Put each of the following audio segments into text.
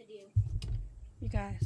You guys.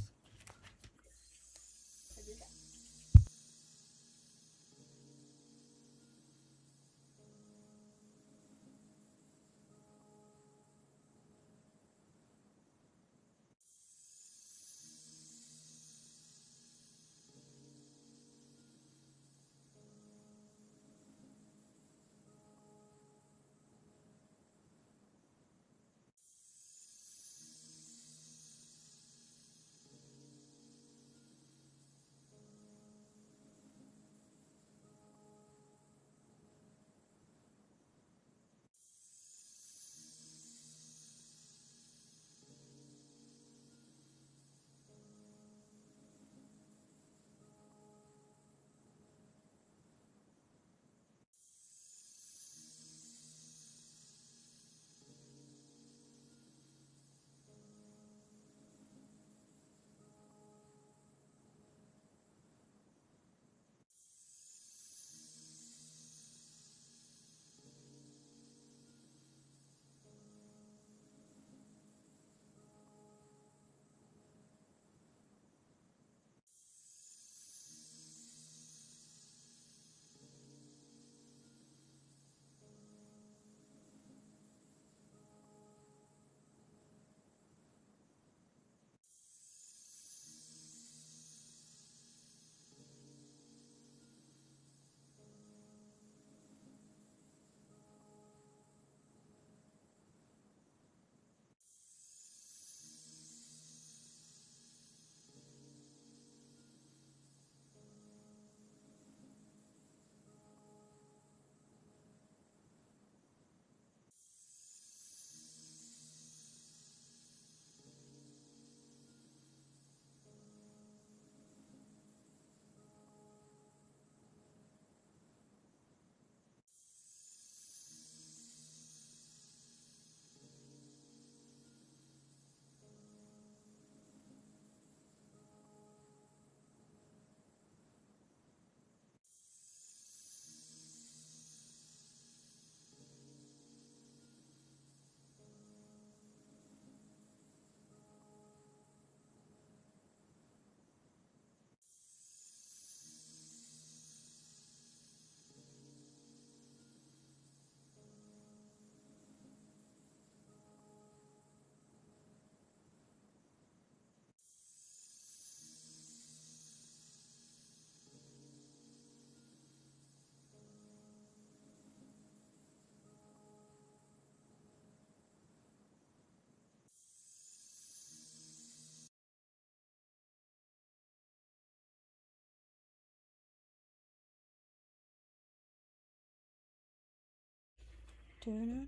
Alright.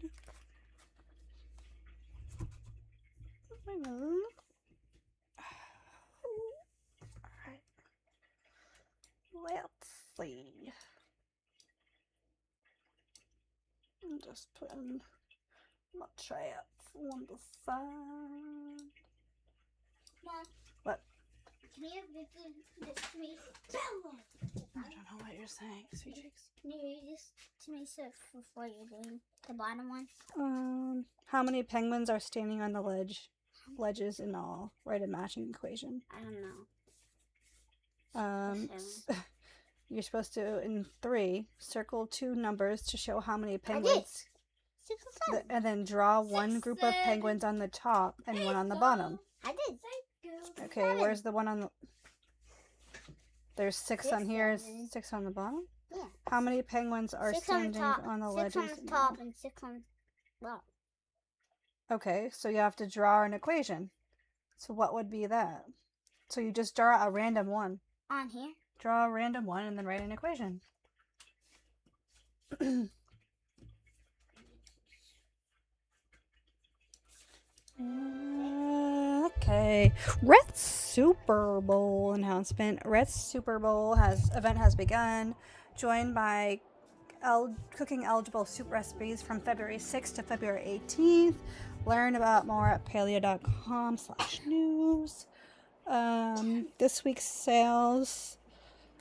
Let's see. I'm just putting my traps on the side. Mom. What? Can you read this to me? I don't know what you're saying, sweet cheeks. Can you read this to me so before you're doing the bottom one? How many penguins are standing on the ledges in all? Write a matching equation. I don't know. You're supposed to, in 3, circle 2 numbers to show how many I penguins. did. 6 and 7. And then draw 1 group of penguins on the top and 1 on the bottom. I did. Okay, 7. where's the one on the... There's 6 on here, 7. 6 on the bottom? Yeah. How many penguins are 6 standing on the 6 ledges? 6 on the top and 6 on the bottom. Okay, so you have to draw an equation. So what would be that? So you just draw a random one. On here? Draw a random one and then write an equation. Okay. Red's Super Bowl announcement. Red's Super Bowl event has begun. Joined by cooking eligible soup recipes from February 6th to February 18th. Learn about more at palia.com/news. This week's sales: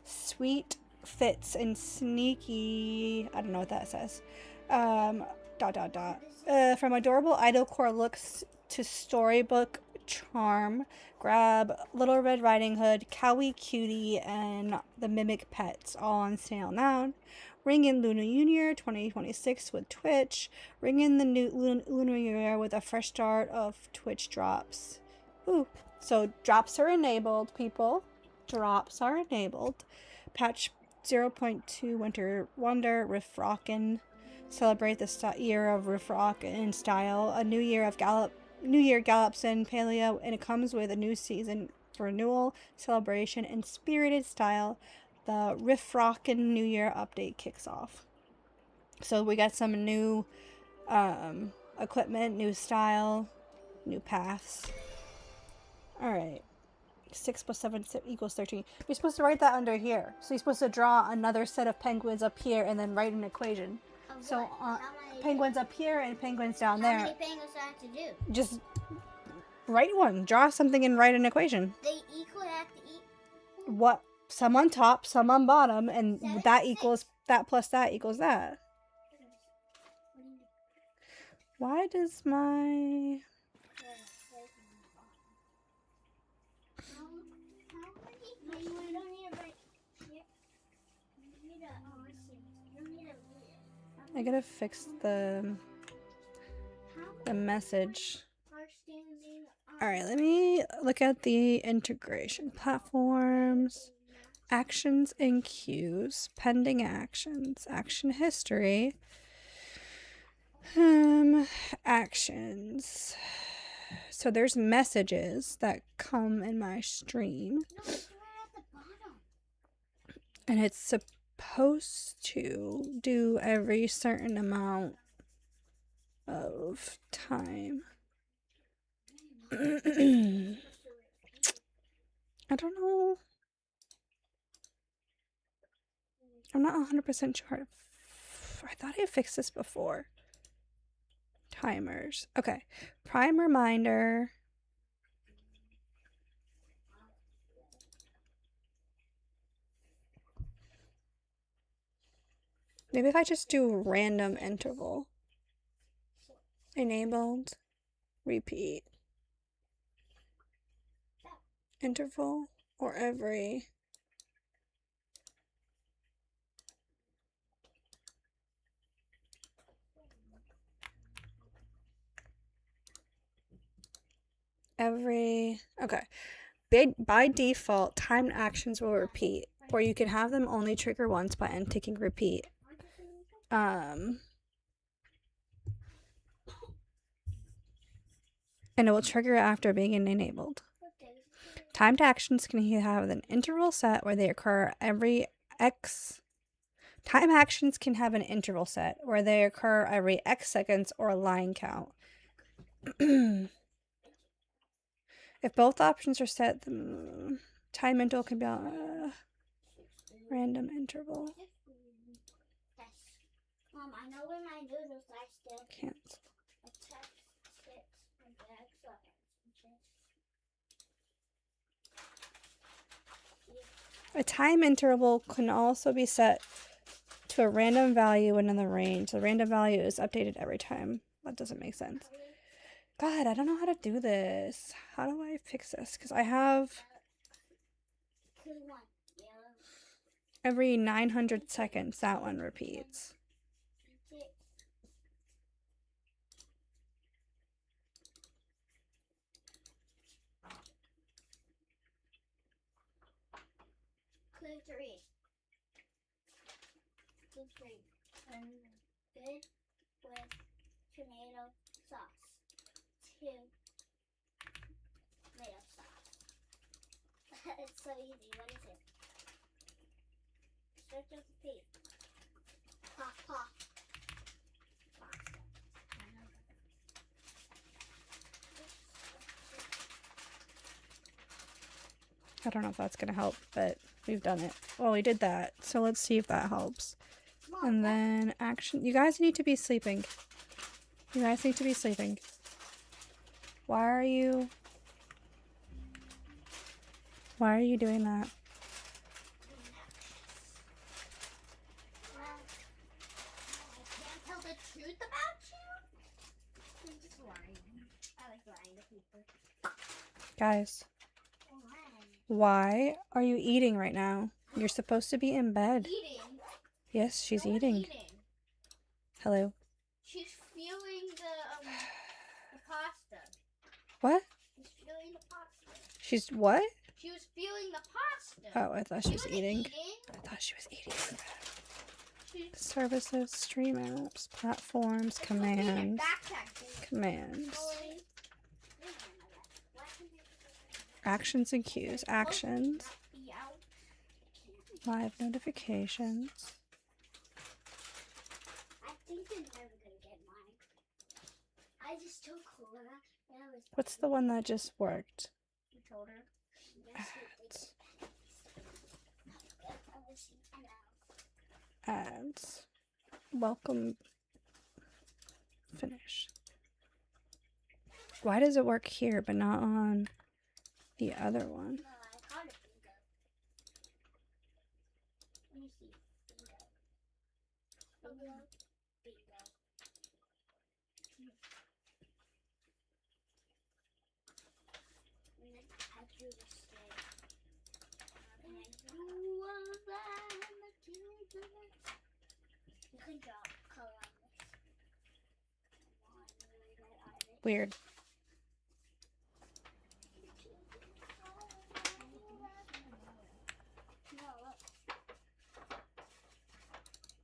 sweet fits and sneaky. I don't know what that says. From adorable idlecore looks to storybook Charm, grab Little Red Riding Hood, Cowie Cutie, and the Mimic Pets all on sale now. Ring in Lunar New Year 2026 with Twitch. Ring in the new Lunar New Year with a fresh start of Twitch drops. Ooh, so drops are enabled, people. Drops are enabled. Patch 0.2 Winter Wonder, Riff Rockin'. Celebrate the year of Riff Rock in style. A new year of New Year gallops in Palia, and it comes with a new season renewal, celebration, and spirited style. The Riff Rockin' New Year update kicks off. So we got some new equipment, new style, new paths. Alright. 6 plus 7 equals 13. You're supposed to write that under here. So you're supposed to draw another set of penguins up here and then write an equation. So penguins up here and penguins down there. How many penguins do I have to do? Just write one. Draw something and write an equation. They equally have to eat. What? Some on top, some on bottom, and 7, that 6. equals that plus that equals that. Why does my... I gotta fix the message. Alright, let me look at the integration. Platforms, actions and queues, pending actions, action history, actions. So there's messages that come in my stream. And it's supposed to do every certain amount of time. I don't know. I'm not 100% sure. I thought I fixed this before. Timers. Okay. Prime reminder. Maybe if I just do random interval. Enabled. Repeat. Interval or every. Okay. By default, timed actions will repeat, or you can have them only trigger once by unticking repeat. And it will trigger after being enabled. Timed actions can have an interval set where they occur every X. Time actions can have an interval set where they occur every X seconds or line count. If both options are set, the time interval can be a random interval. Mom, I know when my noodles are still. Cancel. A time interval can also be set to a random value within the range. The random value is updated every time. That doesn't make sense. God, I don't know how to do this. How do I fix this? Because I have every 900 seconds, that one repeats. Clue 3. Clue 3. Good with tomato sauce. 2. Tomato sauce. It's so easy. What is it? Search of the feet. Pop, pop. I don't know if that's going to help, but we've done it. Well, we did that, so let's see if that helps. And then action. You guys need to be sleeping. You guys need to be sleeping. Why are you doing that? I can't tell the truth about you. I'm just lying. I like lying to people. Guys, why are you eating right now? You're supposed to be in bed. Eating? Yes, she's No one's eating. Hello. She's feeling the pasta. What? She's feeling the pasta. She's what? She was feeling the pasta. Oh, I thought she was eating. Eating. I thought she was eating. Services, stream apps, platforms, commands. Commands. Actions and cues. Actions. Live notifications. I think they're never gonna get mine. I just told Cora. What's the one that just worked? You told her. Ads. Ads. Welcome. Finish. Why does it work here but not on the other one? No, I caught it bingo. Let me see. Bingo. Bingo. Bingo. And then I drew the snake. And I drew all of that. You can draw color on this. Weird.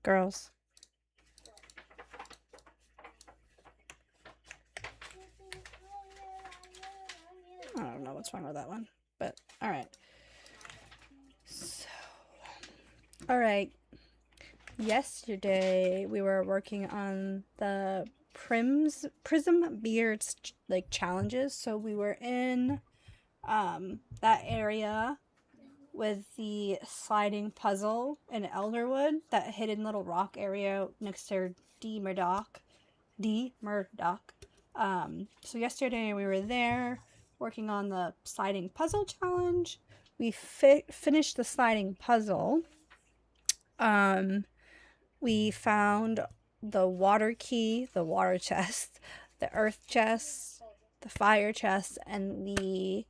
Girls. I don't know what's wrong with that one, but all right. So, all right. Yesterday we were working on the Prism Beards like challenges. So we were in that area with the sliding puzzle in Elderwood, that hidden little rock area next to D Murdoch. So yesterday we were there working on the sliding puzzle challenge. We finished the sliding puzzle. We found the water key, the water chest, the earth chest, the fire chest, and the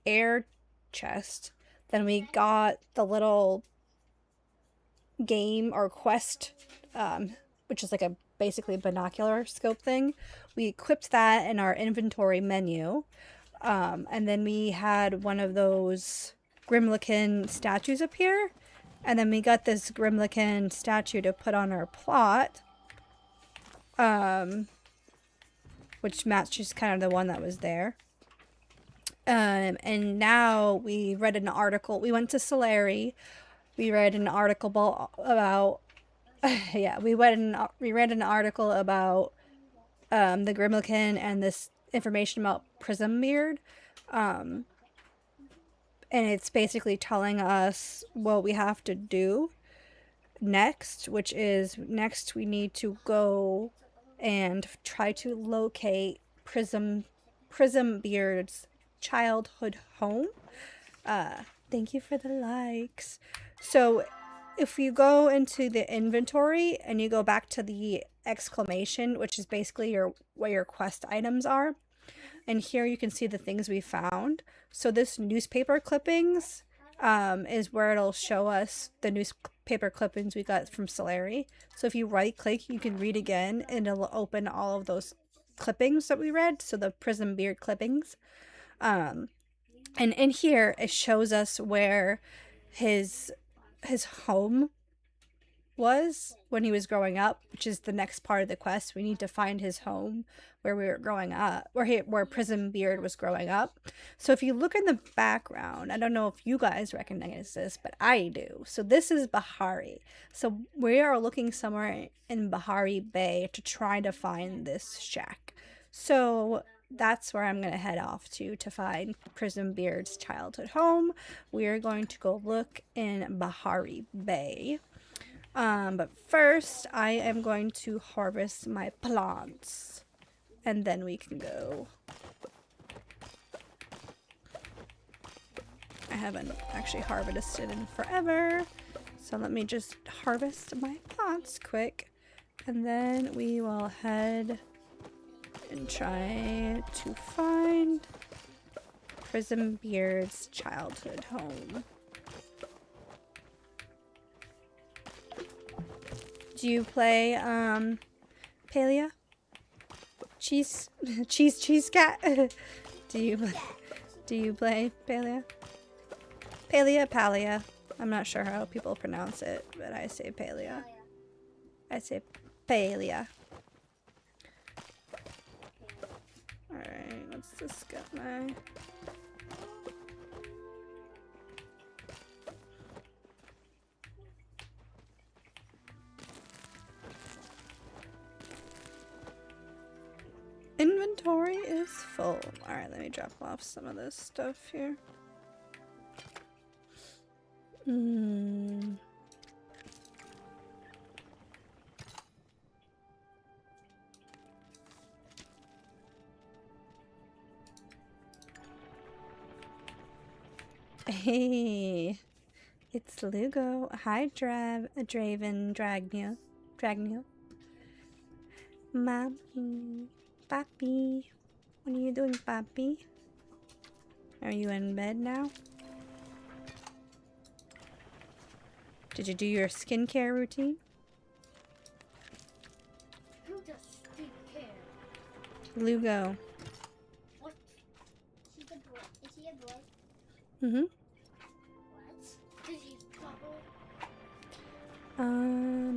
air chest. Then we got the little game or quest, which is like a basically binocular scope thing. We equipped that in our inventory menu. And then we had one of those Grimlican statues appear. And then we got this Grimlican statue to put on our plot. Which matches kind of the one that was there. And now we read an article. We went to Solari. We read an article about yeah, we read an article about the Grimlican and this information about Prism Beard. And it's basically telling us what we have to do next, which is next we need to go and try to locate Prism Beard's childhood home. Thank you for the likes. So if you go into the inventory and you go back to the exclamation, which is basically where your quest items are, and here you can see the things we found. So this newspaper clippings is where it'll show us the newspaper clippings we got from Solari. So if you right click, you can read again and it'll open all of those clippings that we read. So the Prism Beard clippings. And in here it shows us where his home was when he was growing up, which is the next part of the quest. We need to find his home where we were growing up, where Prism Beard was growing up. So if you look in the background, I don't know if you guys recognize this, but I do. So this is Bahari. So we are looking somewhere in Bahari Bay to try to find this shack. So that's where I'm going to head off to find Prism Beard's childhood home. We are going to go look in Bahari Bay. But first, I am going to harvest my plants. And then we can go. I haven't actually harvested in forever. So let me just harvest my plants quick. And then we will head and try to find find Prism Beard's childhood home. Do you play Palia? Cheese cat? Do you play Palia? Palia. I'm not sure how people pronounce it, but I say Palia. I say Palia. Alright, what's this guy? Inventory is full. Alright, let me drop off some of this stuff here. Hey, it's Lugo. Hi, Draven, Dragneel. Mommy, Papi. What are you doing, Papi? Are you in bed now? Did you do your skincare routine? Who does skincare? Lugo. What? She's a boy. Is he a boy? Mm-hmm. What? Does he bubble?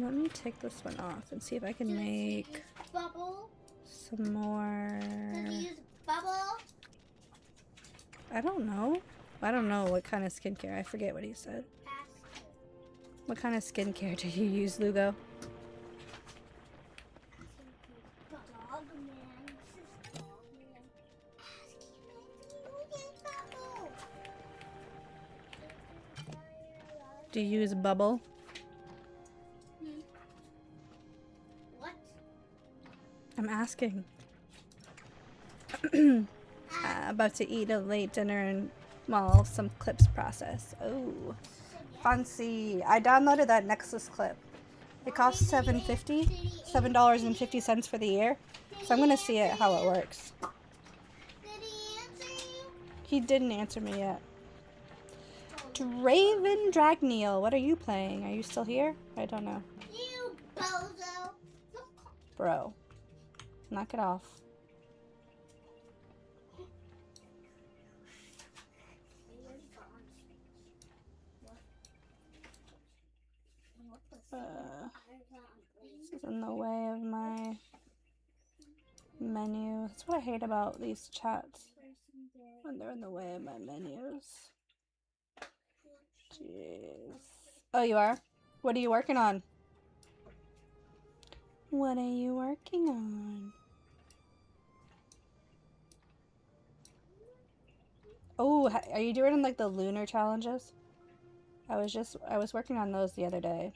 Let me take this one off and see if I can make Bubble? some more. Does he use bubble? I don't know. I don't know what kind of skincare. I forget what he said. Ask him. What kind of skincare do you use, Lugo? Dog man. This is dog man. Ask him if he uses bubble. Do you use Bubble? What? I'm asking. About to eat a late dinner and while some clips process. Oh, fancy! I downloaded that Nexus clip. It costs $7.50 for the year. So I'm gonna see it how it works. Did he answer you? He didn't answer me yet. Draven Dragneel, what are you playing? Are you still here? I don't know. You bozo. Bro, knock it off. This is in the way of my menu. That's what I hate about these chats. When they're in the way of my menus. Jeez. Oh, you are? What are you working on? What are you working on? Oh, are you doing like the lunar challenges? I was working on those the other day.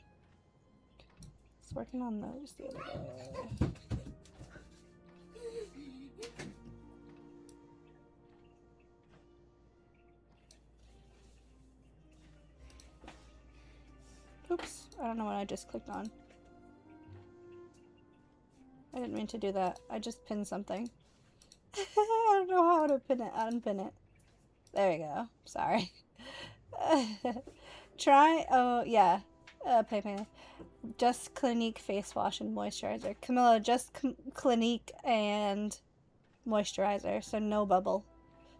Oops, I don't know what I just clicked on. I didn't mean to do that. I just pinned something. I don't know how to unpin it. There we go. Sorry. Try, oh yeah. Play. Just Clinique face wash and moisturizer. Camilla, just Clinique and moisturizer, so no bubble.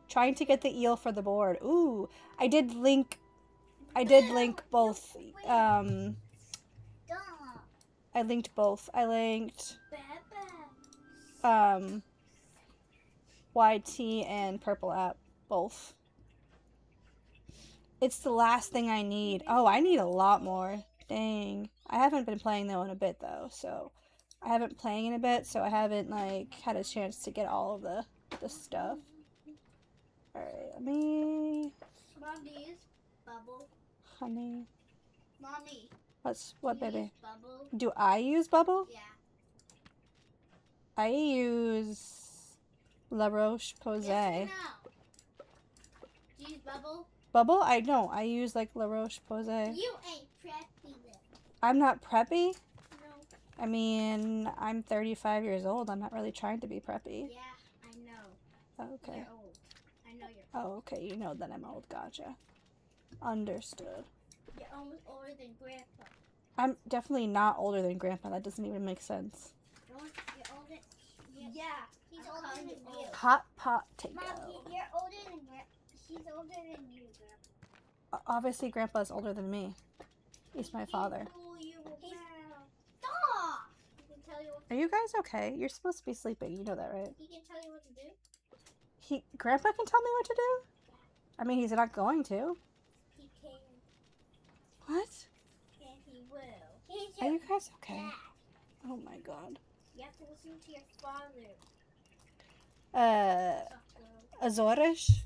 Trying to get the eel for the board. Ooh, I did link both. I linked both. I linked YT and Purple app, both. It's the last thing I need. Oh, I need a lot more. Dang. I haven't been playing though in a bit though, so I haven't playing in a bit, so I haven't like had a chance to get all of the stuff. Alright, let me Mom, do you use bubble? honey. Mommy. What baby? Bubble? Do I use Bubble? Yeah. I use La Roche Posay. Yes or no? Do you use bubble? Bubble? I don't. I use like La Roche Posay. You ain't preppy then. I'm not preppy? No. I mean, I'm 35 years old. I'm not really trying to be preppy. Yeah, I know. Okay. You're old. I know you're Oh, okay. You know that I'm old. Gotcha. Understood. You're almost older than Grandpa. I'm definitely not older than Grandpa. That doesn't even make sense. You're older. Yeah. He's older than you. Hot potato. Mom, you're older than Grandpa. He's older than you, Grandpa. Obviously, Grandpa is older than me. He's my father. Stop! He can tell you what Are you guys okay? You're supposed to be sleeping. You know that, right? He can tell you what to do. Grandpa can tell me what to do? I mean, he's not going to. He can. What? And he will. Are you guys okay? Dad. Oh my god. You have to listen to your father. Azores?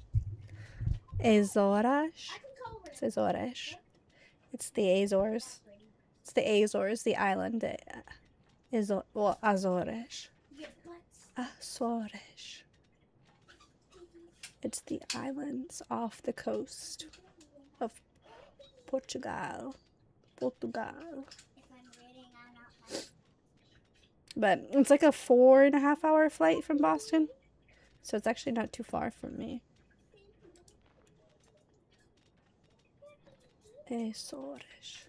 Azores? I can call her. It's Azores. It's the Azores. It's the Azores, the island. Azores. Your butts. Azores. It's the islands off the coast of Portugal. Portugal. If I'm reading, I'm not. But it's like a 4.5 hour flight from Boston. So it's actually not too far from me. Azores.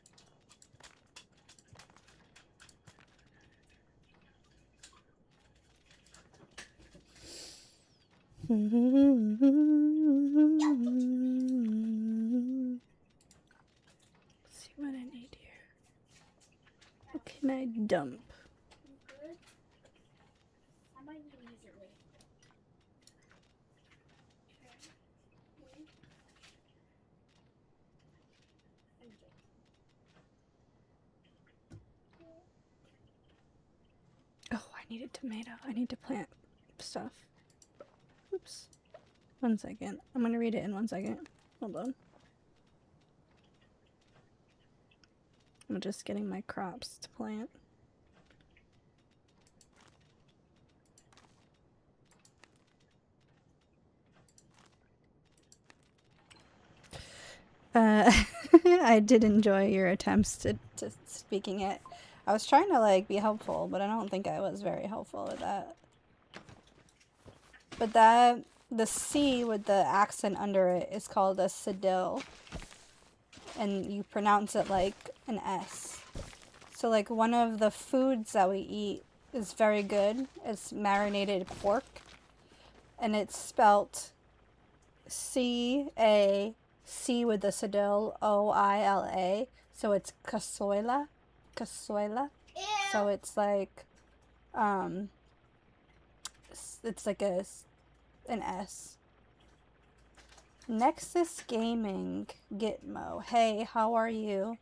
See what I need here. What can I dump? Good. I might need to use it later. Oh, I need a tomato. I need to plant stuff. Oops. 1 second. I'm going to read it in 1 second. Hold on. I'm just getting my crops to plant. I did enjoy your attempts to speaking it. I was trying to like be helpful, but I don't think I was very helpful with that. But the C with the accent under it is called a cedille. And you pronounce it like an S. So like one of the foods that we eat is very good. It's marinated pork. And it's spelt C-A, C with the cedille, O-I-L-A. So it's cazuela. Cazuela. Ew. So it's like, it's like an S. Nexus Gaming Gitmo. Hey, how are you?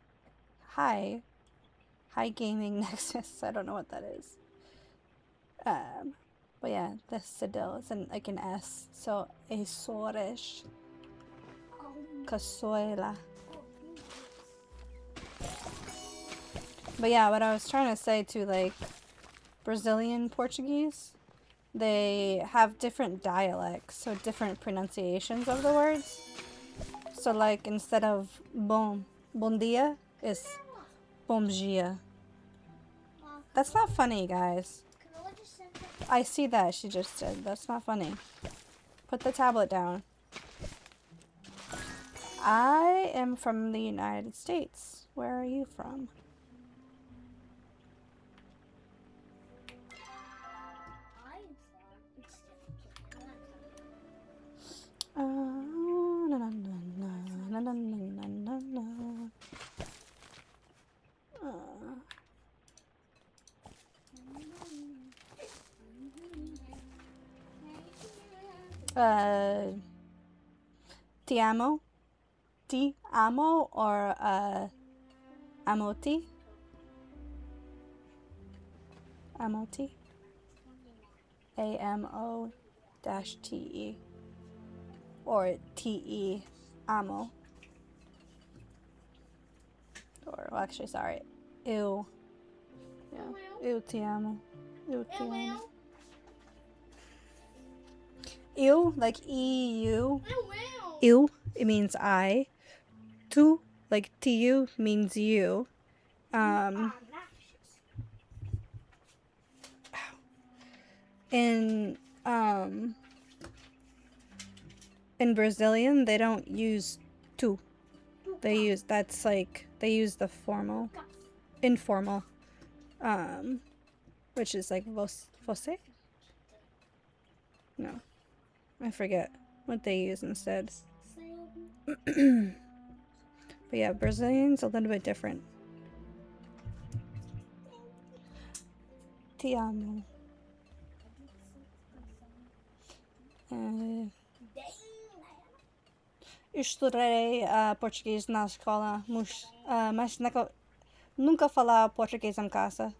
Hi. Hi Gaming Nexus. I don't know what that is. But yeah, the cedille is like an S. So Azores. Cazuela. But yeah, what I was trying to say to like Brazilian Portuguese, they have different dialects, so different pronunciations of the words. So like instead of bom dia, it's bom dia. That's not funny, guys. I see that she just said. That's not funny. Put the tablet down. I am from the United States. Where are you from? Na, na, na, na, na, na, na, na, na. Ti amo? Ti amo or amoti? Amoti? A-M-O-T-E. Or T-E, amo. Or, well, actually, sorry. Ew. Yeah. Ew, te amo. Ew, te amo. Ew, like E-U. Ew, it means I. Tu, like T-U, means you. In, In Brazilian, they don't use tu. They use they use the formal, informal, which is like você. No, I forget what they use instead. But yeah, Brazilian's a little bit different. Te amo. Estudei português na escola, mas nunca falar português em casa.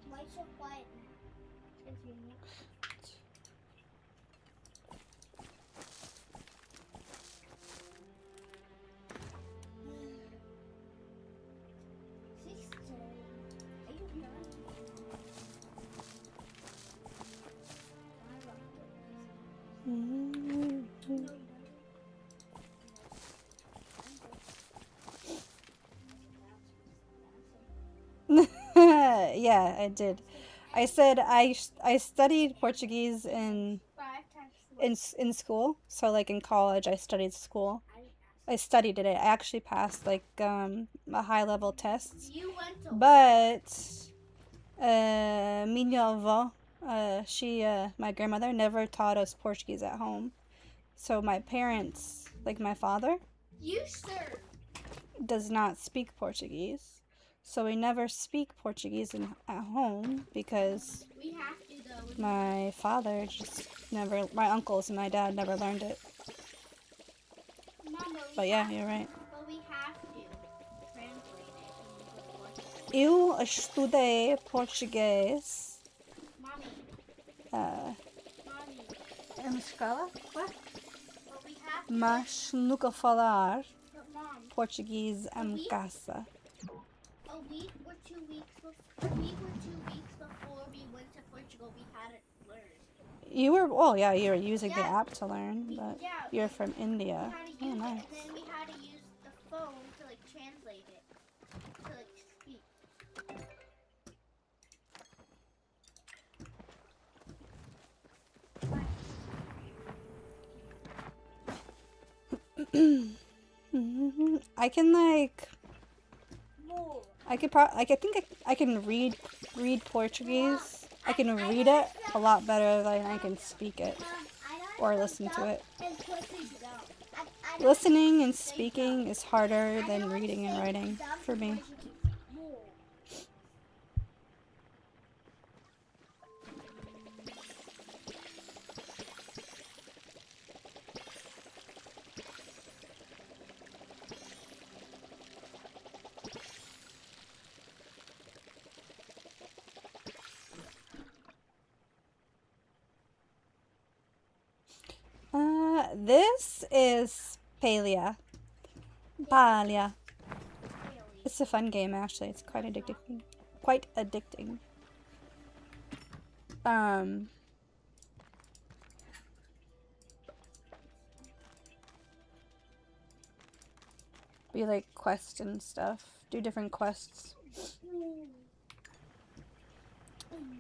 Why so quiet? Sister, are you done? Yeah, I did. I said I studied Portuguese in school. So like in college, I studied school. I studied it. I actually passed like a high level tests. You went to But minha avó, my grandmother never taught us Portuguese at home. So my parents, like my father, you, sir. does not speak Portuguese. So we never speak Portuguese at home because We have to though. my father just never, my uncles and my dad never learned it. Mom, But yeah, you're right. But we have to translate it. Eu estudei português. Mommy. Mommy. Em escola? What? But we have to. Mas nunca falar But Mom, português em casa. a week or 2 weeks before we went to Portugal, we hadn't learned. You were, you were using the app to learn, but Yeah, you're from India. We had to use Oh, nice. it, and then we had to use the phone to like translate it, to like speak. I can like, More. I think I can read Portuguese. I can read it a lot better than I can speak it or listen to it. Listening and speaking is harder than reading and writing for me. This is Palia. Palia. It's a fun game, actually. It's quite addicting. Quite addicting. We like quest and stuff. Do different quests.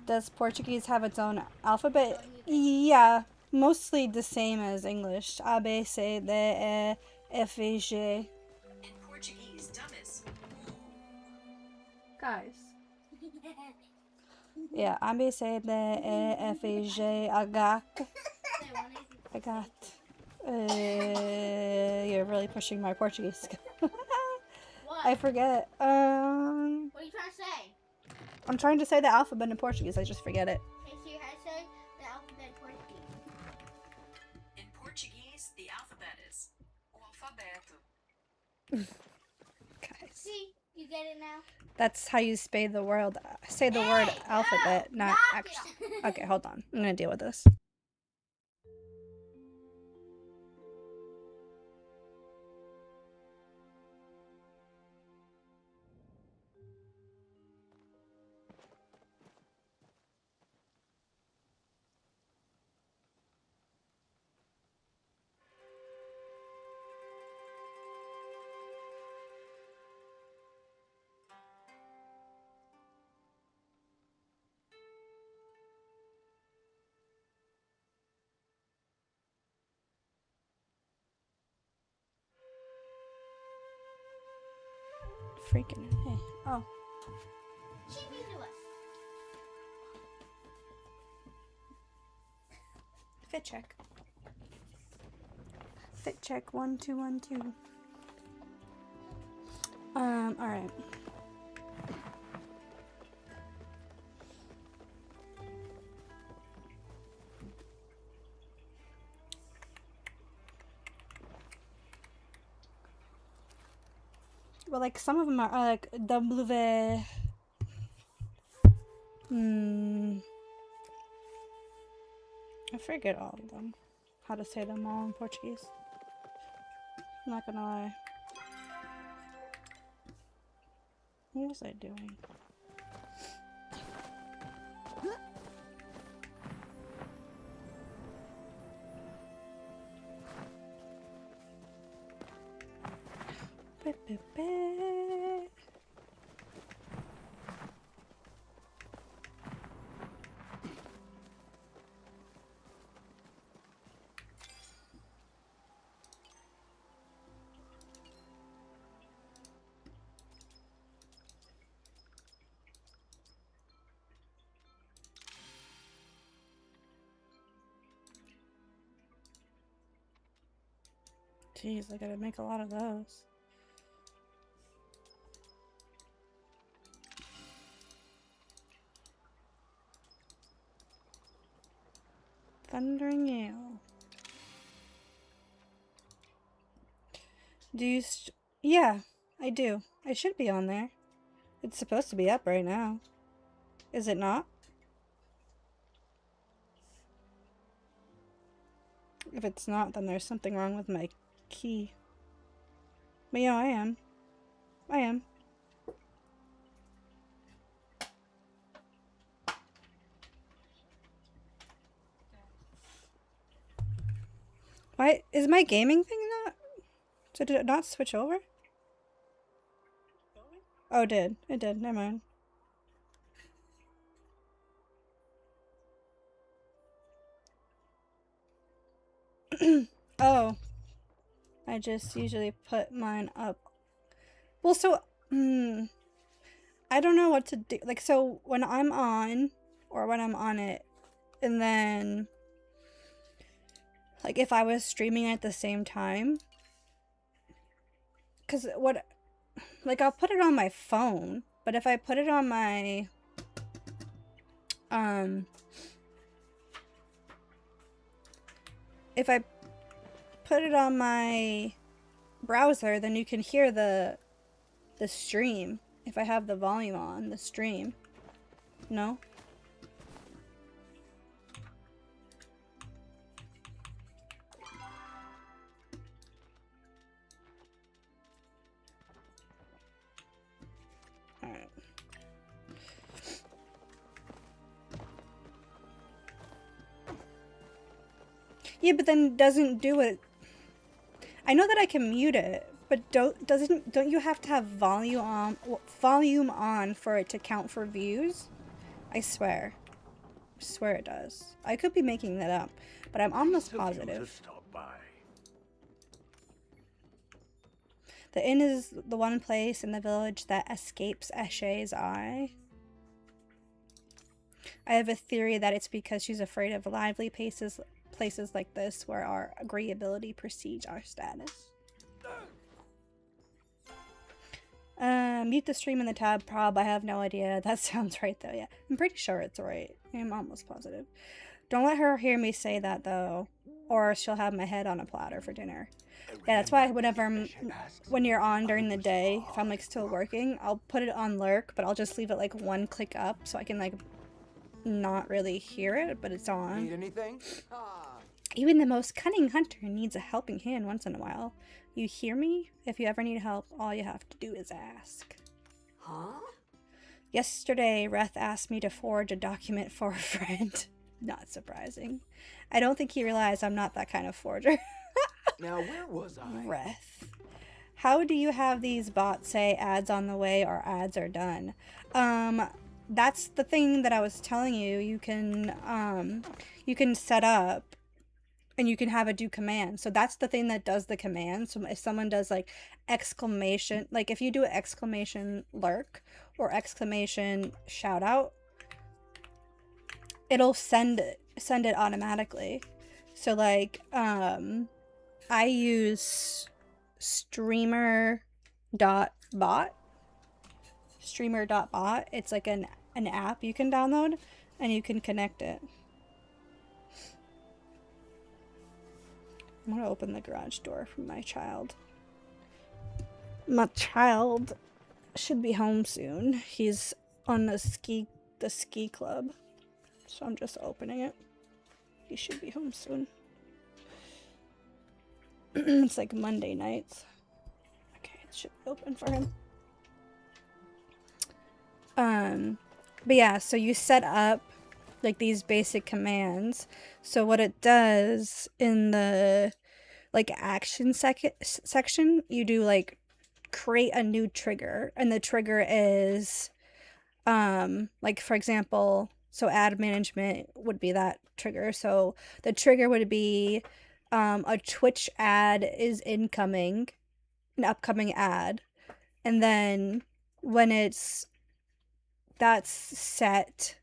Does Portuguese have its own alphabet? Yeah, mostly the same as English. A, B, C, D, E, F, G. In Portuguese, dumbass. Guys. Yeah, A, B, C, D, E, F, G, H. You're really pushing my Portuguese skill. What? I forget. What are you trying to say? I'm trying to say the alphabet in Portuguese. I just forget it. Okay, so how to say the alphabet in Portuguese? In Portuguese, the alphabet is o alfabeto. Guys, See, you get it now? that's how you say the word. Say the word alphabet, not knock actually. it. Okay, hold on. I'm gonna deal with this. freaking hey. Oh. She mean to us. Fit check. Fit check 1 2 1 2. Alright. Well, like, some of them are like W. I forget all of them. How to say them all in Portuguese. I'm not gonna lie. What was I doing? Jeez, I gotta make a lot of those. Thundering Gale. Do you yeah, I do. I should be on there. It's supposed to be up right now. Is it not? If it's not, then there's something wrong with my key. But yeah, I am. I am. Why is my gaming thing not? So did it not switch over? Oh, it did. It did. Never mind. Oh. I just usually put mine up. Well, so, I don't know what to do. Like, so when I'm on, or when I'm on it, and then, like, if I was streaming at the same time, because what, like, I'll put it on my phone, but if I put it on my, if I put it on my browser, then you can hear the stream if I have the volume on the stream. No? Alright. Yeah, but then it doesn't do it. I know that I can mute it, but don't you have to have volume on for it to count for views? I swear. I swear it does. I could be making that up, but I'm almost positive. The inn is the one place in the village that escapes Eshe's eye. I have a theory that it's because she's afraid of lively places like this where our agreeability precedes our status. Mute the stream in the tab prob. I have no idea. That sounds right though. Yeah, I'm pretty sure it's right. I'm almost positive. Don't let her hear me say that though, or she'll have my head on a platter for dinner. Yeah, that's why when you're on during the day, if I'm like still working, I'll put it on lurk, but I'll just leave it like one click up so I can like not really hear it, but it's on. Need anything? Even the most cunning hunter needs a helping hand once in a while. You hear me? If you ever need help, all you have to do is ask. Huh? Yesterday, Reth asked me to forge a document for a friend. Not surprising. I don't think he realized I'm not that kind of forger. Now, where was I? Reth. How do you have these bots say ads on the way or ads are done? That's the thing that I was telling you. You can set up and you can have it do commands. So that's the thing that does the command. So if someone does like exclamation, like if you do exclamation lurk or exclamation shout out, it'll send it automatically. So like I use streamer.bot. Streamer.bot. It's like an app you can download and you can connect it. I'm gonna open the garage door for my child. My child should be home soon. He's on the ski club. So I'm just opening it. He should be home soon. It's like Monday nights. Okay, it should be open for him. But yeah, so you set up like these basic commands. So what it does in the like action section, you do like create a new trigger, and the trigger is like for example, so ad management would be that trigger. So the trigger would be a Twitch ad is incoming, an upcoming ad, and then when that's set,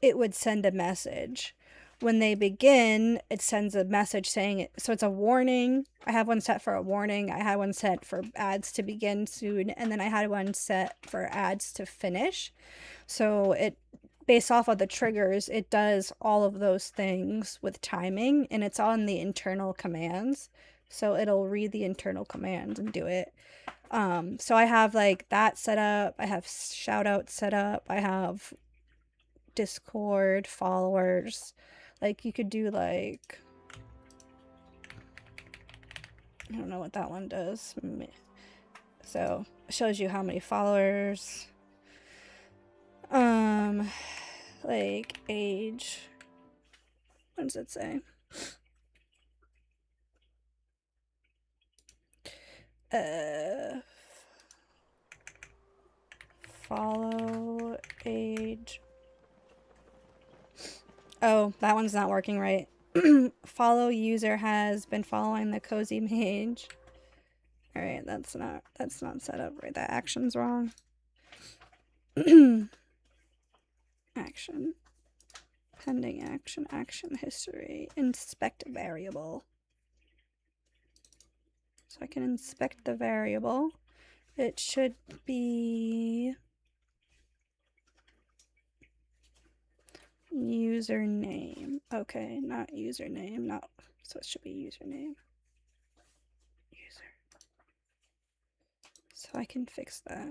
it would send a message. When they begin, it sends a message saying it. So it's a warning. I have one set for a warning. I had one set for ads to begin soon. And then I had one set for ads to finish. So it, based off of the triggers, it does all of those things with timing. And it's on the internal commands. So it'll read the internal commands and do it. So I have like that set up. I have shout out set up. I have Discord followers. Like you could do like, I don't know what that one does. So it shows you how many followers. Like age. What does it say? Follow age. Oh, that one's not working right. Follow user has been following the cozy mage. All right, that's not set up right. That action's wrong. Action. Pending action. Action history. Inspect variable. So I can inspect the variable. It should be username. Okay, not username. Not, so it should be username. User. So I can fix that.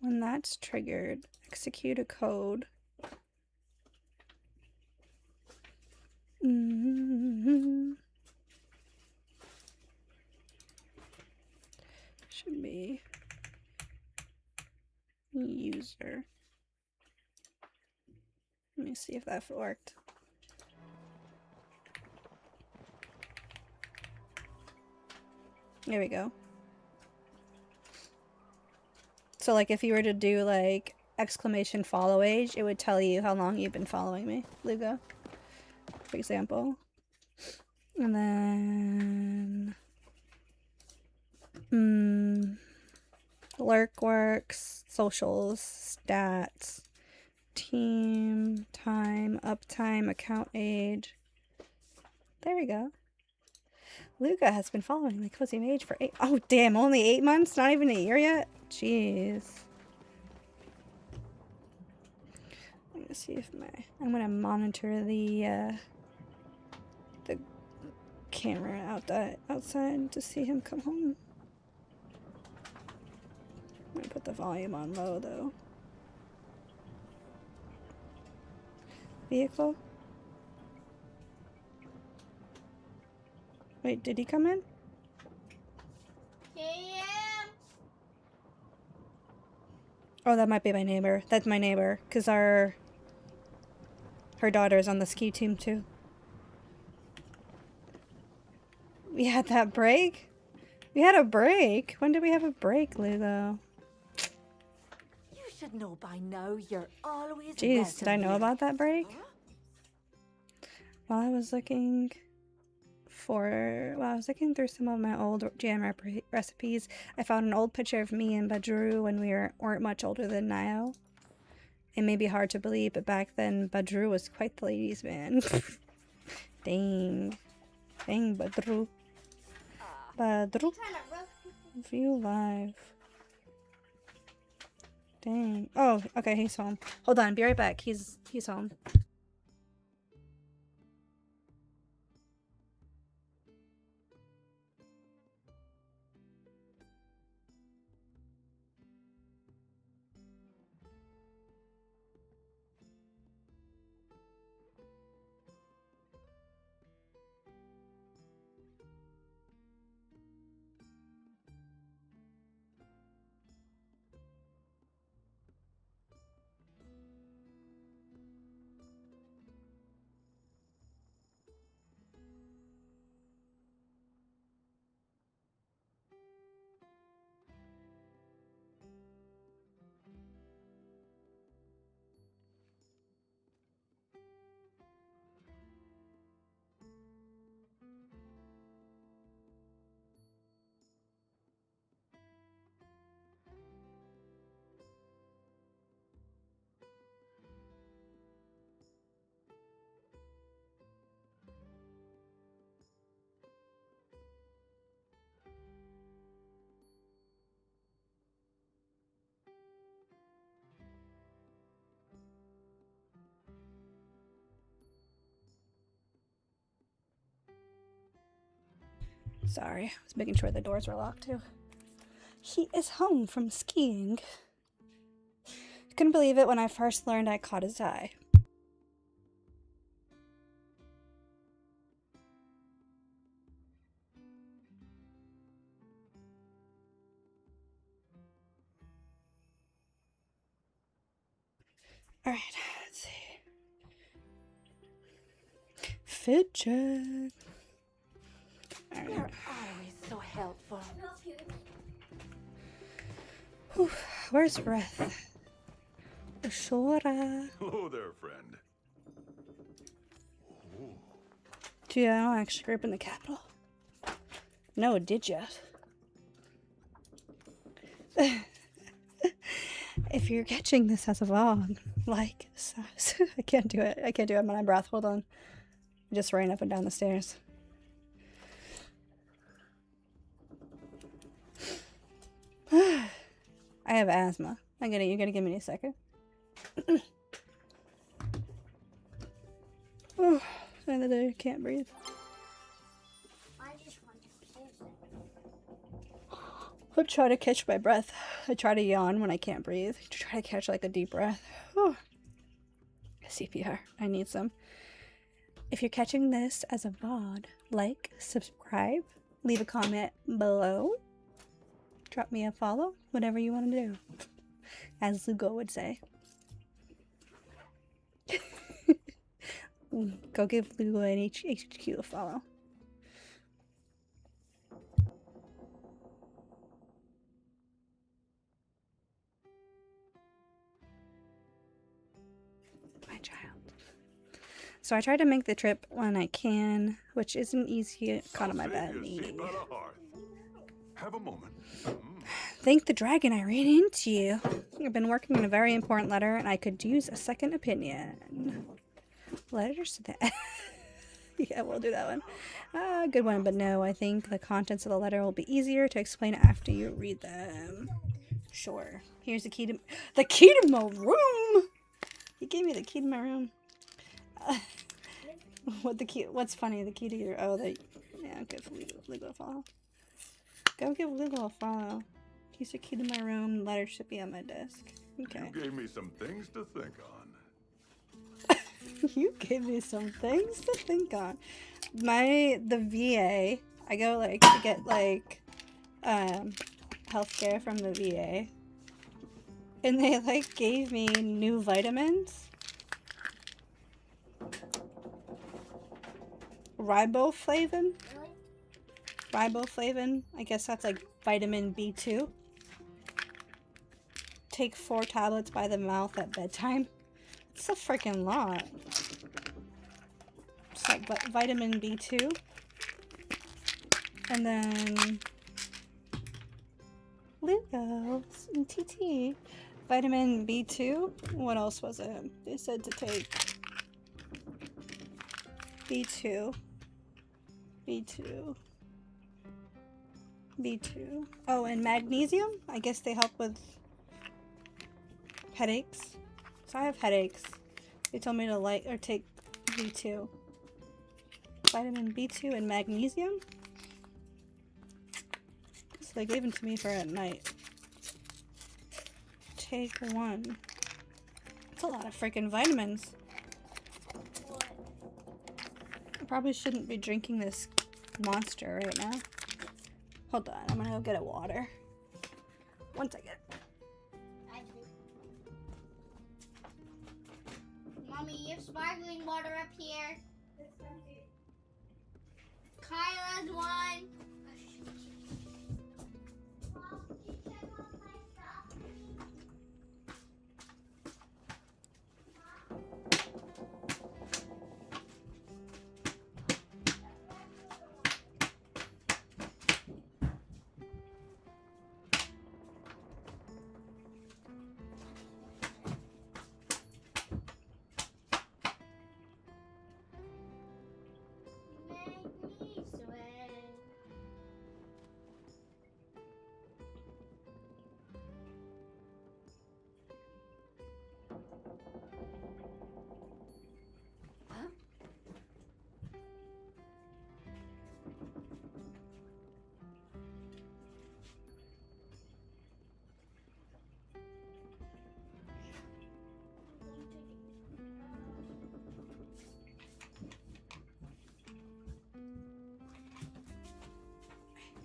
When that's triggered, execute a code. Should be user. Let me see if that worked. There we go. So like if you were to do like exclamation follow age, it would tell you how long you've been following me, Lugo, for example. And then lurk works, socials, stats, team, time, uptime, account age. There we go. Luca has been following the cozy mage for 8. Oh damn, only 8 months? Not even a year yet? Jeez. Let me see if I'm gonna monitor the camera outside to see him come home. I'm gonna put the volume on low though. Vehicle? Wait, did he come in? Oh, that might be my neighbor. That's my neighbor, because our Her daughter's on the ski team too. We had that break? We had a break? When did we have a break, Lugo? You should know by now you're always Jeez, did I know welcome about that break? here. While I was looking through some of my old jam recipes, I found an old picture of me and Badru when we weren't much older than now. It may be hard to believe, but back then Badru was quite the ladies' man. Dang. Dang, Badru. Badru. Trying to roast people. View live. Dang. Oh, okay, he's home. Hold on, be right back. He's home. Sorry, I was making sure the doors were locked too. He is home from skiing. I couldn't believe it when I first learned I caught his eye. Alright, let's see. Fit check. You're always so helpful. Whew, where's Breath? Shora. Hello there, friend. Gee, I don't actually grew up in the capital. No, did ya? If you're catching this as a vlog, like, I can't do it. I can't do it. I'm out of breath. Hold on. I just ran up and down the stairs. I have asthma. You gotta give me a second. Oh, end of the day, I can't breathe. I just want to say I try to catch my breath. I try to yawn when I can't breathe. I try to catch like a deep breath. Oh. CPR. I need some. If you're catching this as a VOD, like, subscribe, leave a comment below, drop me a follow, whatever you want to do, as Lugo would say. Go give Lugo and HQ a follow. My child. So I try to make the trip when I can, which isn't easy. Caught on my bed. Have a moment. Thank the dragon I ran into you. I've been working on a very important letter and I could use a second opinion. Letters to the... Yeah, we'll do that one. Good one, but no, I think the contents of the letter will be easier to explain after you read them. Sure. Here's the key to my room! He gave me the key to my room. What's funny? The key to your... Oh, yeah, give Lugo a follow. Go give Lugo a follow. He's the key to my room. Letter should be on my desk. Okay. You gave me some things to think on. You gave me some things to think on. The VA, I go like to get like healthcare from the VA, and they like gave me new vitamins. Riboflavin? Really? Riboflavin? I guess that's like vitamin B2. Take 4 tablets by the mouth at bedtime. It's a freaking lot. So vitamin B2. And then glucose and TT. Vitamin B2. What else was it? They said to take B2. B2. B2. Oh, and magnesium? I guess they help with headaches. So I have headaches. They told me to take B2. Vitamin B2 and magnesium? So they gave them to me for at night. Take 1. That's a lot of freaking vitamins. What? I probably shouldn't be drinking this monster right now. Hold on, I'm gonna go get a water. 1 second. I do. Mommy, you have sparkling water up here. Kyla's one.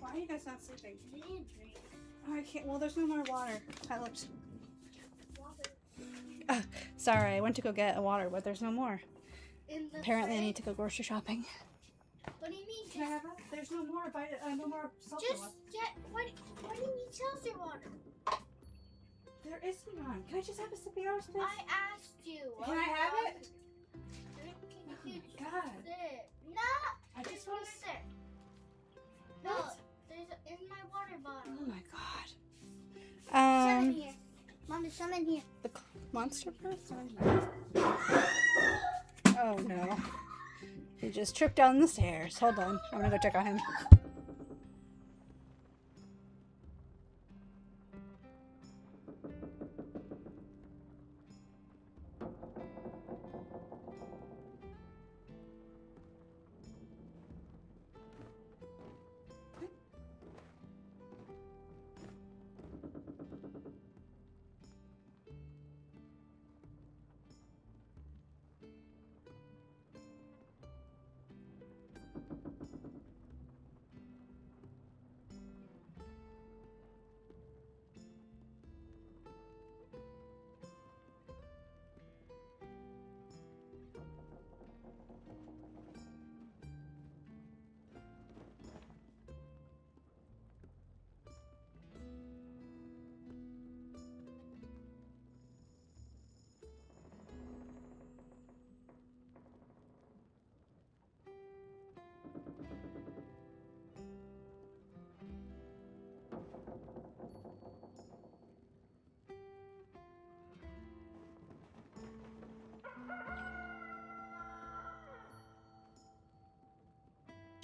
Why are you guys not sleeping? Oh, I can't. Well, there's no more water. I looked. Sorry, I went to go get a water, but there's no more. Apparently, I need to go grocery shopping. What do you mean? Can I have that? There's no more no more seltzer Just water. get. What do you need seltzer water? There is none. Can I just have a sip of yours, please? I asked you. Can I have it? Can you Oh my God. sit? No. I just There's want one to. in there. No, What? there's in my water bottle. Oh my God. Some in here. Mom, there's some in here. The monster person? Oh no. He just tripped down the stairs. Hold on. I'm gonna go check on him.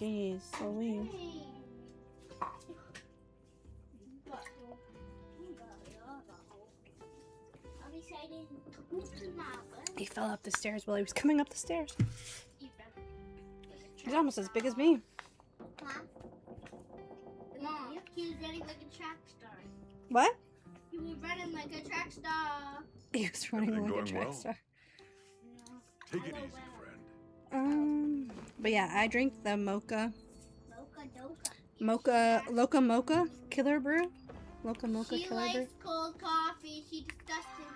Jeez, Louise. He fell up the stairs while he was coming up the stairs. He's almost as big as me. Mom, he was running like a track star. What? He was running like a track star. He was running Everything like a going track well? star. Take it easy, friend. But yeah, I drink the mocha Mocha doka. Loca Mocha Killer Brew. Loca Mocha She Killer Brew. likes cold coffee. She disgusting.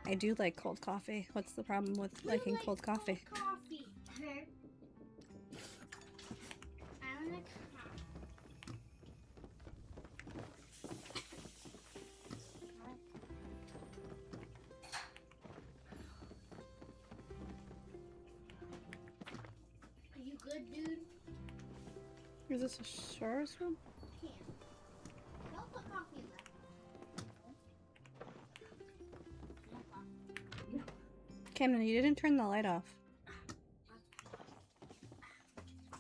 I do like cold coffee. What's the problem with liking like cold coffee? Coffee. good, dude. Is this a service room? Can't. Don't put coffee in that. Camden, you didn't turn the light off.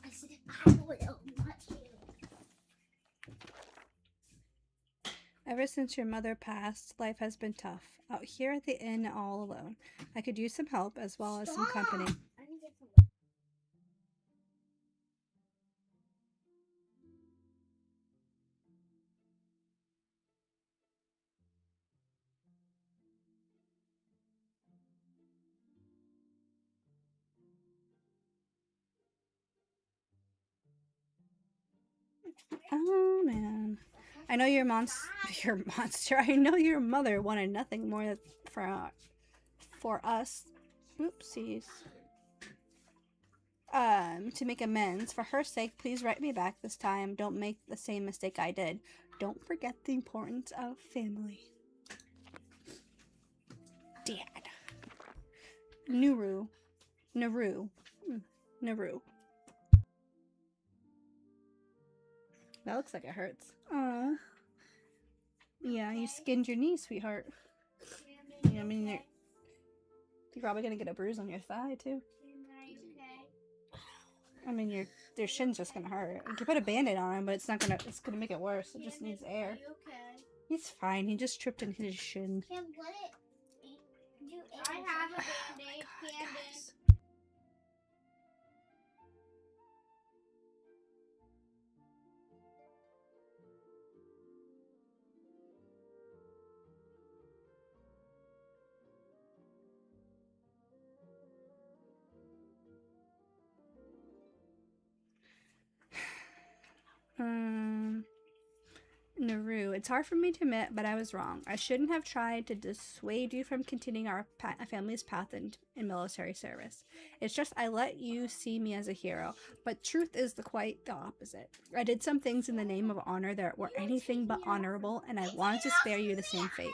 I said I will, not you. Ever since your mother passed, life has been tough. Out here at the inn all alone. I could use some help as well as some company. I can get some. Oh man. I know your your monster. I know your mother wanted nothing more for us. Oopsies. To make amends. For her sake, please write me back this time. Don't make the same mistake I did. Don't forget the importance of family. Dad. Naru. Naru. Naru. That looks like it hurts. Aw. Yeah, you skinned your knee, sweetheart. Yeah, I mean, you're probably gonna get a bruise on your thigh, too. Are you okay? I mean, your shin's just gonna hurt. You can put a band-aid on him, but it's gonna make it worse. It just needs Are air. you okay? He's fine. He just tripped and hit his shin. Kim, let it do I have a band-aid, Camden. Guys. Naru, it's hard for me to admit, but I was wrong. I shouldn't have tried to dissuade you from continuing our family's path in military service. It's just I let you see me as a hero, but truth is quite the opposite. I did some things in the name of honor that were anything but honorable, and I wanted to spare you the same fate.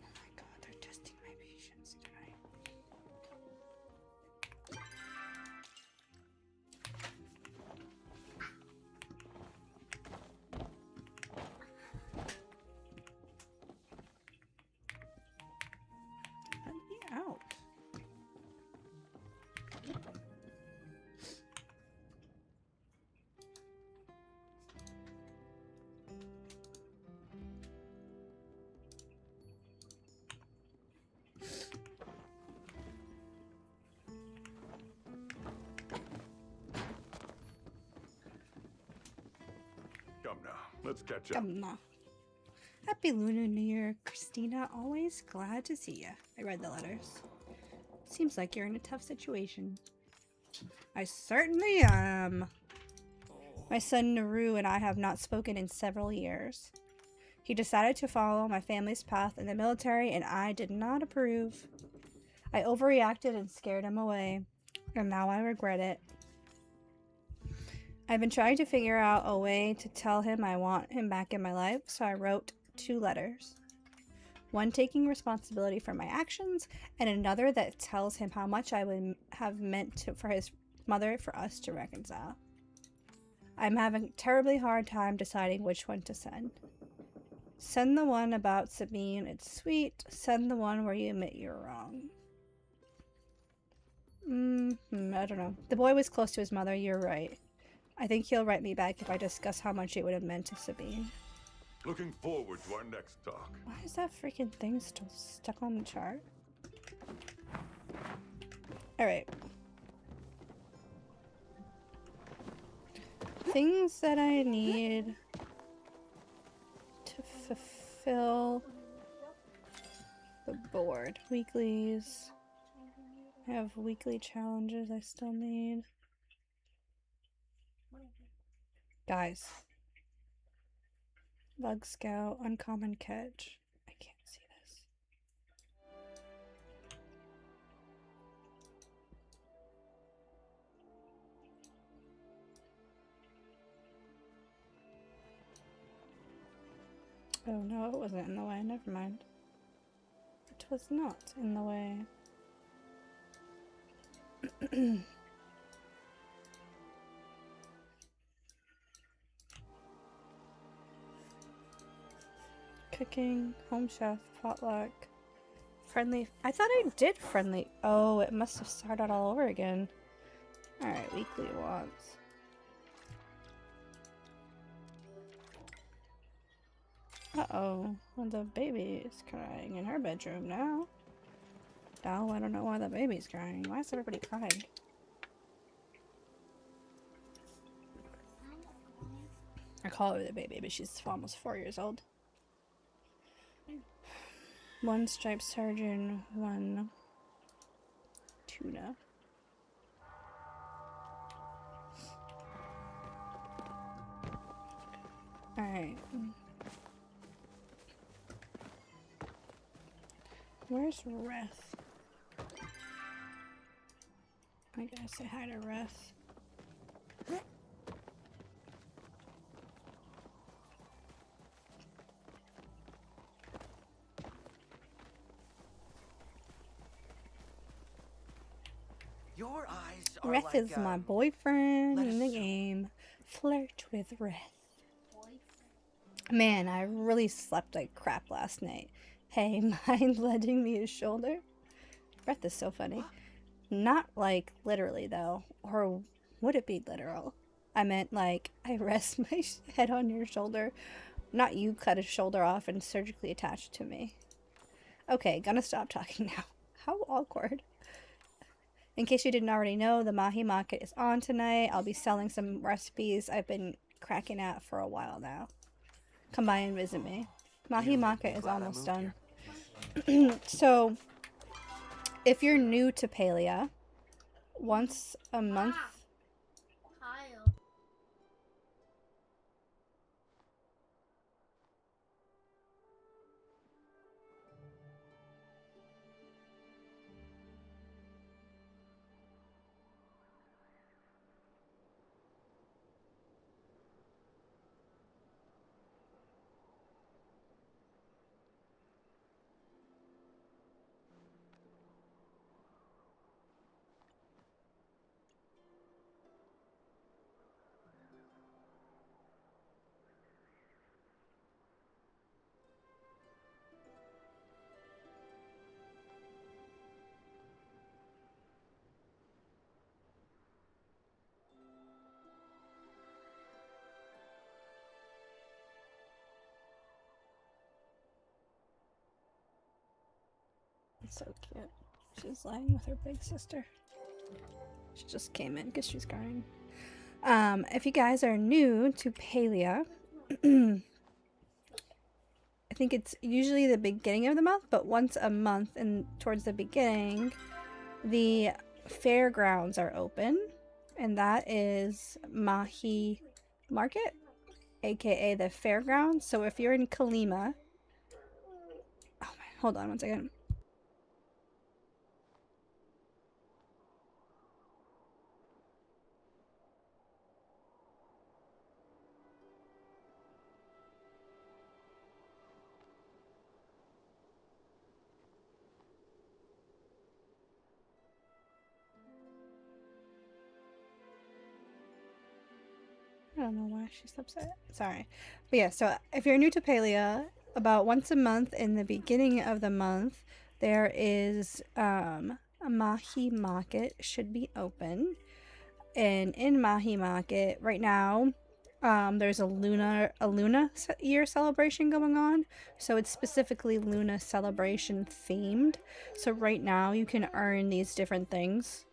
Oh my god, they're testing my patience tonight. Let me out. Come now, let's catch up. Come on. Happy Lunar New Year, Christina. Always glad to see you. I read the letters. Seems like you're in a tough situation. I certainly am. My son Naru and I have not spoken in several years. He decided to follow my family's path in the military, and I did not approve. I overreacted and scared him away, and now I regret it. I've been trying to figure out a way to tell him I want him back in my life, so I wrote 2 letters. One taking responsibility for my actions, and another that tells him how much I would have meant for his mother for us to reconcile. I'm having a terribly hard time deciding which one to send. Send the one about Sabine, it's sweet. Send the one where you admit you're wrong. I don't know. The boy was close to his mother, you're right. I think he'll write me back if I discuss how much it would have meant to Sabine. Looking forward to our next talk. Why is that freaking thing still stuck on the chart? Alright. Things that I need to fulfill the board. Weeklies. I have weekly challenges I still need. Guys. Bug Scout, Uncommon Catch. I can't see this. Oh no, it wasn't in the way. Never mind. It was not in the way. Cooking, home chef, potluck, friendly. I thought I did friendly. Oh, it must have started all over again. Alright, weekly wants. Uh-oh. Well, the baby is crying in her bedroom now. Oh, I don't know why the baby's crying. Why is everybody crying? I call her the baby, but she's almost 4 years old. One striped sturgeon, one tuna. Alright. Where's Reth? I gotta say hi to Reth. Your eyes are Reth like, is my boyfriend in the lettuce. game. Flirt with Reth. Man, I really slept like crap last night. Hey, mind lending me a shoulder? Reth is so funny. Not like literally though, or would it be literal? I meant like I rest my head on your shoulder, not you cut a shoulder off and surgically attach it to me. Okay, gonna stop talking now. How awkward. In case you didn't already know, the Mahi Market is on tonight. I'll be selling some recipes I've been cracking at for a while now. Come by and visit me. Mahi Market is glad I almost moved done. So, if you're new to Palia, once a month. Kyle. It's so cute. She's lying with her big sister. She just came in because she's crying. If you guys are new to Palia, I think it's usually the beginning of the month, but once a month and towards the beginning, the fairgrounds are open, and that is Mahi Market, aka the fairgrounds. So if you're in Kalima, oh man, hold on one second. I don't know why she's upset. Sorry. But yeah, so if you're new to Palia, about once a month in the beginning of the month, there is a Mahi Market should be open. And in Mahi Market right now, there's a Luna year celebration going on. So it's specifically Luna celebration themed. So right now you can earn these different things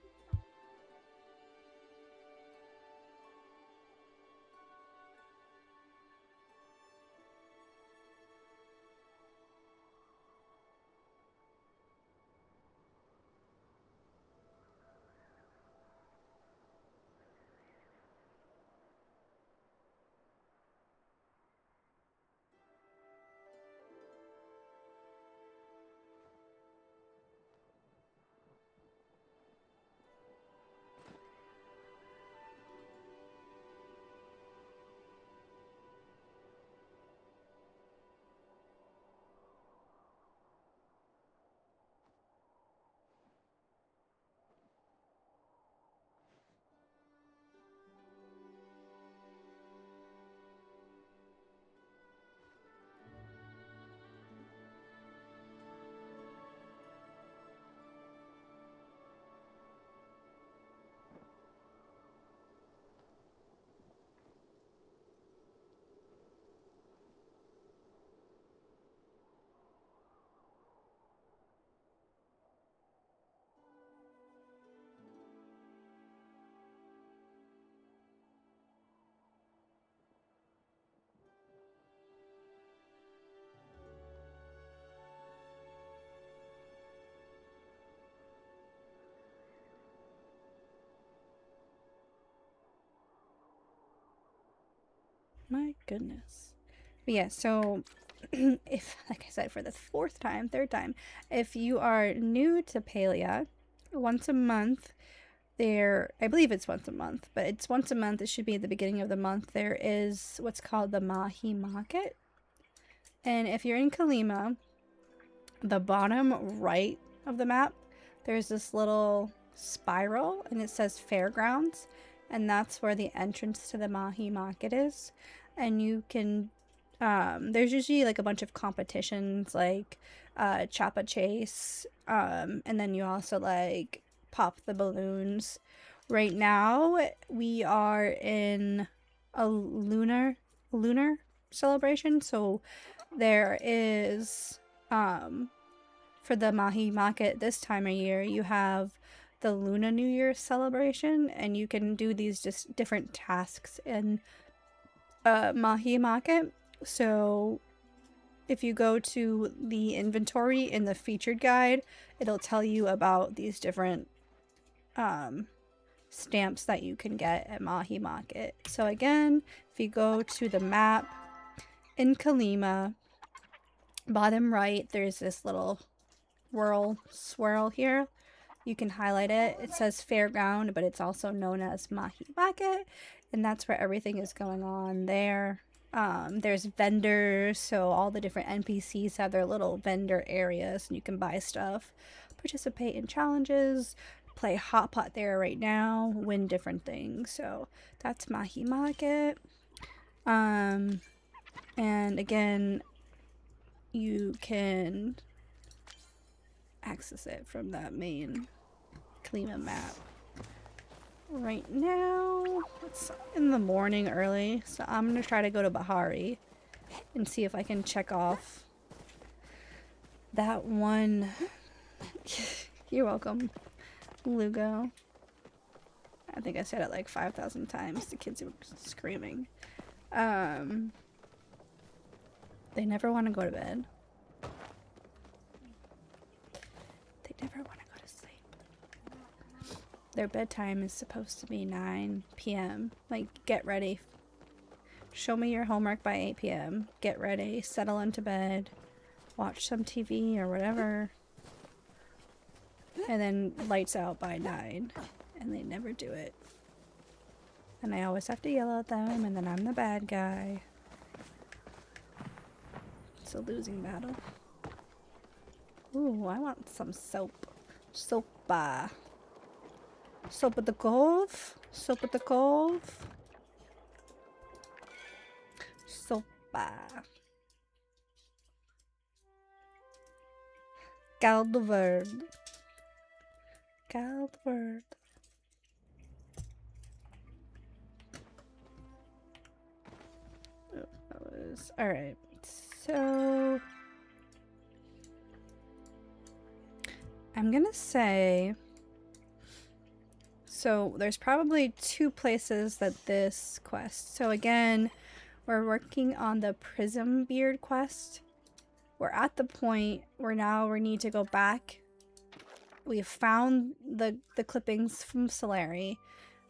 My goodness. But yeah, so if, like I said, for the third time, if you are new to Palia, once a month, I believe it's once a month, but it's once a month. It should be at the beginning of the month. There is what's called the Mahi Market. And if you're in Kalima, the bottom right of the map, there's this little spiral and it says Fairgrounds. And that's where the entrance to the Mahi Market is. And you can, there's usually like a bunch of competitions like Chapa Chase. And then you also like pop the balloons. Right now, we are in a lunar celebration. So there is, for the Mahi Market this time of year, you have the Luna New Year celebration, and you can do these just different tasks in Mahi Market. So if you go to the inventory in the featured guide, it'll tell you about these different stamps that you can get at Mahi Market. So again, if you go to the map in Kalima, bottom right, there's this little swirl here. You can highlight it. It says Fairground, but it's also known as Mahi Market, and that's where everything is going on there. There's vendors, so all the different NPCs have their little vendor areas, and you can buy stuff, participate in challenges, play hot pot there right now, win different things. So that's Mahi Market. And again, you can access it from that main Kalima map. Right now, it's in the morning early, so I'm gonna try to go to Bahari and see if I can check off that one. You're welcome, Lugo. I think I said it like 5,000 times. The kids were screaming. They never want to go to bed. They never want to go to sleep. Their bedtime is supposed to be 9 p.m. Like, get ready. Show me your homework by 8 p.m. Get ready, settle into bed, watch some TV or whatever. And then lights out by 9. And they never do it. And I always have to yell at them, and then I'm the bad guy. It's a losing battle. Ooh, I want some soap. Soap at the cove. Soap at the cove. Sopa. Galdverd. Galdverd. Oh, that was alright. So I'm gonna say, so there's probably 2 places that this quest. So again, we're working on the Prism Beard quest. We're at the point where now we need to go back. We have found the clippings from Solari,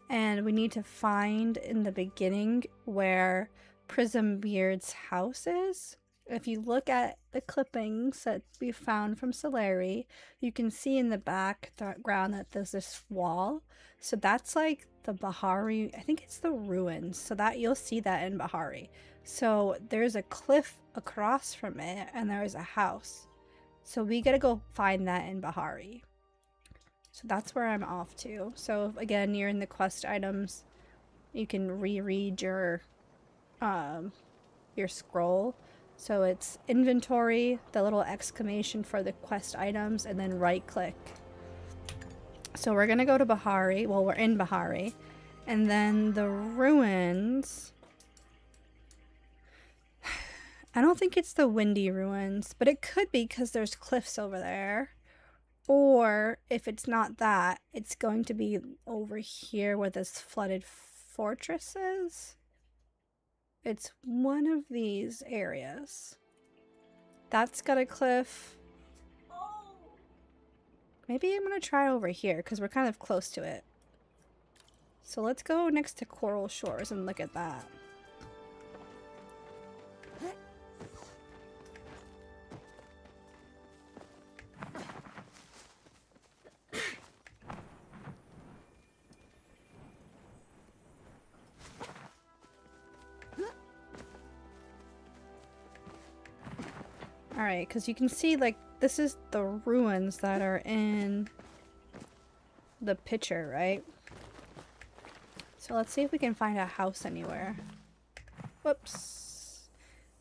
and we need to find in the beginning where Prism Beard's house is. If you look at the clippings that we found from Solari, you can see in the background that there's this wall. So that's like the Bahari, I think it's the ruins. So that you'll see that in Bahari. So there's a cliff across from it and there's a house. So we gotta go find that in Bahari. So that's where I'm off to. So again, you're in the quest items. You can reread your scroll. So it's inventory, the little exclamation for the quest items, and then right click. So we're gonna go to Bahari. Well, we're in Bahari. And then the ruins, I don't think it's the Windy Ruins, but it could be because there's cliffs over there. Or if it's not that, it's going to be over here where this flooded fortress is. It's one of these areas. That's got a cliff. Maybe I'm going to try over here because we're kind of close to it. So let's go next to Coral Shores and look at that. Alright, because you can see, like, this is the ruins that are in the picture, right? So let's see if we can find a house anywhere. Whoops.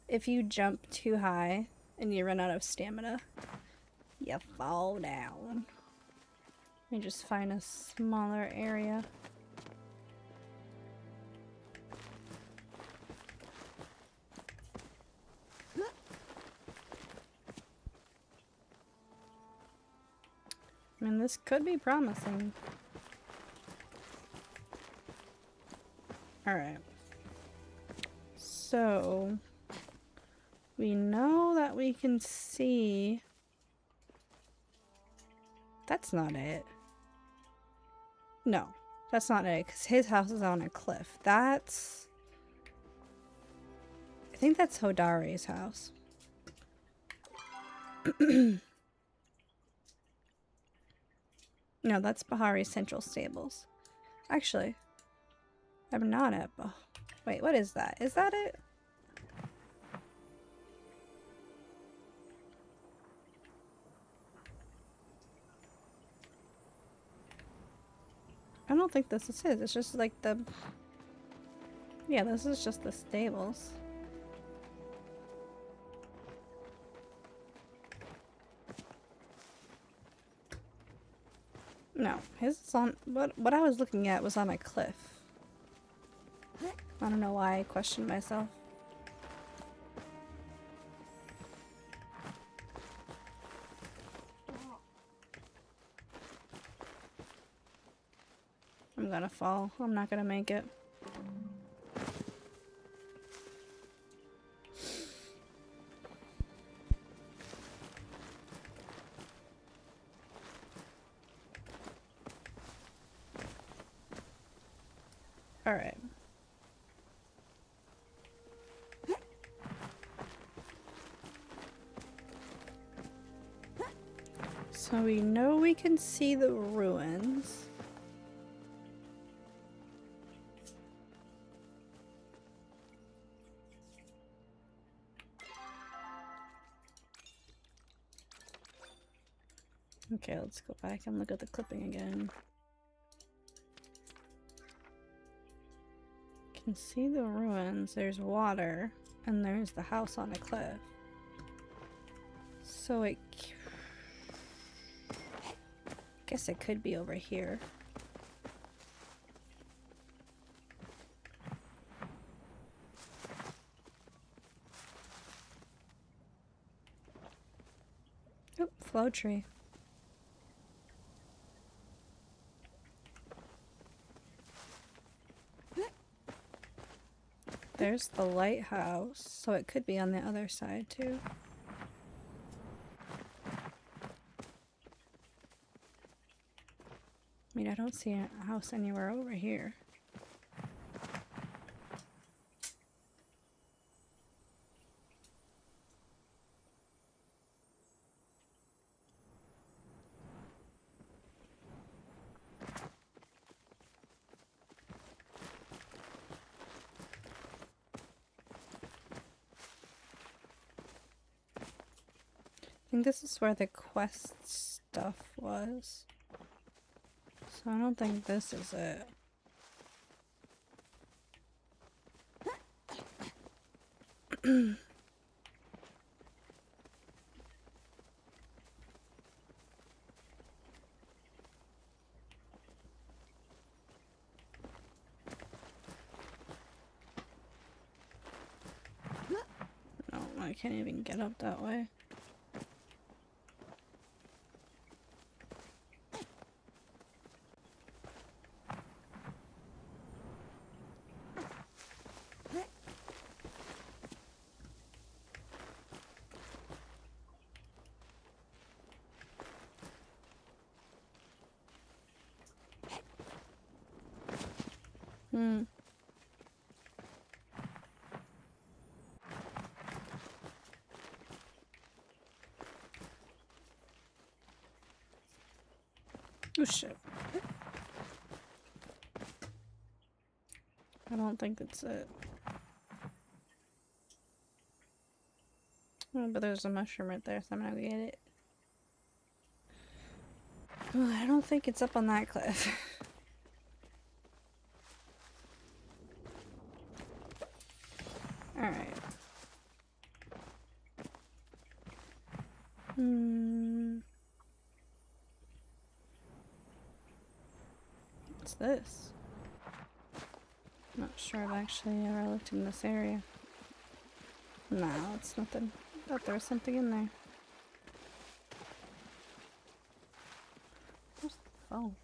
If you jump too high and you run out of stamina, you fall down. Let me just find a smaller area. I mean, this could be promising. Alright. So, we know that we can see... That's not it. No, that's not it, because his house is on a cliff. That's... I think that's Hodari's house. No, that's Bahari's Central Stables. Actually, I'm not at wait, what is that? Is that it? I don't think this is his. It's just like the... Yeah, this is just the stables. No, his is on... What I was looking at was on a cliff. I don't know why I questioned myself. I'm gonna fall. I'm not gonna make it. Alright. So we know we can see the ruins. Okay, let's go back and look at the clipping again. Can see the ruins. There's water, and there's the house on a cliff. So it... guess it could be over here. Oop, flow tree. There's the lighthouse, so it could be on the other side too. I mean, I don't see a house anywhere over here. I think this is where the quest stuff was. So I don't think this is it. No, I can't even get up that way. Oh shit. I don't think that's it. Oh, but there's a mushroom right there, so I'm gonna get it. Oh, I don't think it's up on that cliff. Alright. What's this? Not sure I've actually ever looked in this area. No, it's nothing. Thought there was something in there. Where's the phone?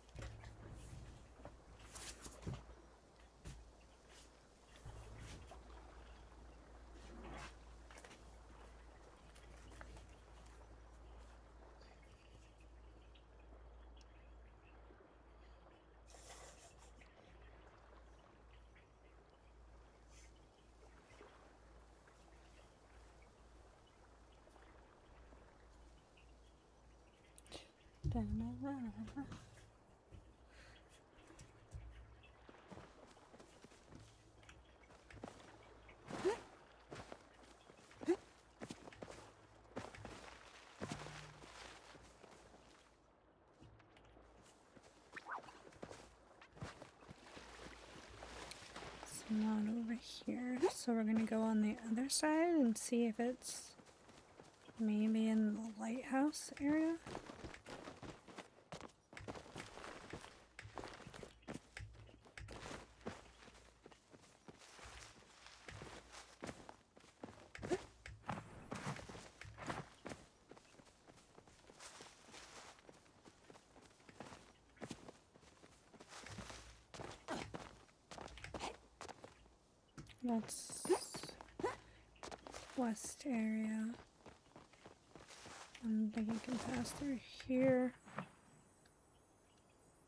It's not over here, so we're gonna go on the other side and see if it's maybe in the lighthouse area. That's west area. I don't think you can pass through here.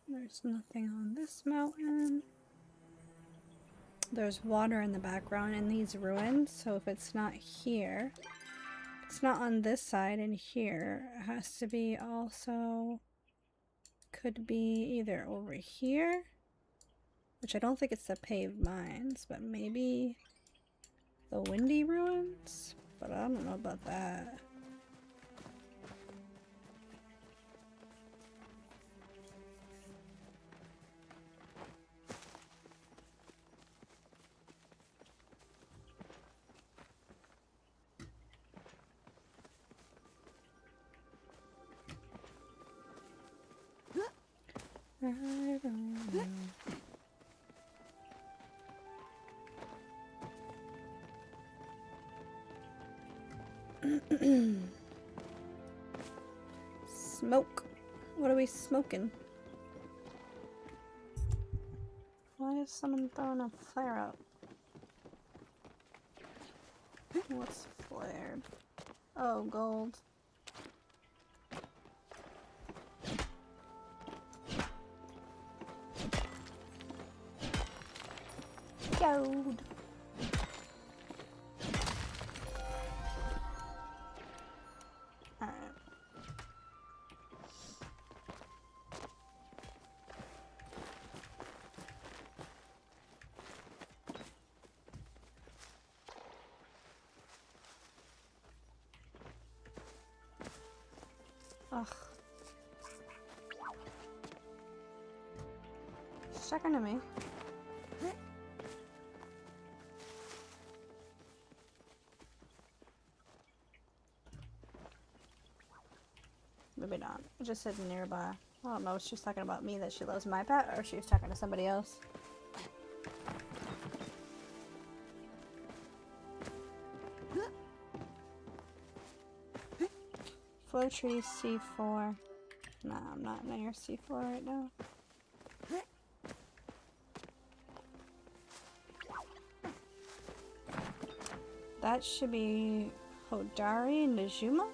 There's nothing on this mountain. There's water in the background in these ruins, so if it's not here, it's not on this side and here. It has to be also, could be either over here, which I don't think it's the paved mines, but maybe the windy ruins? But I don't know about that. I don't know. Smoke. What are we smoking? Why is someone throwing a flare up? What's flared? Oh, gold. Gold. Alright. Ugh. She's talking to me. Maybe not. It just said nearby. I don't know if she's talking about me that she loves my pet or if she was talking to somebody else. Flow tree C4. Nah, I'm not near C4 right now. That should be Hodari and Najuma?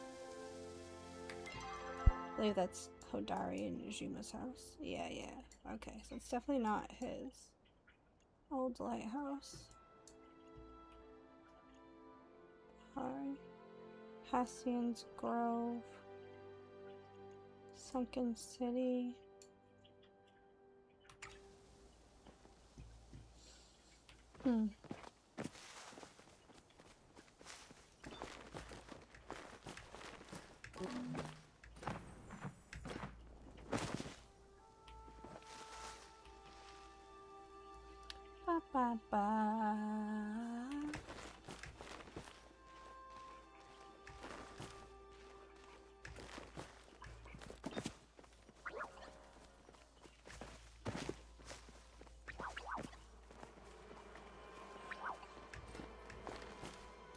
I believe that's Hodari and Najuma's house. Yeah. Okay, so it's definitely not his old lighthouse. Alright. Hassian's Grove. Sunken City. Ba, ba, ba.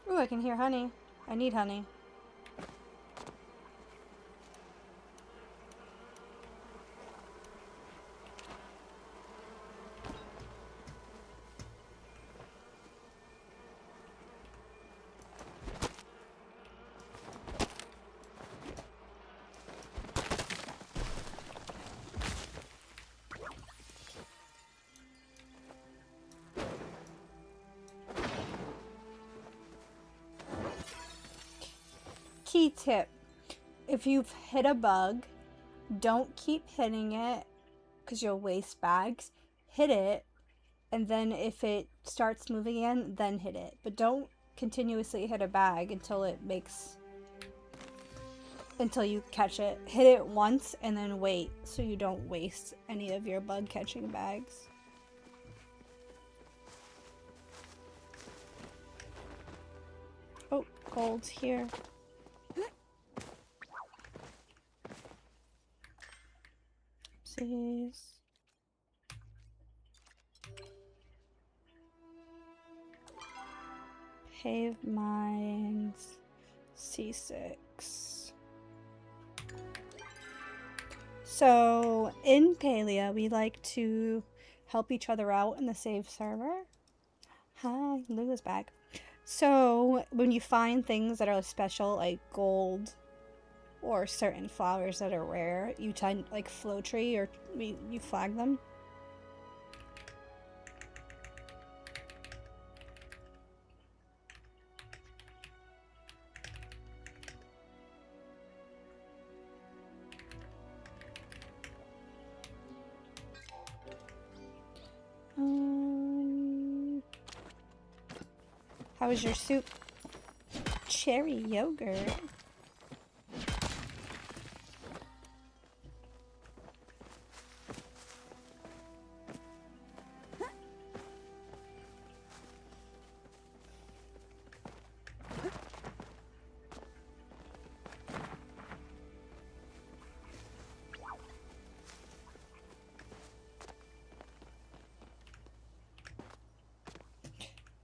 Ooh, I can hear honey. I need honey. Key tip. If you've hit a bug, don't keep hitting it because you'll waste bags. Hit it, and then if it starts moving again, then hit it. But don't continuously hit a bag until you catch it. Hit it once and then wait so you don't waste any of your bug catching bags. Oh, gold's here. Oopsies. Pave mines. C6. So in Palia, we like to help each other out in the save server. Hi, Lula's back. So when you find things that are special, like gold or certain flowers that are rare, you tend like flow tree or you flag them. How was your soup? Cherry yogurt.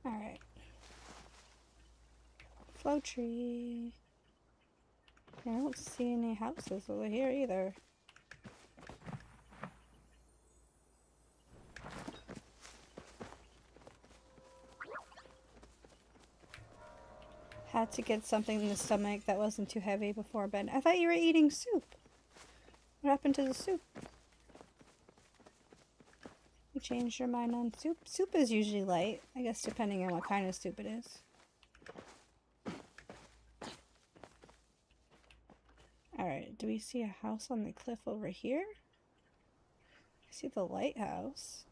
Alright. Flow tree. I don't see any houses over here either. Had to get something in the stomach that wasn't too heavy before bed. I thought you were eating soup. What happened to the soup? You changed your mind on soup? Soup is usually light, I guess depending on what kind of soup it is. Alright, do we see a house on the cliff over here? I see the lighthouse.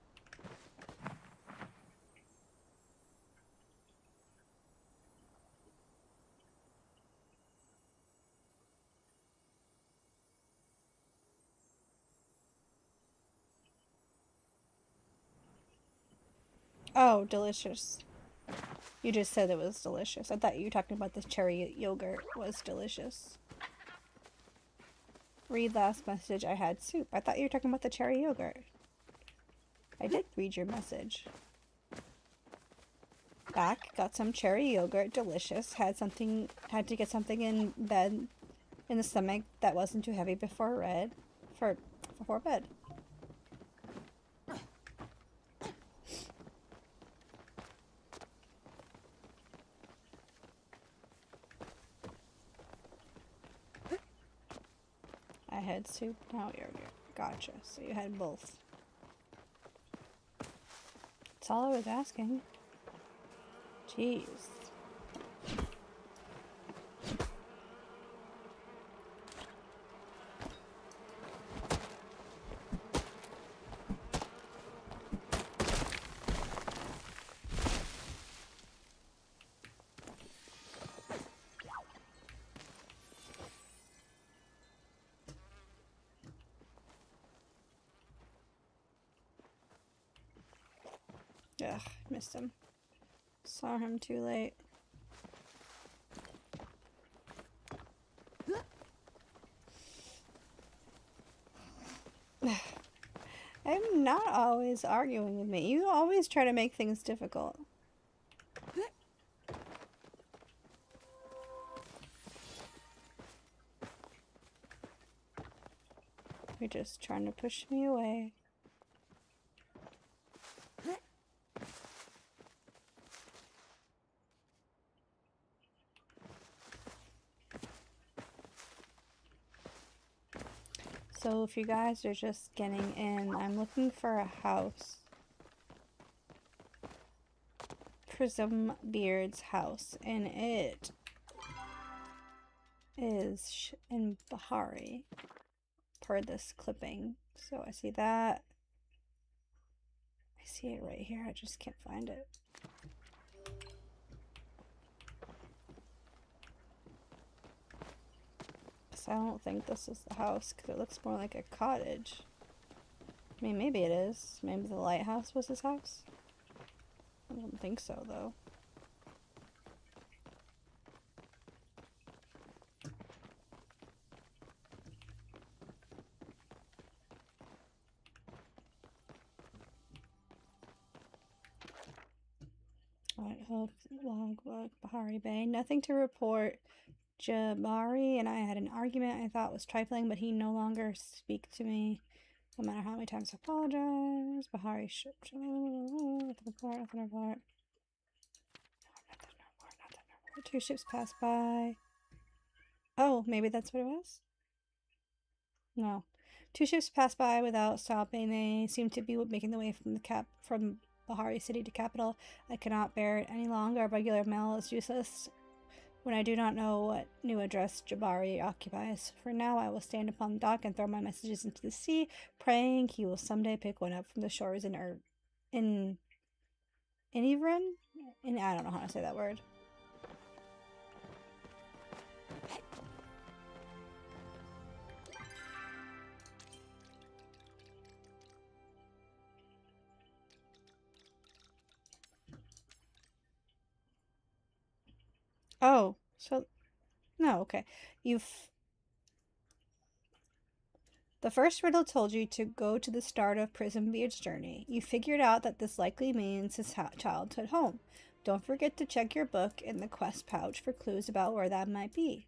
Oh, delicious. You just said it was delicious. I thought you were talking about the cherry yogurt was delicious. Read last message, I had soup. I thought you were talking about the cherry yogurt. I did read your message. Back, got some cherry yogurt, delicious. Had to get something in bed, in the stomach that wasn't too heavy before bed. I had soup, now yogurt. Gotcha. So you had both. That's all I was asking. Jeez. Ugh, missed him. Saw him too late. I'm not always arguing with me. You always try to make things difficult. You're just trying to push me away. So if you guys are just getting in, I'm looking for a house. Prism Beard's house, and it is in Bahari per this clipping. So I see that. I see it right here. I just can't find it. I don't think this is the house because it looks more like a cottage. I mean, maybe it is. Maybe the lighthouse was his house. I don't think so, though. White Hook, Logbook, Bahari Bay. Nothing to report. Jabari and I had an argument I thought was trifling, but he no longer speaks to me. No matter how many times I apologize. Bahari ship. Nothing report. Nothing report. Two ships pass by. Oh, maybe that's what it was? No. Two ships pass by without stopping. They seem to be making the way from Bahari City to capital. I cannot bear it any longer. Regular mail is useless when I do not know what new address Jabari occupies. For now, I will stand upon the dock and throw my messages into the sea, praying he will someday pick one up from the shores in Inivren? I don't know how to say that word. Oh, so no, okay. The first riddle told you to go to the start of Prism Beard's journey. You figured out that this likely means his childhood home. Don't forget to check your book in the quest pouch for clues about where that might be.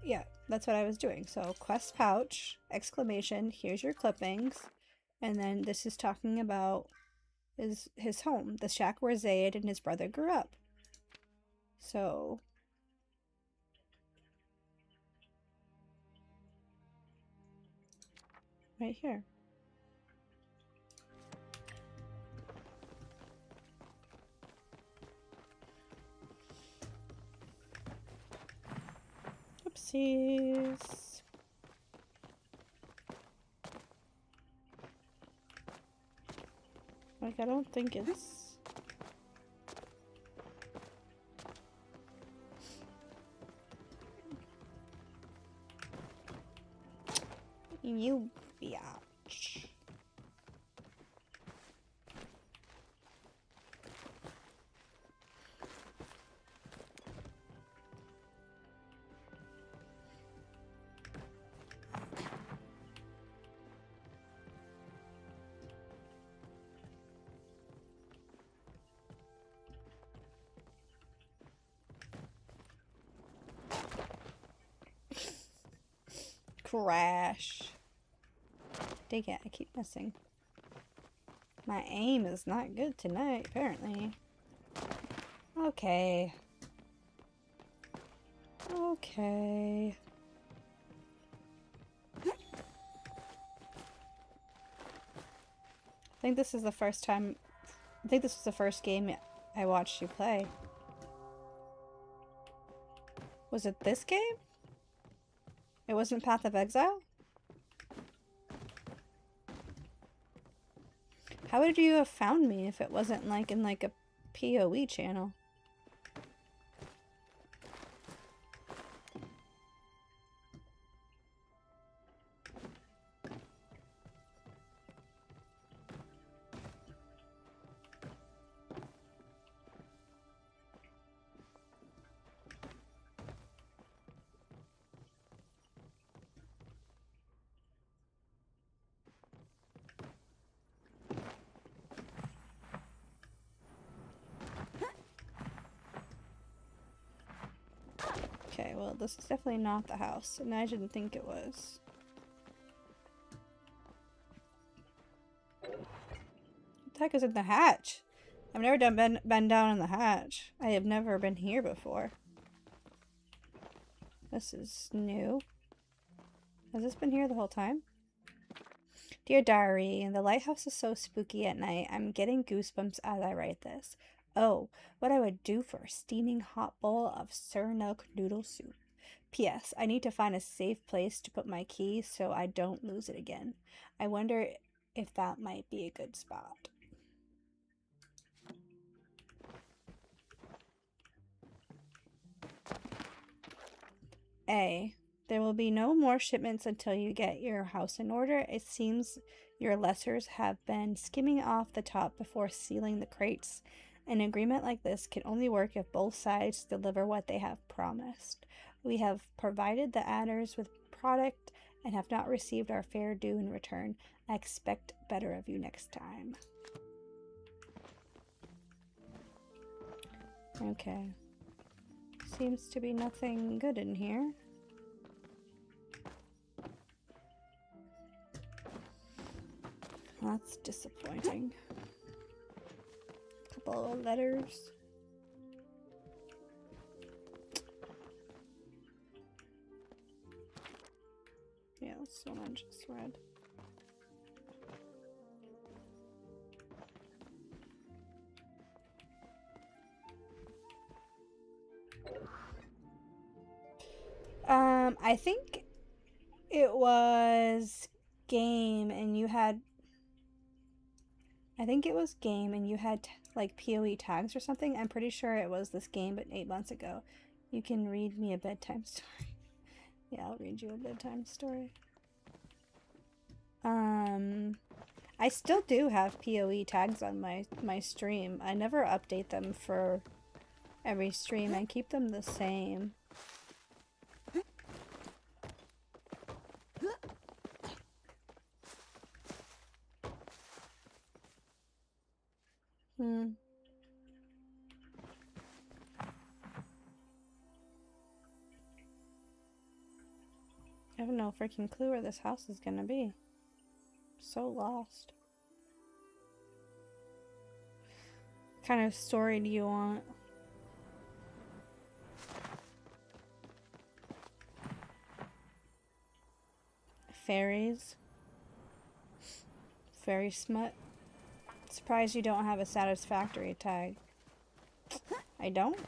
Yeah, that's what I was doing. So, quest pouch, exclamation, here's your clippings. And then this is talking about his home, the shack where Zayd and his brother grew up. So, right here. Oopsies. Like, I don't think it's... You biatch. Crash. Dang it, I keep missing. My aim is not good tonight, apparently. Okay. Okay. I think this is the first time... I think this was the first game I watched you play. Was it this game? It wasn't Path of Exile? How would you have found me if it wasn't like in like a PoE channel? Okay, well, this is definitely not the house, and I didn't think it was. What the heck is in the hatch? I've never been down in the hatch. I have never been here before. This is new. Has this been here the whole time? Dear Diary, the lighthouse is so spooky at night. I'm getting goosebumps as I write this. Oh, what I would do for a steaming hot bowl of Sernuk noodle soup. P.S. I need to find a safe place to put my key so I don't lose it again. I wonder if that might be a good spot. A. There will be no more shipments until you get your house in order. It seems your lessers have been skimming off the top before sealing the crates. An agreement like this can only work if both sides deliver what they have promised. We have provided the adders with product and have not received our fair due in return. I expect better of you next time. Okay. Seems to be nothing good in here. That's disappointing. Couple of letters. Yeah, that's the one I just read. I think it was game and you had like PoE tags or something. I'm pretty sure it was this game, but 8 months ago. You can read me a bedtime story. Yeah, I'll read you a bedtime story. I still do have PoE tags on my stream. I never update them for every stream. I keep them the same. I have no freaking clue where this house is gonna be. So lost. What kind of story do you want? Fairies. Fairy smut. Surprised you don't have a satisfactory tag. I don't?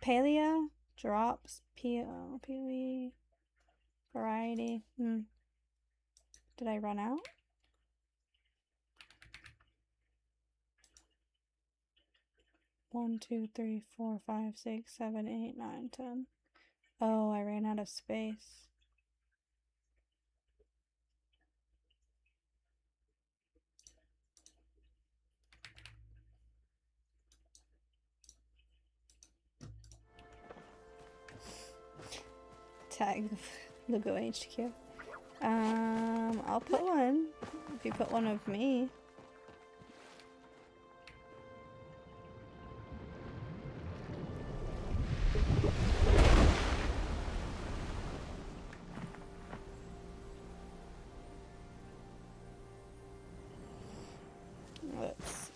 Palia drops PoE variety. Did I run out? One, 2, 3, 4, 5, 6, 7, 8, 9, 10. Oh, I ran out of space. Tag Lugo HQ. I'll put one. If you put one of me. Let's see.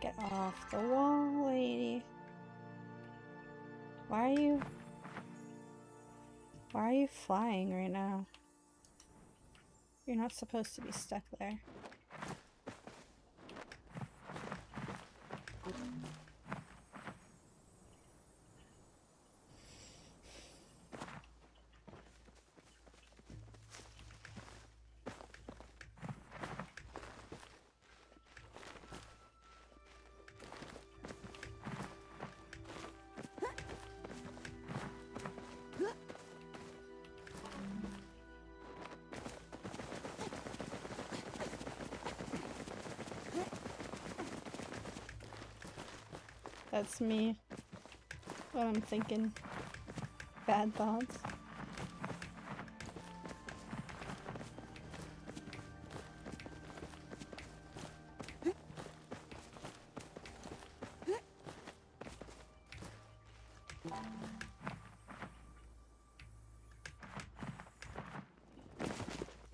Get off the wall, lady. Why are you flying right now? You're not supposed to be stuck there. That's me. What I'm thinking. Bad thoughts.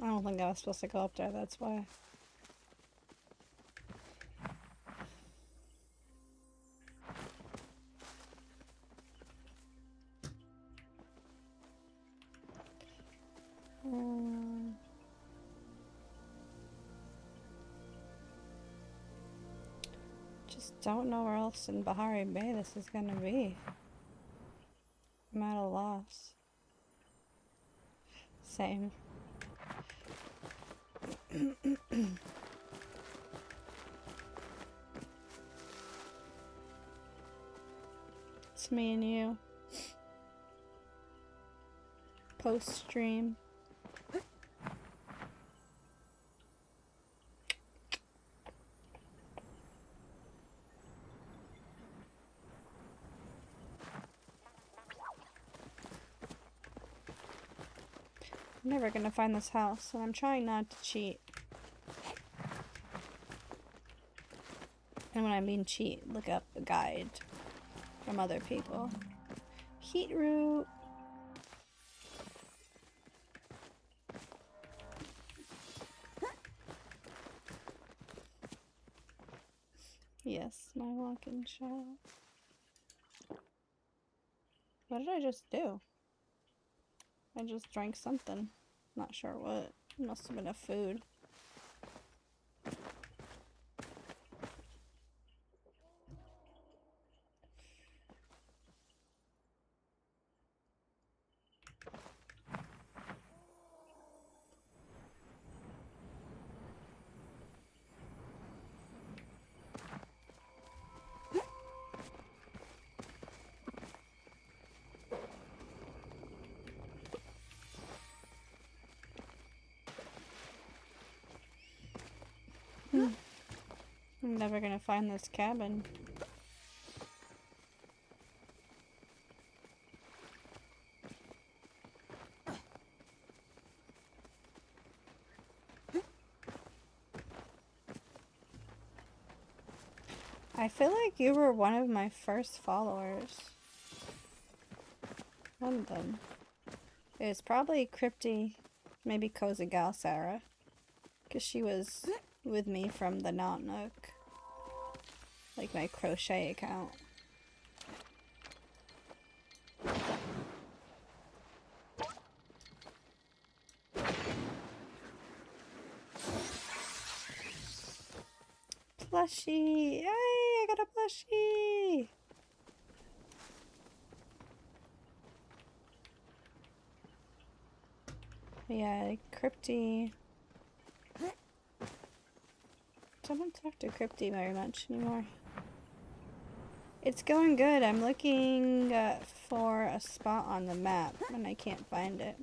I don't think I was supposed to go up there, that's why. Just don't know where else in Bahari Bay this is gonna be. I'm at a loss. Same. It's me and you. Post stream. I'm never gonna find this house, and I'm trying not to cheat. And when I mean cheat, look up a guide from other people. Heat root. Yes, my walk-in shower. What did I just do? I just drank something. Not sure what. Must have been a food. I'm never gonna find this cabin. I feel like you were one of my first followers. One of them. It was probably Crypty, maybe Cozy Gal Sarah. Because she was with me from the Knot Nook. Like my crochet account. Plushie! Yay! I got a plushie! Yeah, Crypty. I don't talk to Crypty very much anymore. It's going good. I'm looking for a spot on the map and I can't find it.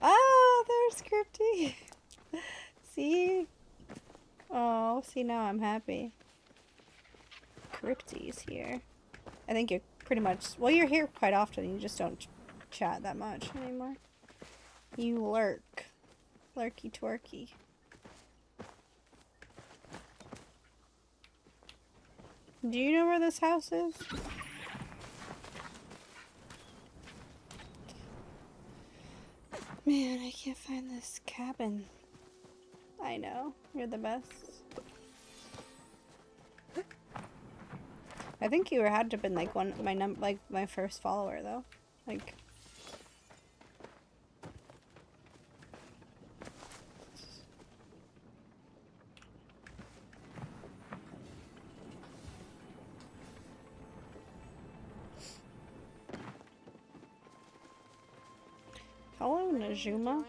Oh, there's Crypty. See? Oh, see, now I'm happy. Crypty's here. I think you're pretty much... Well, you're here quite often. You just don't chat that much anymore. You lurk. Lurky twerky. Do you know where this house is? Man, I can't find this cabin. I know. You're the best. I think you had to have been like like my first follower though. Like hello, Najuma.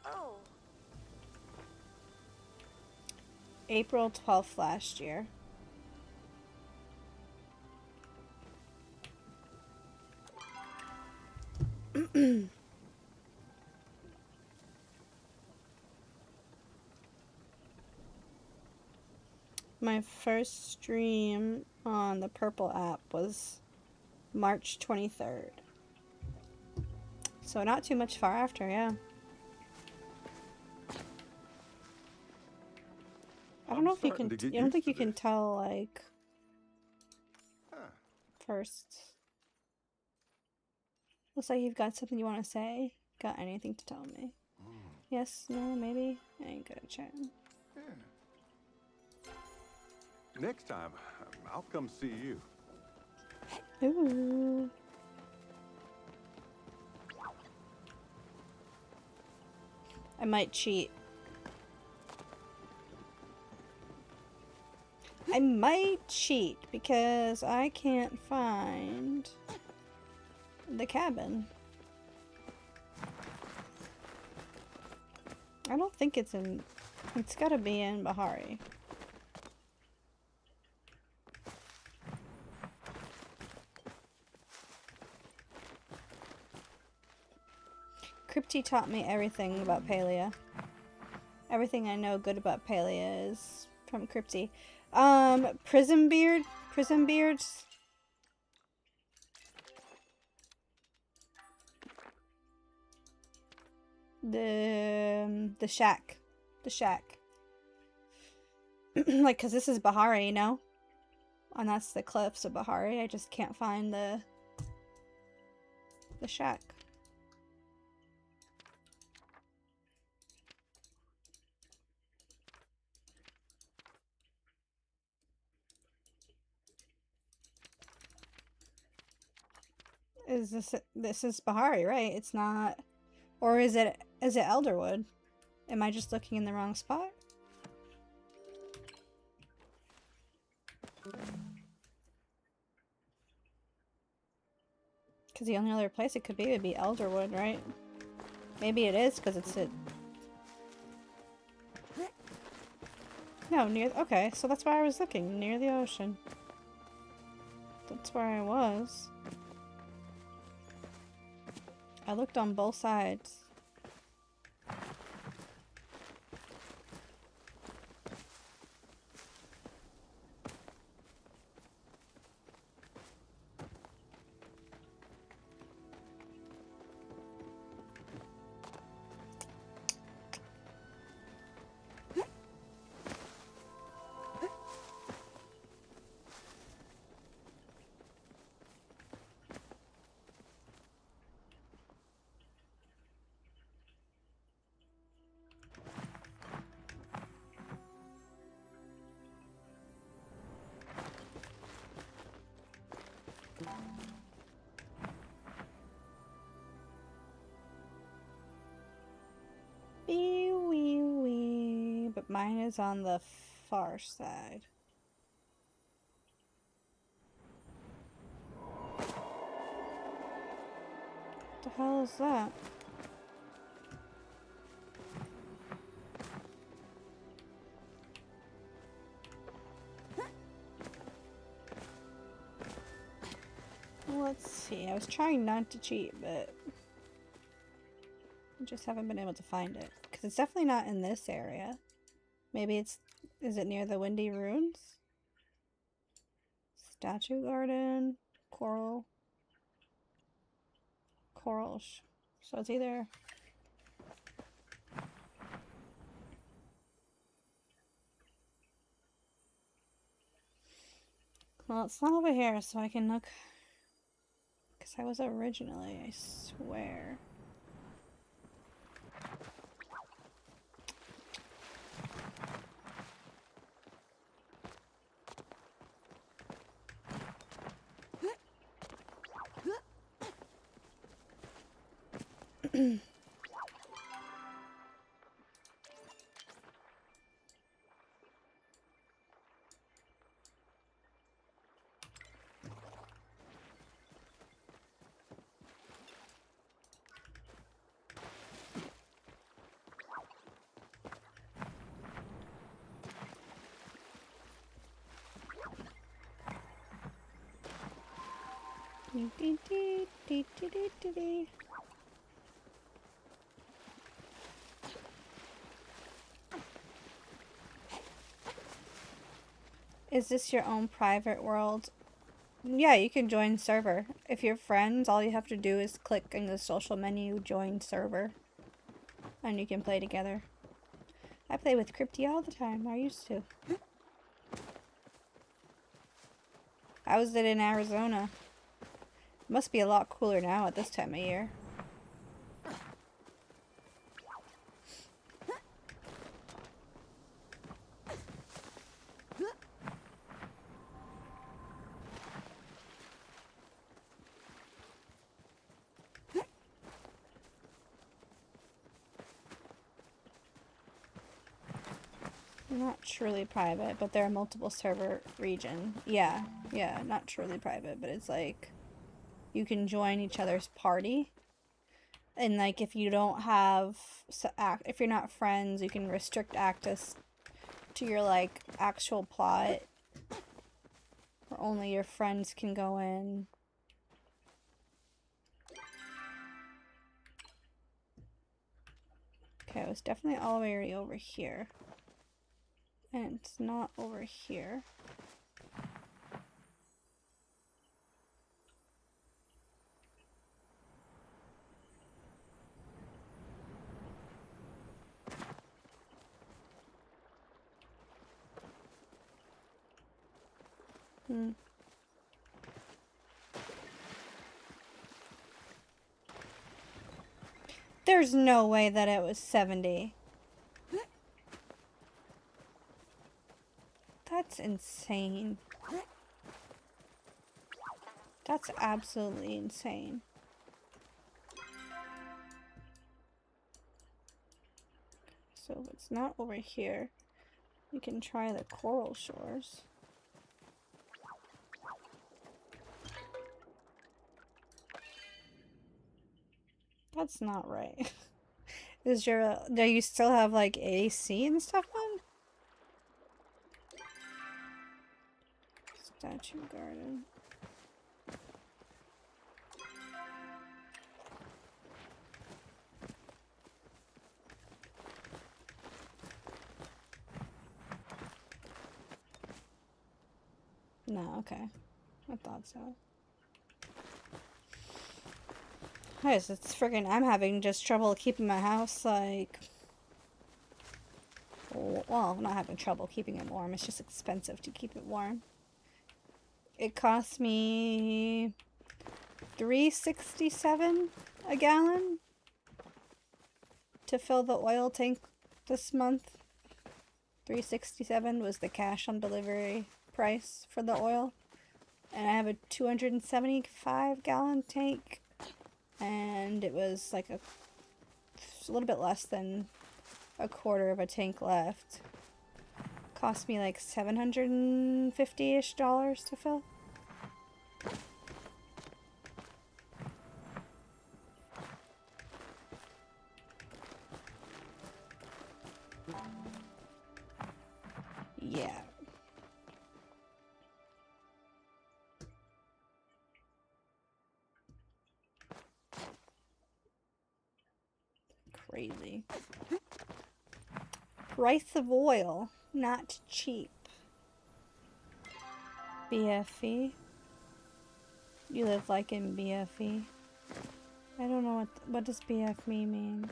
Oh. April 12th last year. My first stream on the Purple app was March 23rd. So not too much far after, yeah. I don't know if you can. I don't think you can tell like first. Looks like you've got something you want to say. Got anything to tell me? Yes, no, maybe. I ain't good at chatting. Next time, I'll come see you. Ooh. I might cheat. I might cheat because I can't find the cabin. I don't think it's in. It's gotta be in Bahari. Crypty taught me everything about Palia. Everything I know good about Palia is from Crypty. Prism Beards. The shack. Like, cause this is Bahari, you know? And that's the cliffs of Bahari. I just can't find the shack. This is Bahari, right? It's not, or is it Elderwood? Am I just looking in the wrong spot? Because the only other place it could be would be Elderwood, right? Maybe it is because it's no, near. Okay, so that's where I was looking, near the ocean. That's where I was. I looked on both sides. But mine is on the far side. What the hell is that? Let's see. I was trying not to cheat, but I just haven't been able to find it. Because it's definitely not in this area. Maybe it's... Is it near the Windy Ruins? Statue Garden. Coral. So it's either... Well, it's not over here, so I can look... Because I was originally, I swear... Is this your own private world? Yeah, you can join server. If you're friends, all you have to do is click in the social menu, join server. And you can play together. I play with Crypty all the time. I used to. How was it in Arizona? Must be a lot cooler now at this time of year. Not truly private, but there are multiple server region. Yeah, not truly private, but it's like you can join each other's party. And like if you don't have, if you're not friends, you can restrict access to your like actual plot. Or only your friends can go in. Okay, it was definitely all the way over here. And it's not over here. There's no way that it was 70. That's insane. That's absolutely insane. So if it's not over here, we can try the Coral Shores. That's not right. Do you still have like AC and stuff on? Statue Garden. No, okay. I thought so. Guys, it's friggin', I'm having just trouble keeping my house, like... Well, not having trouble keeping it warm, it's just expensive to keep it warm. It cost me $3.67 a gallon to fill the oil tank this month. $3.67 was the cash on delivery price for the oil. And I have a 275 gallon tank. And it was like a little bit less than a quarter of a tank left. Cost me like $750-ish to fill. Yeah. Crazy. Price of oil, not cheap. BFE. You live like in BFE. I don't know what does BFE mean.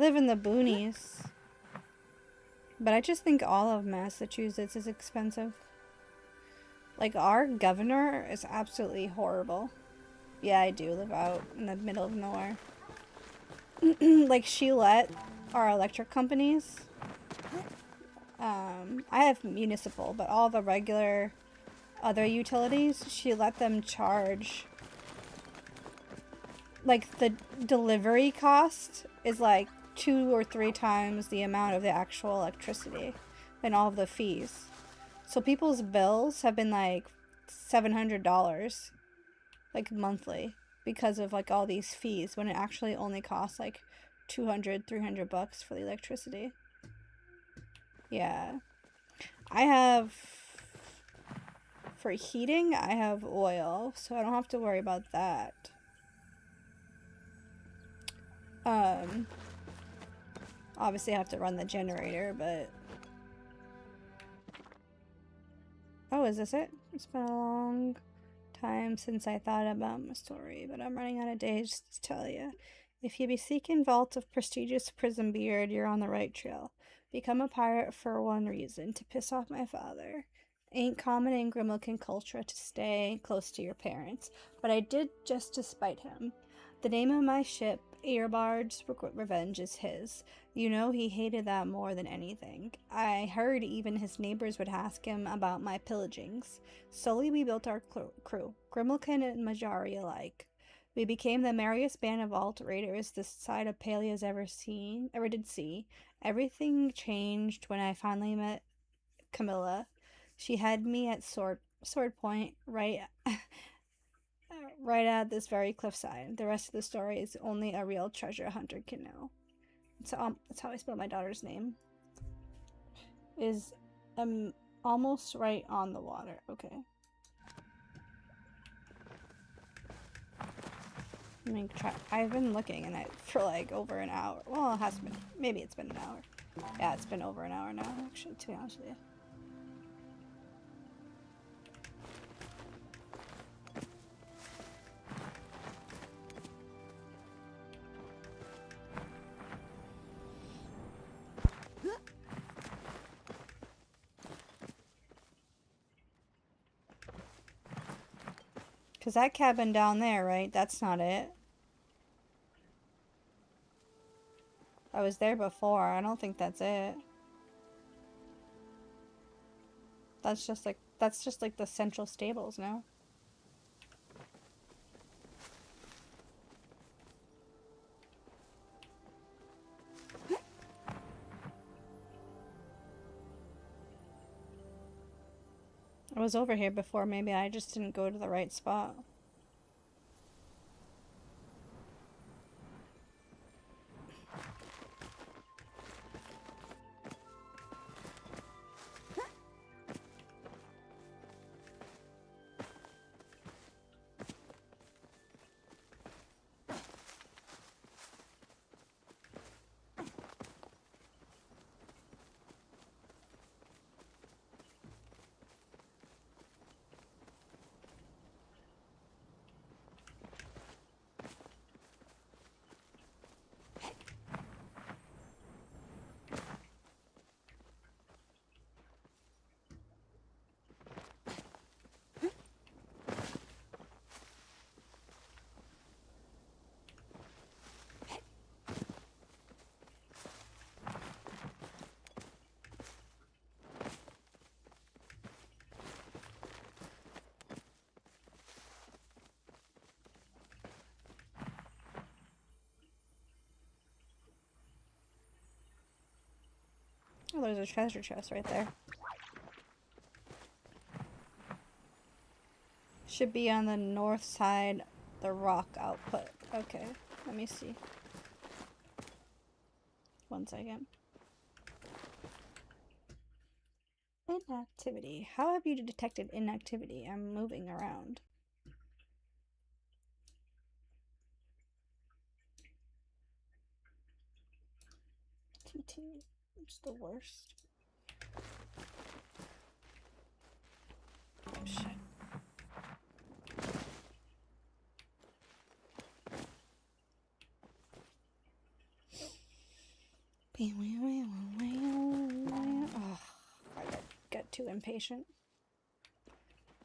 live in the boonies. But I just think all of Massachusetts is expensive. Like, our governor is absolutely horrible. Yeah, I do live out in the middle of nowhere. Like, she let our electric companies... I have municipal, but all the regular other utilities, she let them charge... Like, the delivery cost is like 2 or 3 times the amount of the actual electricity and all of the fees. So people's bills have been like $700 like monthly because of like all these fees when it actually only costs like $200-300 for the electricity. Yeah. I have, for heating, I have oil, so I don't have to worry about that. Obviously I have to run the generator, but... Oh, is this it? It's been a long time since I thought about my story, but I'm running out of days to tell you. If you be seeking vault of prestigious prison beard, you're on the right trail. Become a pirate for one reason, to piss off my father. Ain't common in Grimlokin culture to stay close to your parents, but I did just to spite him. The name of my ship, Earbard's Revenge, is his. You know he hated that more than anything. I heard even his neighbors would ask him about my pillagings. Slowly we built our crew, Grimlokin and Majari alike. We became the merriest band of alt raiders this side of Palia's ever did see. Everything changed when I finally met Camilla. She had me at sword point, right at this very cliffside. The rest of the story is only a real treasure hunter can know. So that's how I spell my daughter's name. Is almost right on the water. Okay. Let me try. I've been looking and for like over an hour. Well, it has been. Maybe it's been an hour. Yeah, it's been over an hour now, actually, to be honest with you. Because that cabin down there, right? That's not it. I was there before. I don't think that's it. That's just like the central stables now. I was over here before. Maybe I just didn't go to the right spot. Oh, there's a treasure chest right there. Should be on the north side, the rock output. Okay, let me see. 1 second. Inactivity. How have you detected inactivity? I'm moving around. TT. It's the worst. Oh shit. Oh, I got too impatient.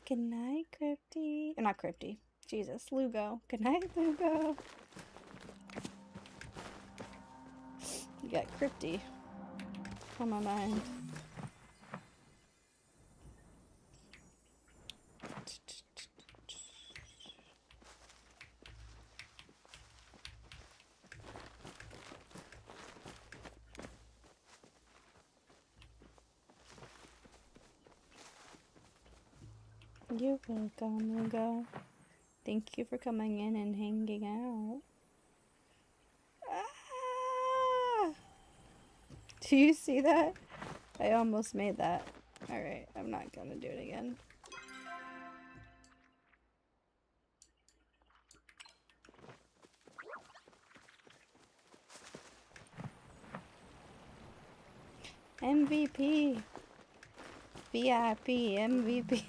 Good night, Crypty. Not Crypty. Jesus, Lugo. Good night, Lugo. You got Crypty on my mind. You're welcome, Lugo. Thank you for coming in and hanging out. Ah! Do you see that? I almost made that. Alright, I'm not gonna do it again. MVP. VIP. MVP.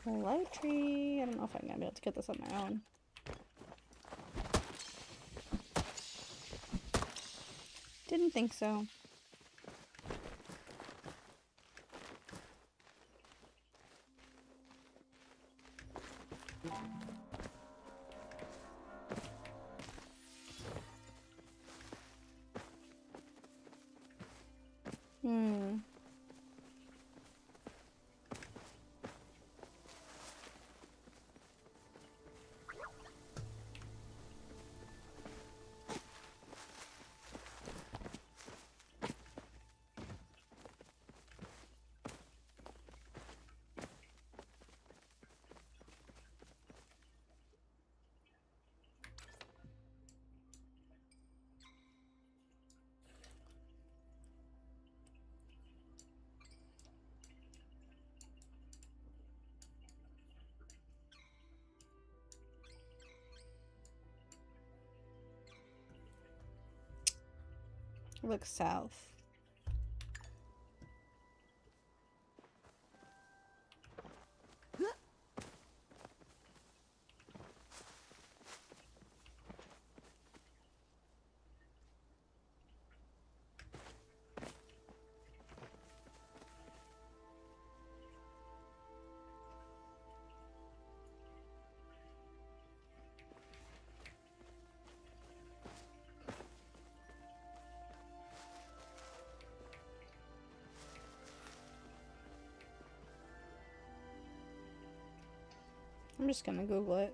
Light tree. I don't know if I'm gonna be able to get this on my own. Didn't think so. Look south. I'm just gonna Google it.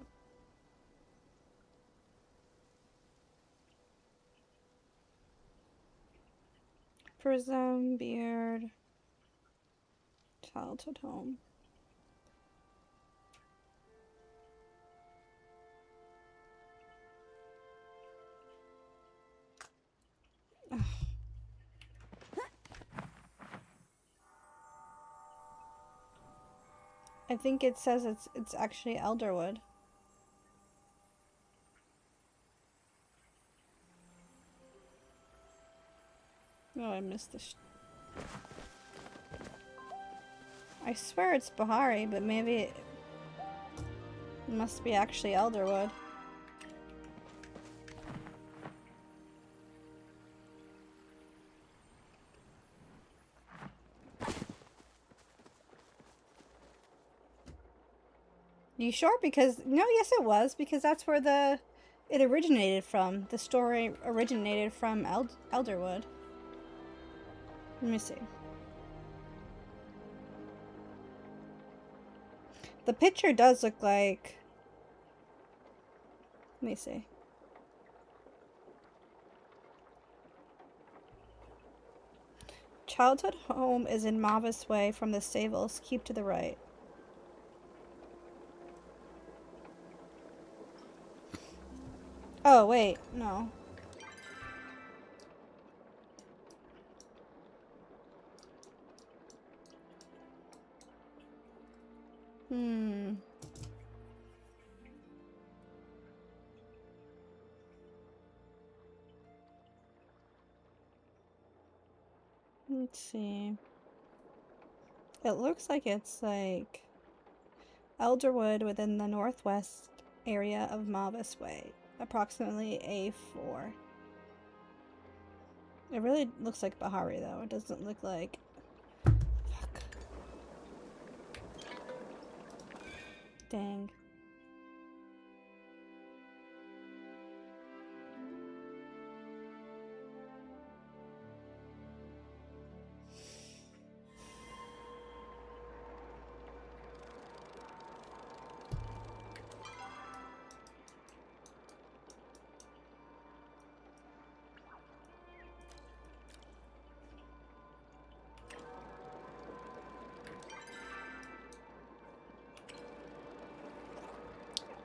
Prism, beard, childhood home. Ugh. I think it says it's actually Elderwood. Oh, I missed this. I swear it's Bahari, but maybe it must be actually Elderwood. You sure? Because no, yes it was, because that's where it originated from. The story originated from Elderwood. Let me see. The picture does look like... Let me see. Childhood home is in Mavis Way from the stables. Keep to the right. Oh, wait. No. Hmm. Let's see. It looks like it's like Elderwood within the northwest area of Mavis Way, approximately A4. It really looks like Bahari though. It doesn't look like. Fuck. Dang.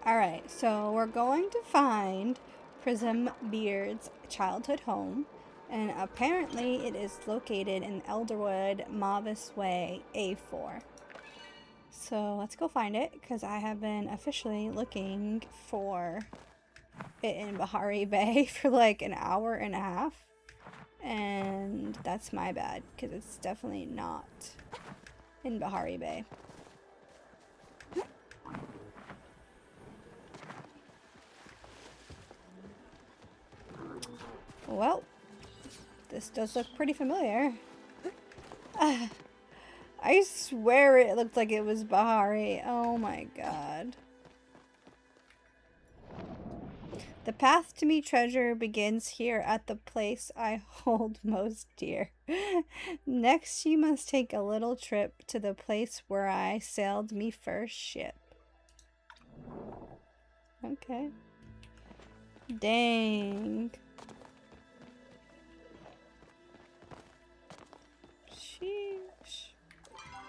Alright, so we're going to find Prism Beard's childhood home, and apparently it is located in Elderwood, Mavis Way, A4. So let's go find it, because I have been officially looking for it in Bahari Bay for like an hour and a half, and that's my bad, because it's definitely not in Bahari Bay. Well, this does look pretty familiar. I swear it looked like it was Bahari. Oh my god. The path to meet treasure begins here at the place I hold most dear. Next, you must take a little trip to the place where I sailed me first ship. Okay. Dang. Sheesh.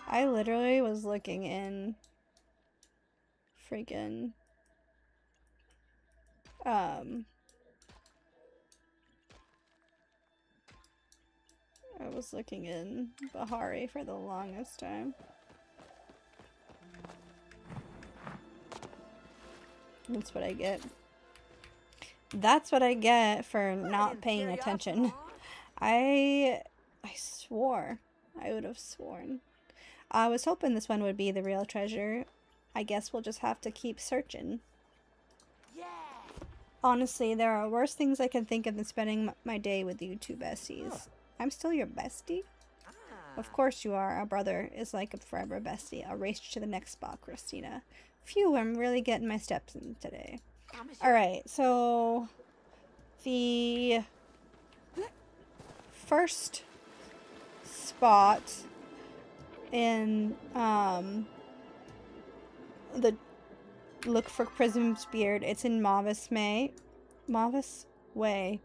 I literally was looking in freaking I was looking in Bahari for the longest time. That's what I get. That's what I get for not paying attention. I swore. I would have sworn. I was hoping this one would be the real treasure. I guess we'll just have to keep searching. Yeah. Honestly, there are worse things I can think of than spending my day with you two besties. I'm still your bestie? Of course you are. A brother is like a forever bestie. A race to the next spot, Christina. Phew, I'm really getting my steps in today. Alright, so the first spot in the look for Prism's Beard, it's in Mavis Way.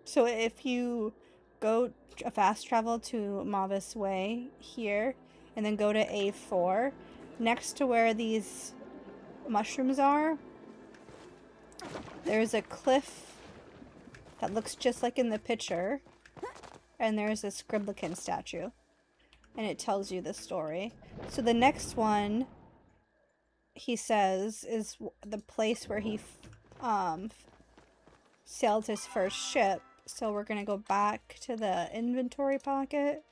So if you go a fast travel to Mavis Way here and then go to A4, next to where these mushrooms are, there's a cliff that looks just like in the picture, and there's a Scriblican statue, and it tells you the story. So the next one, he says, is the place where he sailed his first ship. So we're gonna go back to the inventory pocket,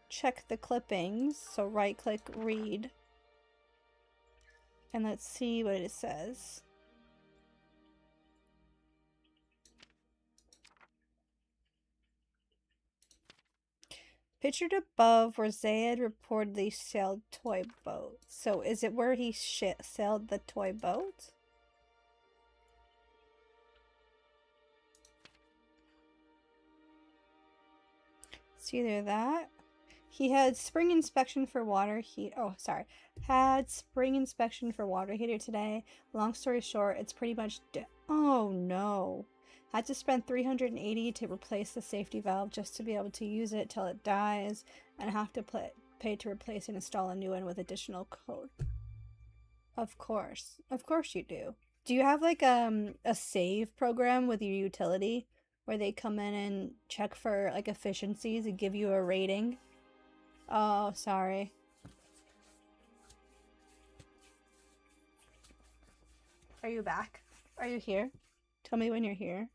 check the clippings, so right click read, and let's see what it says. Pictured above where Zayed reportedly sailed toy boat. So is it where he sailed the toy boat? It's either that. He had spring inspection for water heat. Oh, sorry. Had spring inspection for water heater today. Long story short, it's pretty much oh no. Had to spend $380 to replace the safety valve just to be able to use it till it dies, and have to pay to replace and install a new one with additional code. Of course you do. Do you have like a save program with your utility where they come in and check for like efficiencies and give you a rating? Oh, sorry. Are you back? Are you here? Tell me when you're here.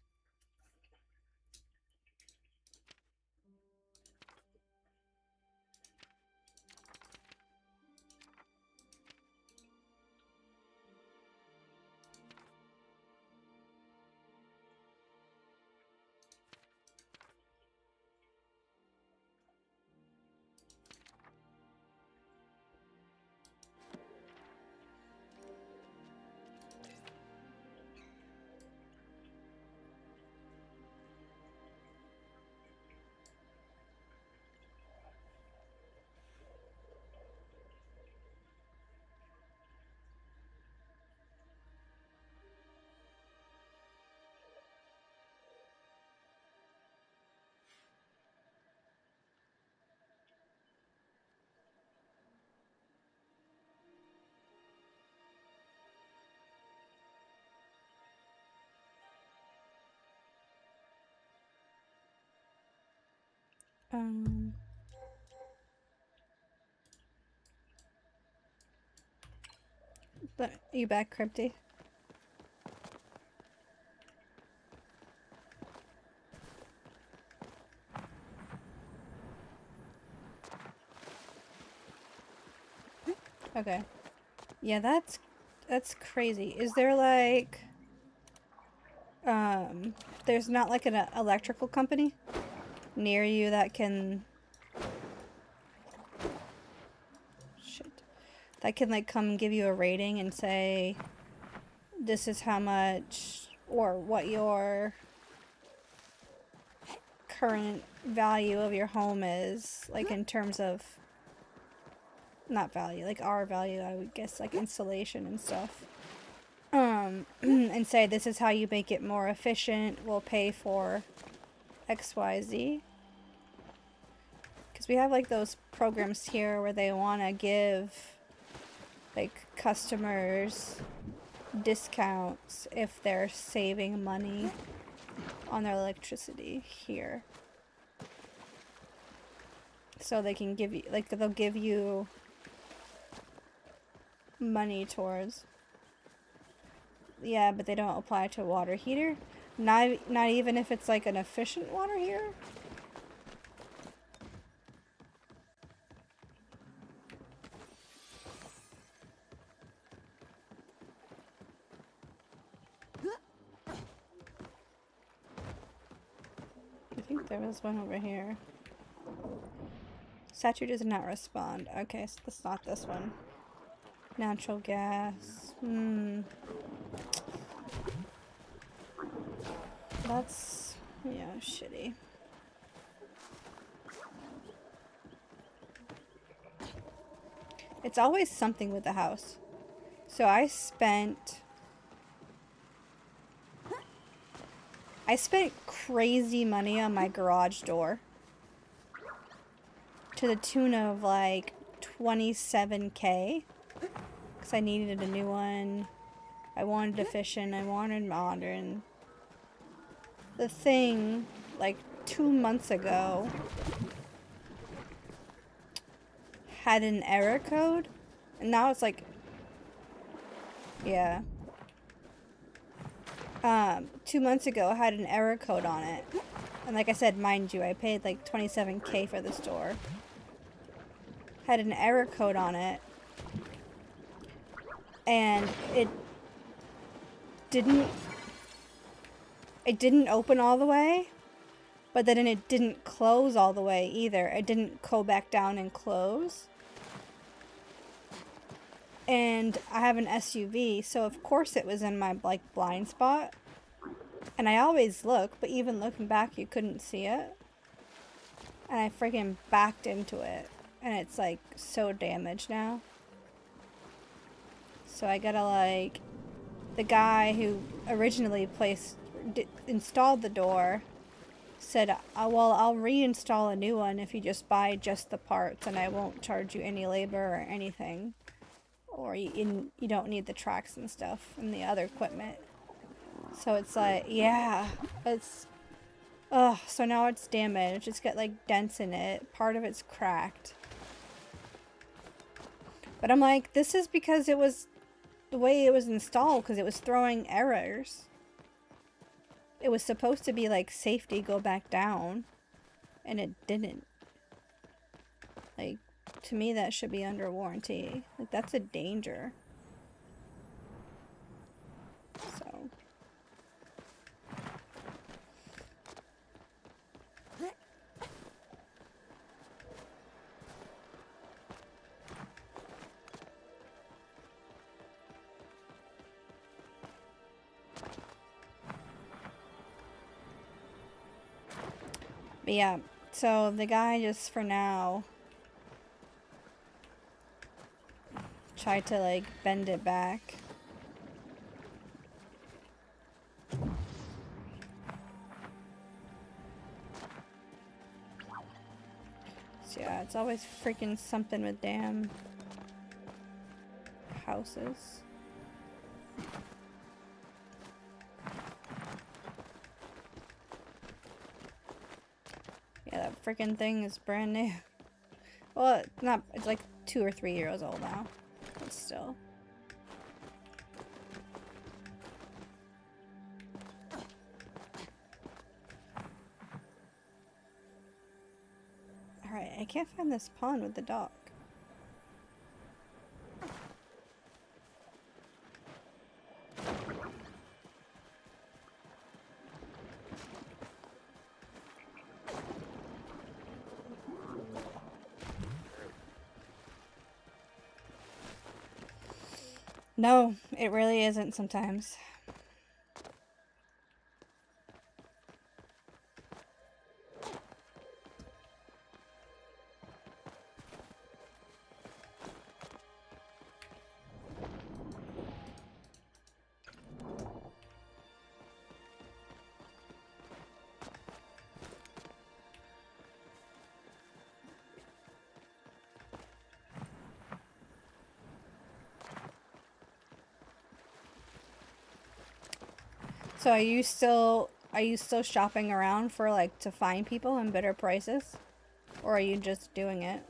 Um, but are you back, Crypty? Okay. Yeah, that's crazy. Is there like there's not like an electrical company near you that can that can like come give you a rating and say this is how much or what your current value of your home is, like in terms of not value, like our value, I would guess, like insulation and stuff. And say this is how you make it more efficient. We'll pay for XYZ. Because we have like those programs here where they want to give like customers discounts if they're saving money on their electricity here. So they can give you, like, they'll give you money towards. Yeah, but they don't apply to a water heater. Not even if it's like an efficient water heater. I think there was one over here. Statue does not respond. Okay, so that's not this one. Natural gas. That's, yeah, shitty. It's always something with the house. So I spent crazy money on my garage door. To the tune of like 27K. Because I needed a new one. I wanted efficient. I wanted modern. The thing, like 2 months ago, had an error code. And now it's like, yeah. 2 months ago, I had an error code on it. And like I said, mind you, I paid like 27K for this door. Had an error code on it. And it didn't open all the way, but then it didn't close all the way either. It didn't go back down and close. And I have an SUV, so of course it was in my like blind spot. And I always look, but even looking back, you couldn't see it. And I freaking backed into it, and it's like so damaged now. So I gotta like, the guy who originally installed the door said, well, I'll reinstall a new one if you just buy just the parts and I won't charge you any labor or anything. or you don't need the tracks and stuff and the other equipment. So it's like, yeah, it's, ugh, so now it's damaged. It's got like dents in it. Part of it's cracked. But I'm like, this is because it was the way it was installed, because it was throwing errors. It was supposed to be like safety, go back down, and it didn't. Like, to me that should be under warranty. Like, that's a danger. So but yeah, so the guy just for now tried to like bend it back. So yeah, it's always freaking something with damn houses. Yeah, that freaking thing is brand new. Well, it's not, it's like 2 or 3 years old now, but still. Alright, I can't find this pond with the dog. No, it really isn't sometimes. So are you still shopping around for like to find people and better prices? Or are you just doing it?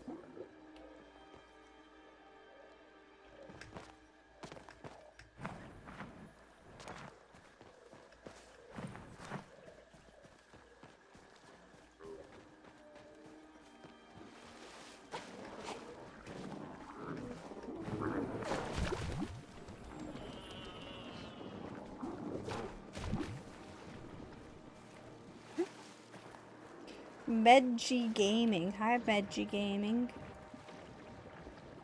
Medgy Gaming. Hi, Medgy Gaming.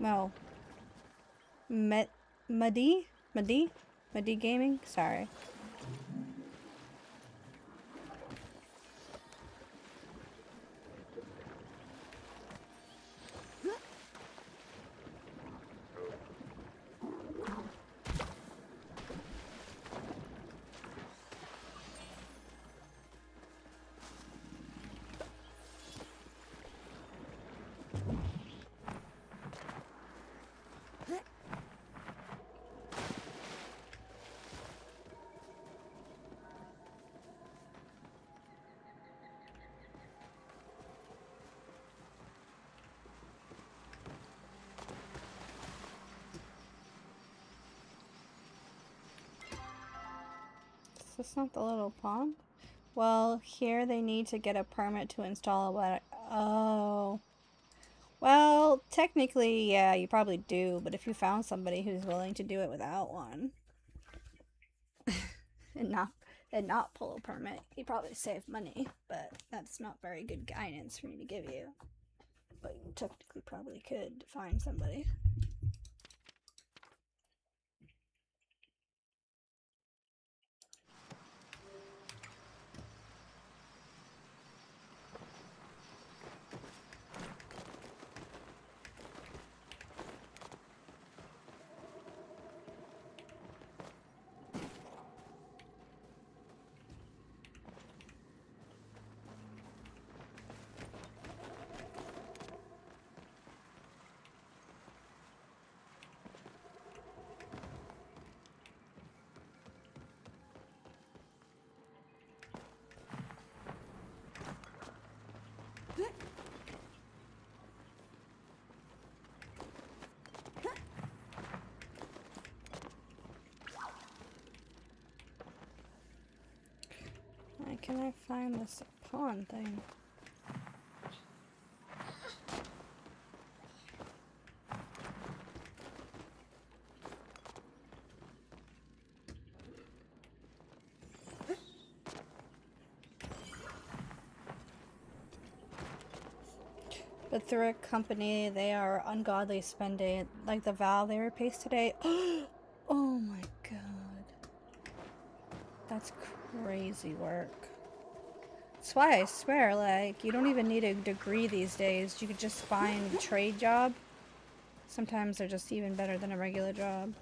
No. Muddy Gaming? Sorry. Is this not the little pond? Well, here they need to get a permit to install a water. Oh. Well, technically, yeah, you probably do, but if you found somebody who's willing to do it without one and not pull a permit, you probably save money, but that's not very good guidance for me to give you. But you technically probably could find somebody. can I find this pawn thing? But through a company, they are ungodly spending, like the vow they replaced today. Oh my god. That's crazy work. That's why I swear, like, you don't even need a degree these days. You could just find a trade job. Sometimes they're just even better than a regular job.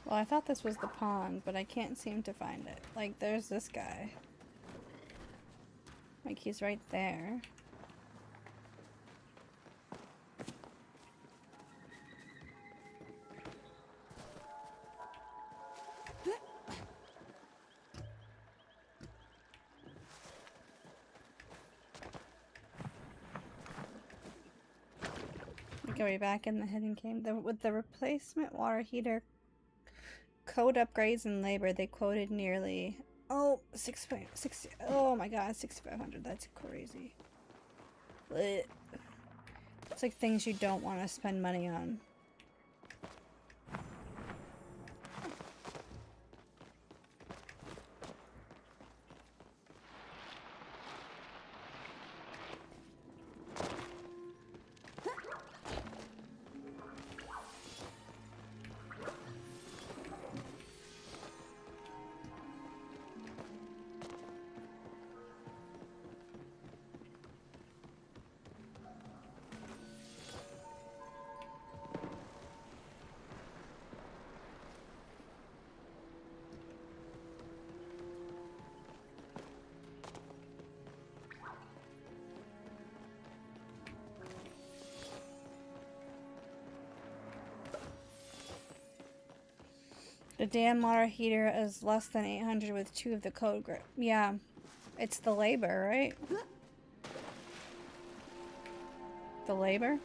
Well, I thought this was the pond, but I can't seem to find it. Like, there's this guy. Like, he's right there. Okay, we're back in the hidden cave. With the replacement water heater code upgrades and labor, they quoted nearly, oh, 6.6, oh my god, 6,500. That's crazy. Blech. It's like things you don't want to spend money on. The damn water heater is less than 800 with 2 of the code grip. Yeah, it's the labor, right? The labor?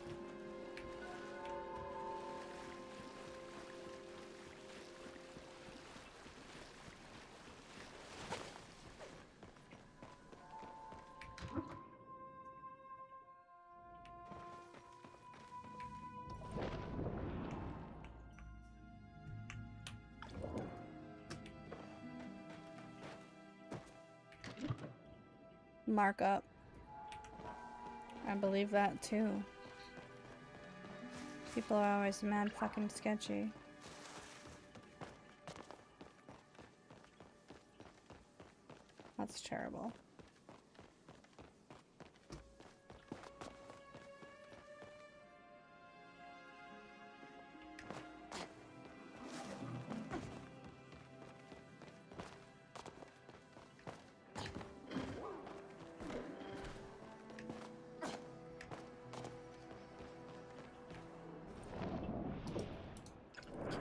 Markup. I believe that too. People are always mad fucking sketchy. That's terrible.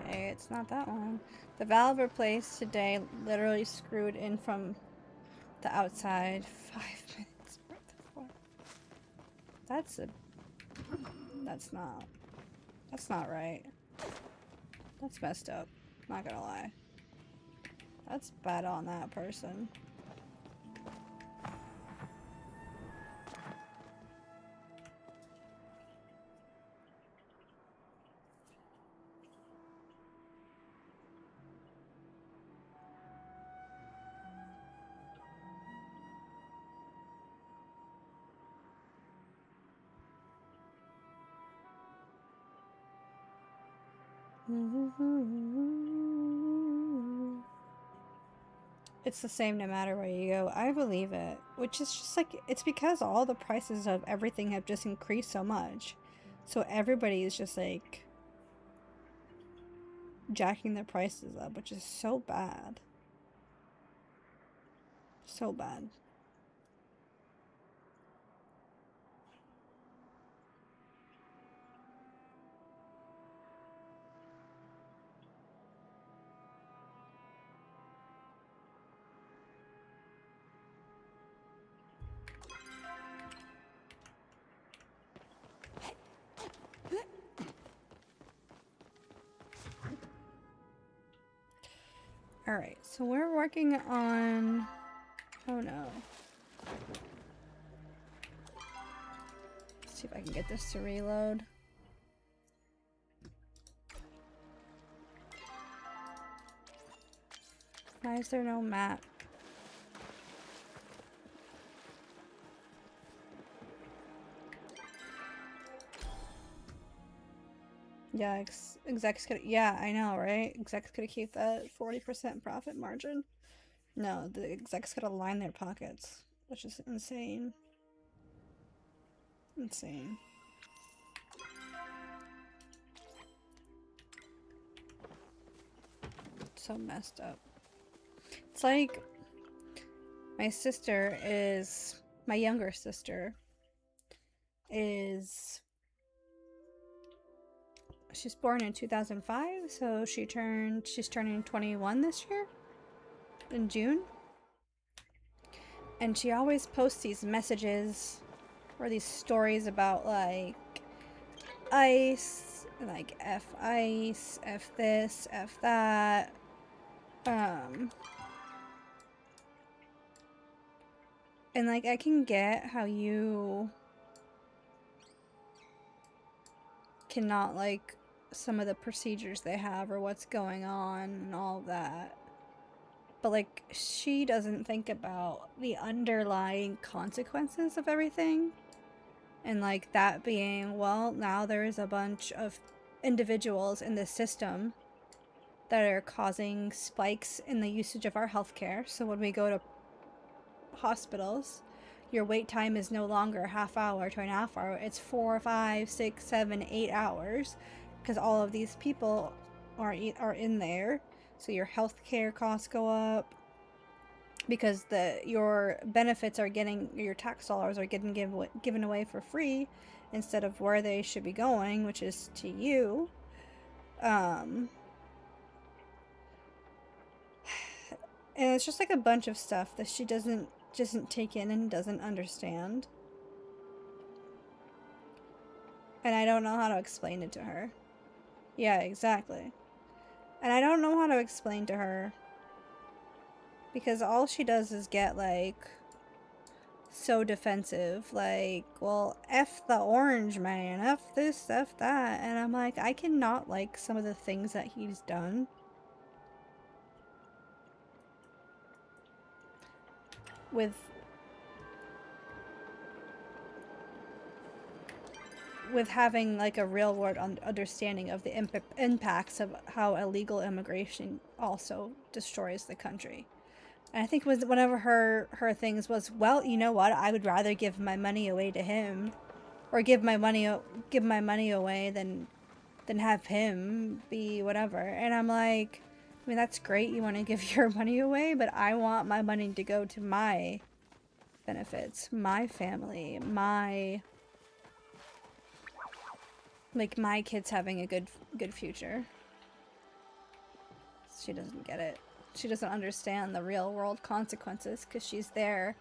Okay, it's not that one. The valve replaced today literally screwed in from the outside. 5 minutes. What the fuck? That's not right. That's messed up. Not gonna lie. That's bad on that person. It's the same no matter where you go. I believe it. Which is just like, it's because all the prices of everything have just increased so much. So everybody is just like jacking their prices up, which is so bad. So bad. Alright, so we're working on... Oh no. Let's see if I can get this to reload. Why is there no map? Yeah, execs could. Yeah, I know, right? Execs could keep that 40% profit margin. No, the execs could line their pockets, which is insane. Insane. So messed up. It's like my sister is my younger sister is she's born in 2005, so she's turning 21 this year in June. And she always posts these messages or these stories about like ice, like F ice, F this, F that. And like I can get how you cannot like some of the procedures they have or what's going on and all of that. But like she doesn't think about the underlying consequences of everything. And like that being, well, now there's a bunch of individuals in this system that are causing spikes in the usage of our healthcare. So when we go to hospitals, your wait time is no longer half hour to an half hour. It's 4, 5, 6, 7, 8 hours because all of these people are in there. So your healthcare costs go up because your benefits are getting, your tax dollars are getting given away for free instead of where they should be going, which is to you. And it's just like a bunch of stuff that she doesn't take in and doesn't understand. And I don't know how to explain it to her. Yeah, exactly. And I don't know how to explain to her because all she does is get like so defensive, like, well, F the orange man, F this, F that. And I'm like, I cannot like some of the things that he's done. With having like a real world understanding of the impacts of how illegal immigration also destroys the country. And I think one of her things was, well, you know what, I would rather give my money away to him or give my money away than have him be whatever. And I'm like, I mean, that's great, you want to give your money away, but I want my money to go to my benefits, my family, my kids having a good future. She doesn't get it. She doesn't understand the real world consequences because she's there,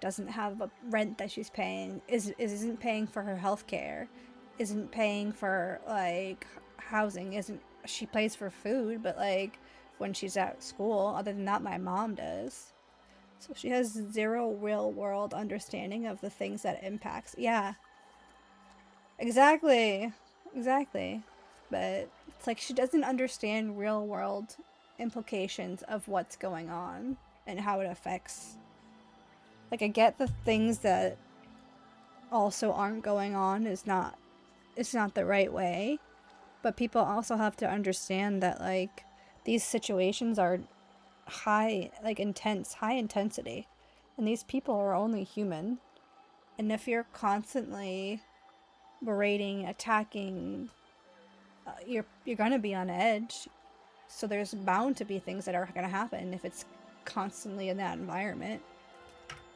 doesn't have a rent that she's paying, isn't paying for her health care, isn't paying for like housing, she pays for food, but like when she's at school, other than that my mom does. So she has zero real world understanding of the things that impacts. Yeah. Exactly. But it's like she doesn't understand real world implications of what's going on and how it affects. Like, I get the things that also aren't going on is not the right way, But people also have to understand that, like, these situations are high, like, high intensity. And these people are only human. And if you're constantly berating, attacking, you're gonna be on edge. So there's bound to be things that are gonna happen if it's constantly in that environment.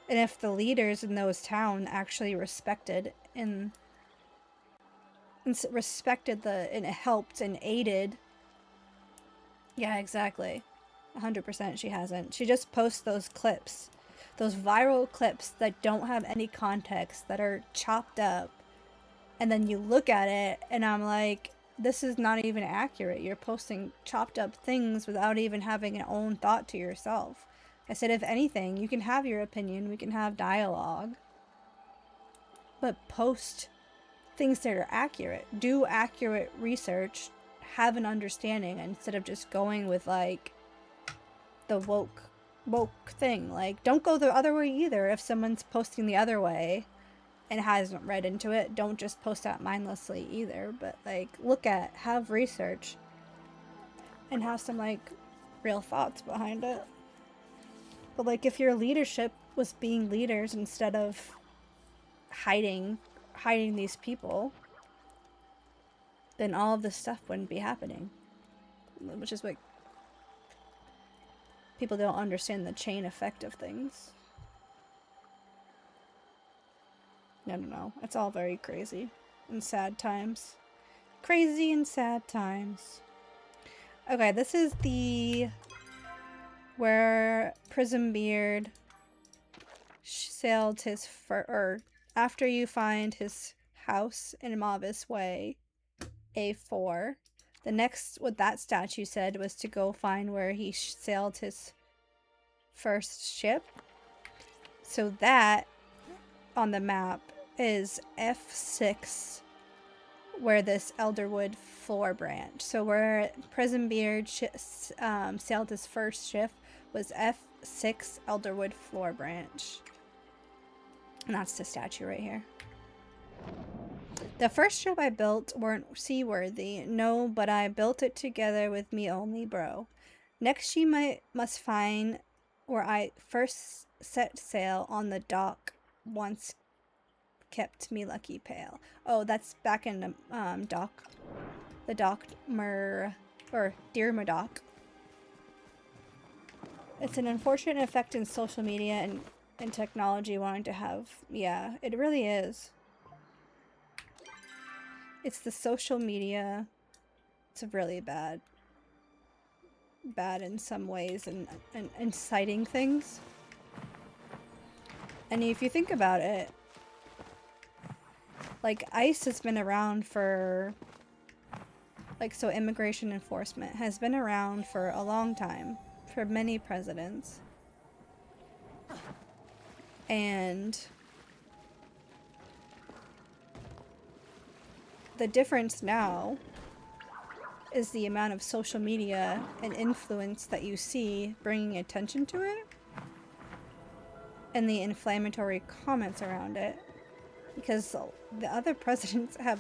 And if the leaders in those towns actually respected and and it helped and aided. Yeah, exactly. 100% she hasn't. She just posts those clips. Those viral clips that don't have any context, that are chopped up. And then you look at it and I'm like, this is not even accurate. You're posting chopped up things without even having an own thought to yourself. I said, if anything, you can have your opinion, we can have dialogue, but post things that are accurate. Do accurate research, have an understanding, instead of just going with, like, the woke thing. Like, don't go the other way either. If someone's posting the other way and hasn't read into it, don't just post that mindlessly either. But, like, have research and have some, like, real thoughts behind it. But, like, if your leadership was being leaders instead of hiding these people, then all of this stuff wouldn't be happening. Which is what people don't understand, the chain effect of things. I don't know. It's all very crazy and sad times. Crazy and sad times. Okay, this is where Prism Beard sailed his after you find his house in Mavis Way, A4. The next, what that statue said was to go find where he sailed his first ship. So that on the map is F6, where this Elderwood floor branch. So where Prism Beard sailed his first ship was F6 Elderwood floor branch. And that's the statue right here. The first ship I built weren't seaworthy, no, but I built it together with me only, bro. Next she must find where I first set sail on the dock once kept me lucky pale. Oh, that's back in the Dear Murdoch. It's an unfortunate effect in social media and technology wanting to have. Yeah, it really is. It's the social media. It's really bad in some ways and inciting things. And if you think about it, like, ICE has been around for, like, so immigration enforcement has been around for a long time, for many presidents. And the difference now is the amount of social media and influence that you see bringing attention to it, and the inflammatory comments around it. Because the other presidents have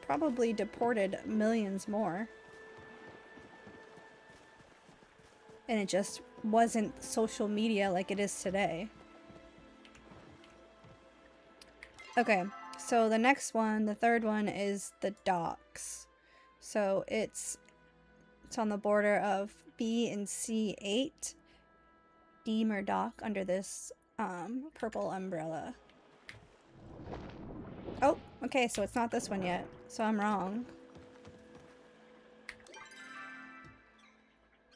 probably deported millions more. And it just wasn't social media like it is today. Okay, so the next one, the third one, is the docks. So it's on the border of B and C8. D Murdoch under this purple umbrella. Oh, okay, so it's not this one yet. So I'm wrong.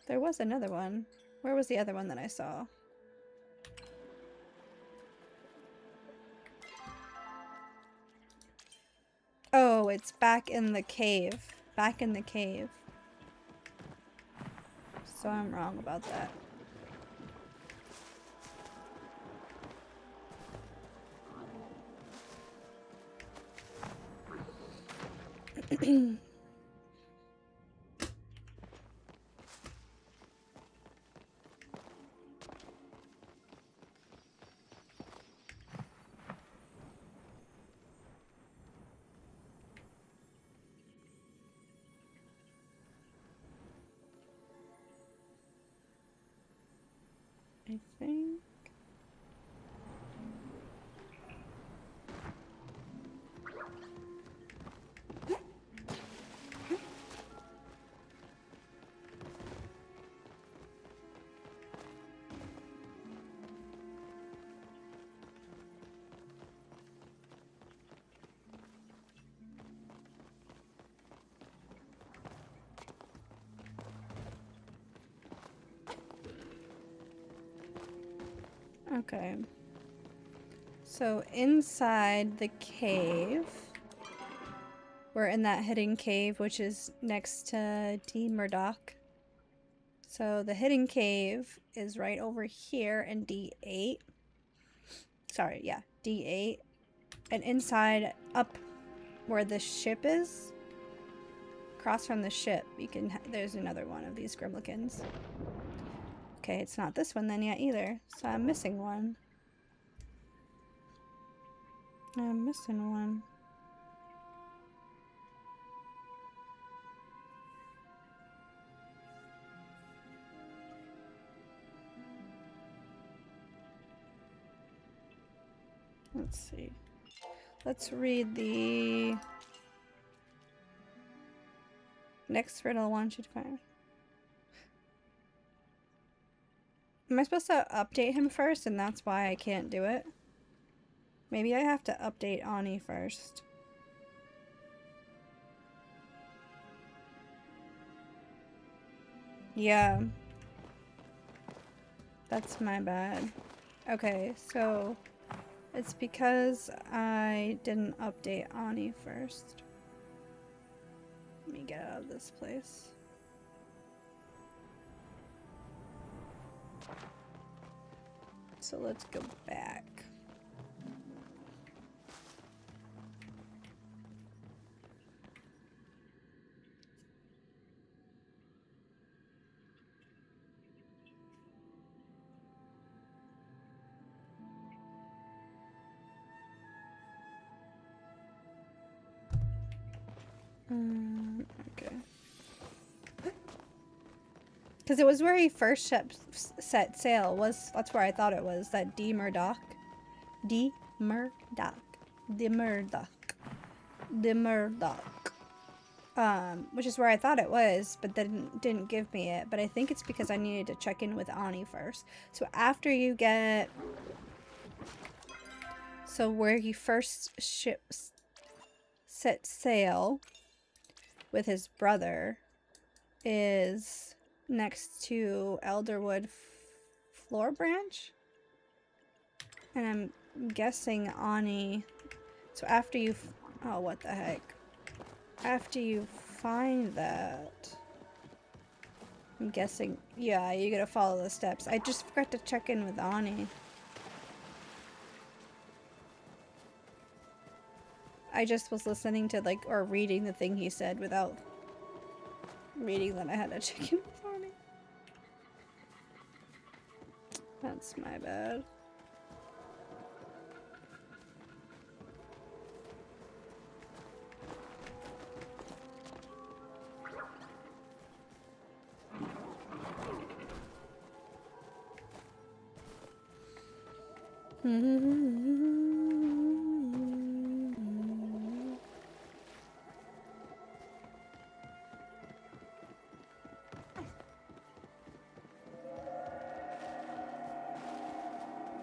There was another one. Where was the other one that I saw? Oh, it's back in the cave. Back in the cave. So I'm wrong about that. I think. Okay. So inside the cave, we're in that hidden cave, which is next to D. Murdoch. So the hidden cave is right over here in D8. Sorry, yeah, D8. And inside, up where the ship is, across from the ship, you can. There's another one of these Grimlikins. Okay, it's not this one then yet either. So I'm missing one. I'm missing one. Let's see. Let's read the next riddle I want you to find. Am I supposed to update him first and that's why I can't do it? Maybe I have to update Ani first. Yeah. That's my bad. Okay, so it's because I didn't update Ani first. Let me get out of this place. So let's go back. Okay. Because it was where he first set sail. That's where I thought it was. That D. Murdoch. D. Murdoch. D. Murdoch. D. Murdoch. Which is where I thought it was, but then didn't give me it. But I think it's because I needed to check in with Ani first. So after you get... So where he first set sail with his brother is next to Elderwood Floor Branch, and I'm guessing Ani. So after you, oh, what the heck? After you find that, I'm guessing, yeah, you gotta follow the steps. I just forgot to check in with Ani. I just was listening to, like, or reading the thing he said without reading that I had to check in with Ani. That's my bad.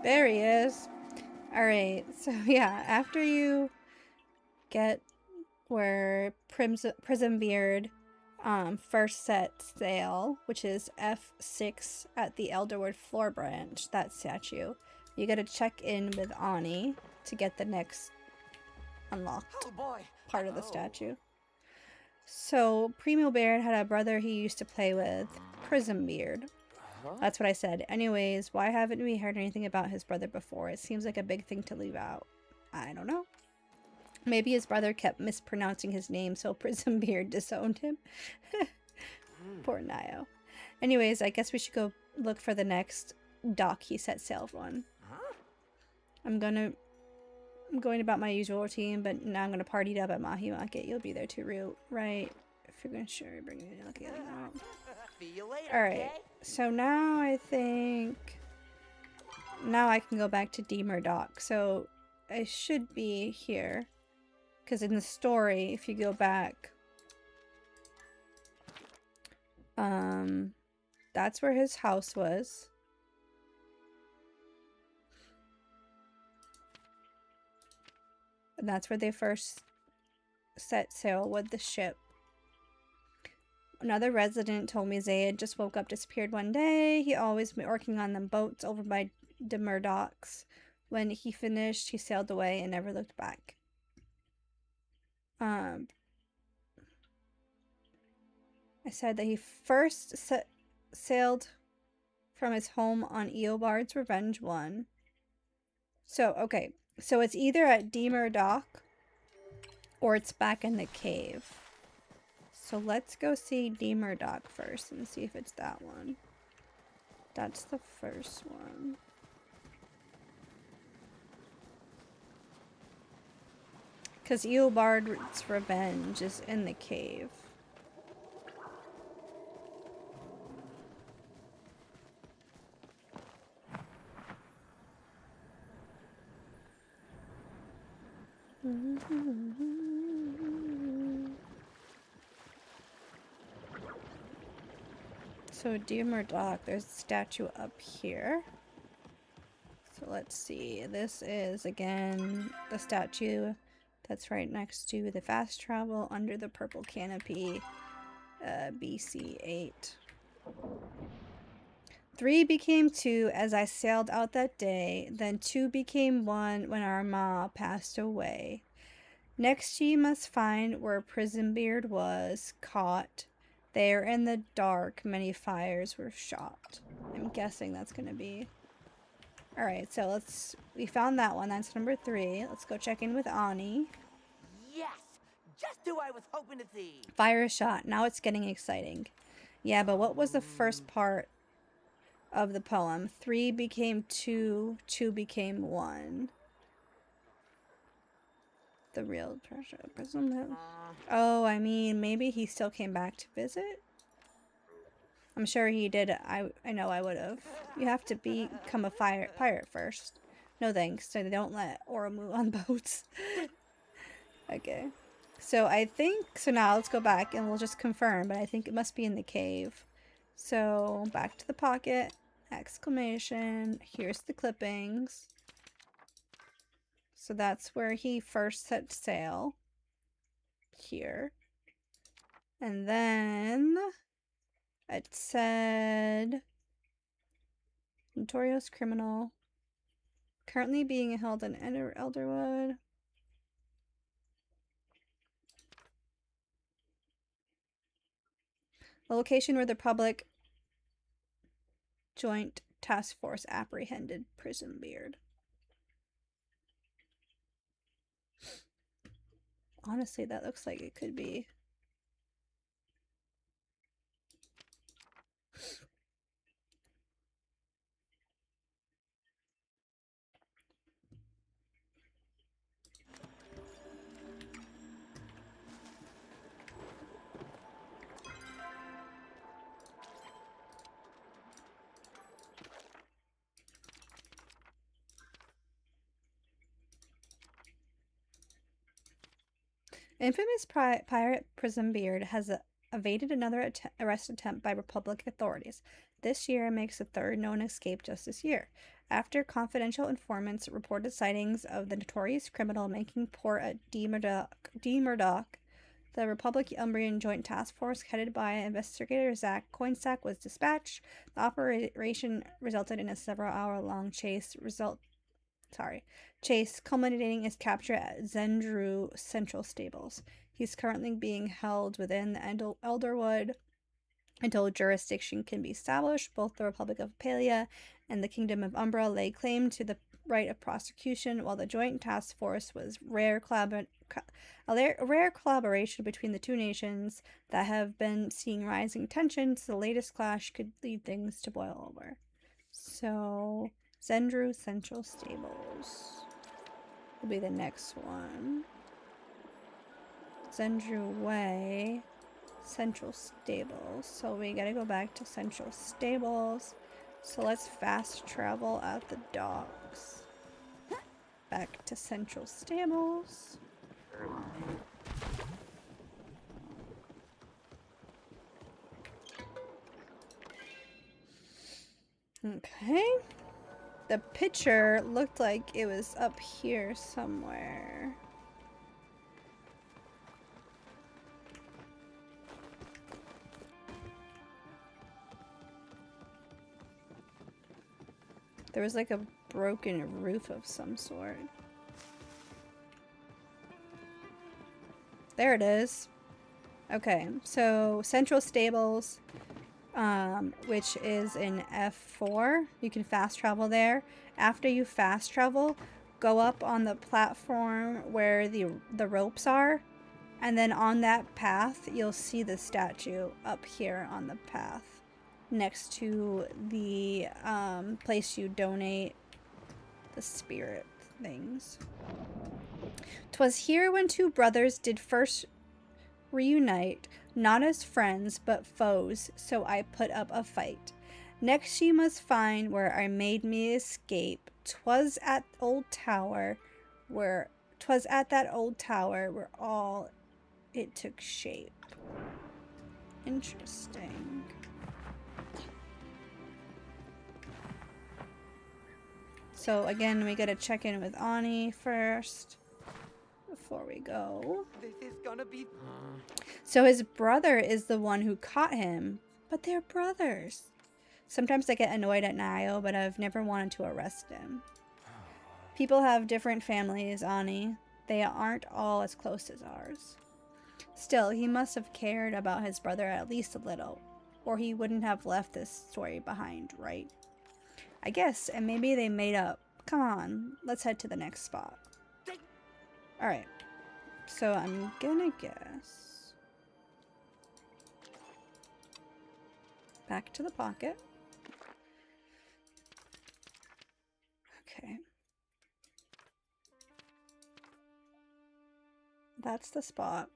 There he is. Alright, so yeah, after you get where Prismbeard first set sail, which is F6 at the Elderwood Floor Branch, that statue, you gotta check in with Ani to get the next unlocked part of the statue. So Primo Beard had a brother he used to play with, Prismbeard. That's what I said. Anyways, why haven't we heard anything about his brother before? It seems like a big thing to leave out. I don't know. Maybe his brother kept mispronouncing his name, so Prismbeard disowned him. Poor Nio. Anyways, I guess we should go look for the next dock he set sail on. I'm going about my usual routine, but now I'm gonna party it up at Mahi Market. You'll be there too, right? If you're gonna sure bring it, look at it out. See you later. Alright, so now I think now I can go back to D Murdoch. So I should be here. Because in the story, if you go back, that's where his house was. And that's where they first set sail with the ship. Another resident told me Zayed just woke up, disappeared one day. He always been working on them boats over by the Murdochs. When he finished, he sailed away and never looked back. I said that he first sailed from his home on Eobard's Revenge 1. So, okay. So it's either at D Murdoch or it's back in the cave. So let's go see D Murdoch first and see if it's that one. That's the first one. Because Eobard's Revenge is in the cave. So D Murdoch, there's a statue up here. So let's see. This is, again, the statue that's right next to the fast travel under the purple canopy, BC 8. 3 became 2 as I sailed out that day, then 2 became 1 when our ma passed away. Next ye must find where Prisonbeard was caught. There in the dark many fires were shot. I'm guessing that's gonna be... Alright, so we found that one. That's number 3. Let's go check in with Ani. Yes, just who I was hoping to see. Fire is shot. Now it's getting exciting. Yeah, but what was the first part of the poem? 3 became 2, 2 became 1. The real treasure. Oh, I mean, maybe he still came back to visit? I'm sure he did. I know I would have. You have to become a pirate first. No thanks. So they don't let Oromu on boats. Okay. So I think... So now let's go back and we'll just confirm. But I think it must be in the cave. So back to the pocket. Exclamation. Here's the clippings. So that's where he first set sail. Here. And then... It said... Notorious criminal. Currently being held in Elderwood. The location where the public joint task force apprehended Prisonbeard. Honestly, that looks like it could be. Infamous pirate Prisonbeard has evaded another arrest attempt by Republic authorities. This year makes the third known escape just this year. After confidential informants reported sightings of the notorious criminal making port at D Murdoch, the Republic Umbrian Joint Task Force headed by investigator Zach Coinsack was dispatched. The operation resulted in a several-hour-long chase culminating his capture at Zendru Central Stables. He's currently being held within the Elderwood until jurisdiction can be established. Both the Republic of Palia and the Kingdom of Umbra lay claim to the right of prosecution, while the Joint Task Force was a rare collaboration between the two nations that have been seeing rising tensions. The latest clash could lead things to boil over. So, Zendru Central Stables will be the next one. Zendru Way, Central Stables. So we gotta go back to Central Stables. So let's fast travel out the docks. Back to Central Stables. Okay. The picture looked like it was up here somewhere. There was like a broken roof of some sort. There it is. Okay, so Central Stables, which is in F4. You can fast travel there. After you fast travel, go up on the platform where the ropes are, and then on that path, you'll see the statue up here on the path, next to the place you donate the spirit things. 'Twas here when two brothers did first reunite, not as friends but foes, so I put up a fight. Next ye must find where I made me escape. 'Twas at that old tower where all it took shape. Interesting. So again, we gotta check in with Ani first before we go. This is gonna be. So his brother is the one who caught him, but they're brothers. Sometimes I get annoyed at Nio, but I've never wanted to arrest him. People have different families, Ani. They aren't all as close as ours. Still, he must have cared about his brother at least a little, or he wouldn't have left this story behind, right? I guess, and maybe they made up. Come on, let's head to the next spot. Alright, so I'm gonna guess. Back to the pocket. Okay. That's the spot.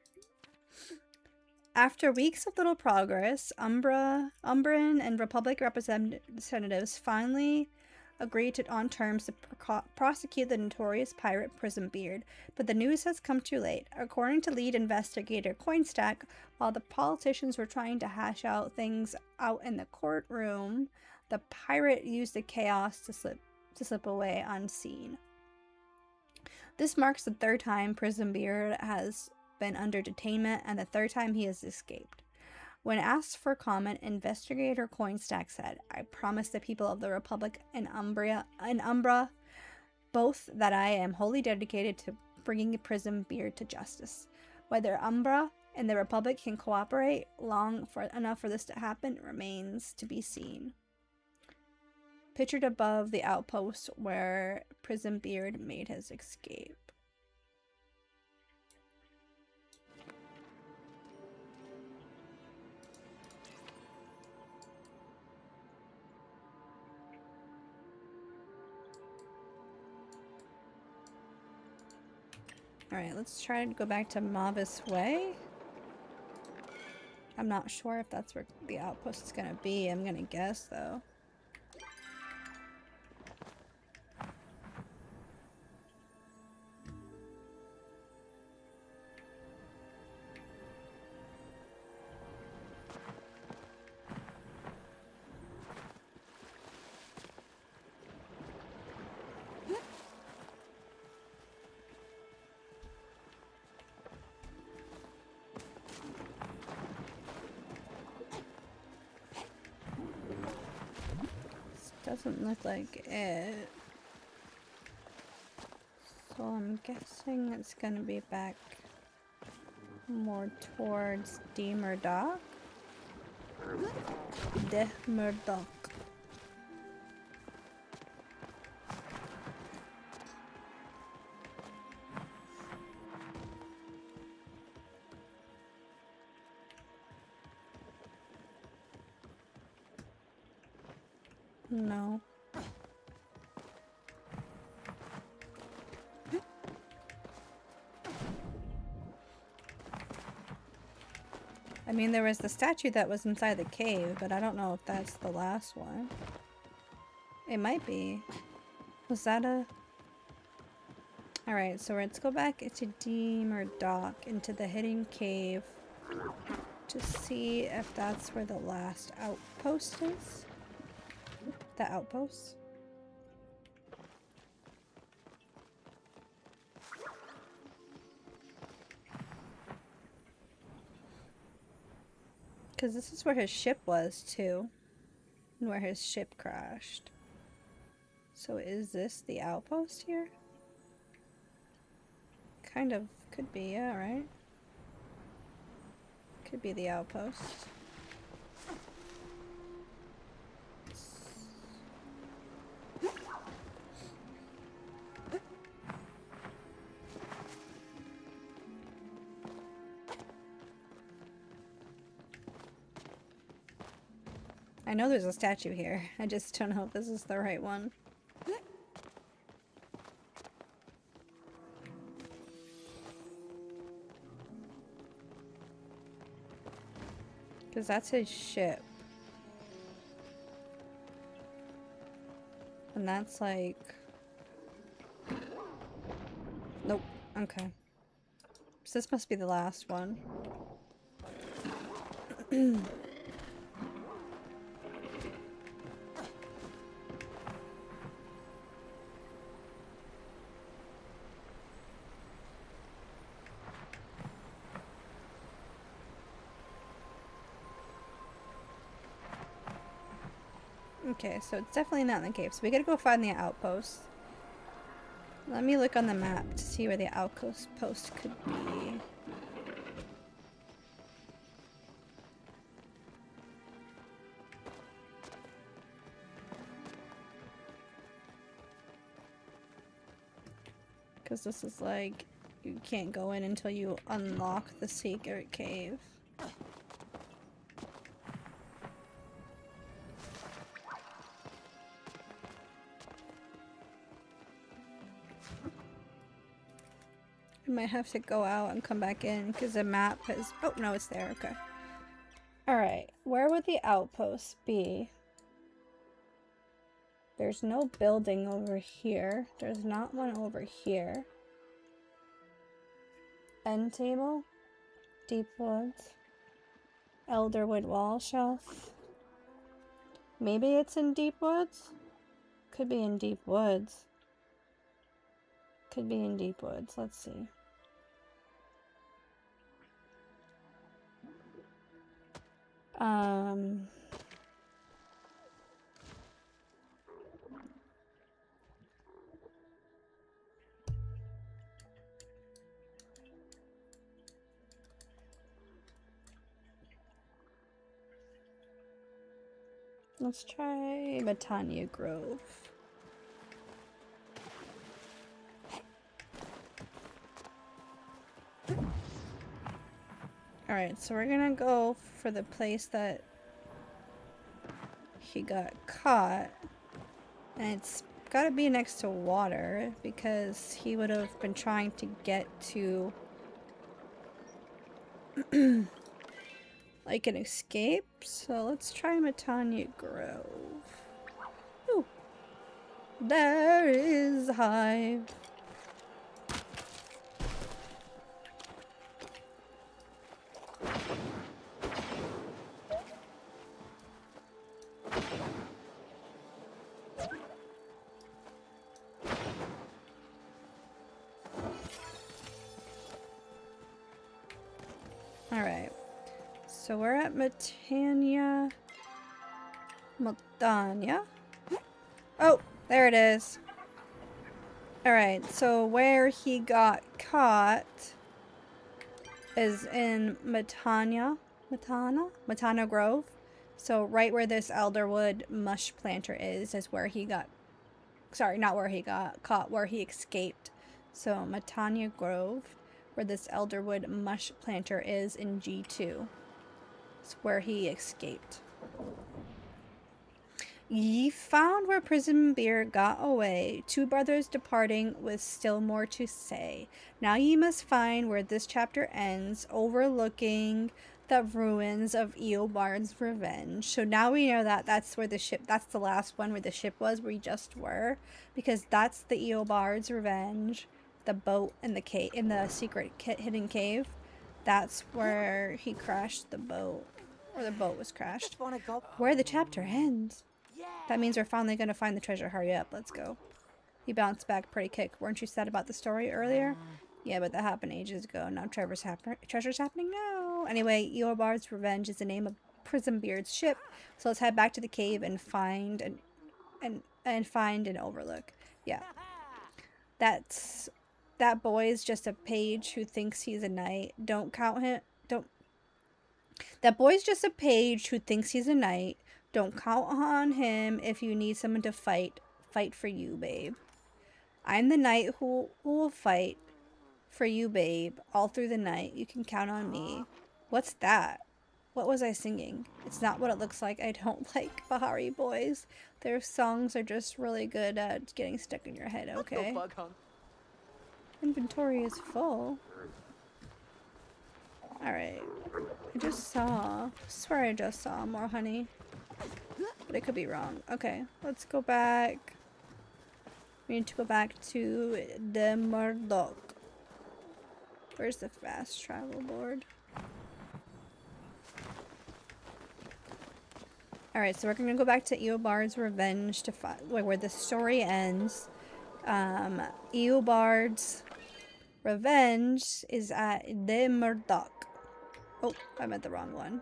After weeks of little progress, Umbran and Republic representatives finally agreed on terms to prosecute the notorious pirate Prismbeard, but the news has come too late. According to lead investigator Coinstack, while the politicians were trying to hash out things out in the courtroom, the pirate used the chaos to slip away unseen. This marks the third time Prismbeard has been under detainment and the third time he has escaped. When asked for comment, investigator Coinstack said, I promise the people of the Republic and Umbra both that I am wholly dedicated to bringing Prismbeard to justice. Whether Umbra and the Republic can cooperate enough for this to happen remains to be seen. Pictured above the outpost where Prismbeard made his escape. Alright, let's try to go back to Mavis Way. I'm not sure if that's where the outpost is gonna be. I'm gonna guess, though. Doesn't look like it. So I'm guessing it's gonna be back more towards D. Murdoch. De Murdoch. No. I mean, there was the statue that was inside the cave, but I don't know if that's the last one. It might be. Was that a... Alright, so let's go back into Deemer Dock, into the hidden cave, to see if that's where the last outpost is. The outpost? Because this is where his ship was, too. And where his ship crashed. So is this the outpost here? Kind of. Could be, yeah, right? Could be the outpost. I know there's a statue here. I just don't know if this is the right one. Because that's his ship. And that's like... Nope. Okay. So this must be the last one. Okay, so it's definitely not in the cave. So we gotta go find the outpost. Let me look on the map to see where the outpost could be. Because this is like, you can't go in until you unlock the secret cave. I might have to go out and come back in because the map has... Oh, no, it's there. Okay. Alright. Where would the outpost be? There's no building over here. There's not one over here. End table? Deep woods? Elderwood wall shelf? Maybe it's in deep woods? Could be in deep woods. Could be in deep woods. Let's see. Let's try Matanya Grove. Alright, so we're gonna go for the place that he got caught. And it's gotta be next to water because he would have been trying to get to like an escape. So let's try Matanya Grove. Ooh. There is a hive. Alright, so we're at Matanya. Oh, there it is. Alright, so where he got caught is in Matana Grove. So right where this elderwood mush planter is where he got, sorry, not where he got caught, where he escaped. So Matanya Grove, where this elderwood mush planter is in G2. It's where he escaped. Ye found where prison beer got away, two brothers departing with still more to say. Now ye must find where this chapter ends, overlooking the ruins of Eobard's Revenge. So now we know that that's where the ship, that's the last one where the ship was, where we just were, because that's the Eobard's Revenge, the boat in the cave, in the secret hidden cave. That's where he crashed the boat, or the boat was crashed. Just wanna go. Where the chapter ends. Yeah. That means we're finally gonna find the treasure. Hurry up, let's go. He bounced back pretty quick. Weren't you sad about the story earlier? Yeah, but that happened ages ago. Now treasure's happening now. Anyway, Eobard's Revenge is the name of Prismbeard's ship. So let's head back to the cave and find an overlook. Yeah. That boy is just a page who thinks he's a knight. Don't count him. That boy's just a page who thinks he's a knight. Don't count on him if you need someone to fight. Fight for you, babe. I'm the knight who will fight for you, babe, all through the night. You can count on me. What's that? What was I singing? It's not what it looks like. I don't like Bahari boys. Their songs are just really good at getting stuck in your head, okay? Bug hunt. Inventory is full. Alright. I swear I just saw more honey. But I could be wrong. Okay, let's go back. We need to go back to the Murdoch. Where's the fast travel board? Alright, so we're gonna go back to Eobard's Revenge to find where the story ends. Eobard's Revenge is at the Murdoch. Oh, I meant the wrong one.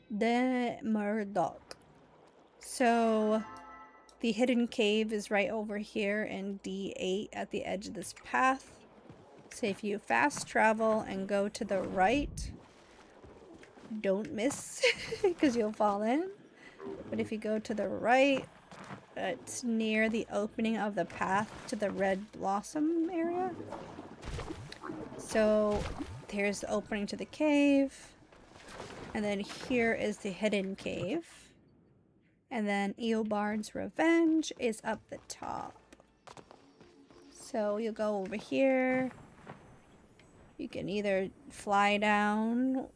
The Murdoch. So the hidden cave is right over here in D8 at the edge of this path. So if you fast travel and go to the right, don't miss because you'll fall in. But if you go to the right, it's near the opening of the path to the red blossom area. So there's the opening to the cave. And then here is the hidden cave. And then Eobard's Revenge is up the top. So you'll go over here. You can either fly down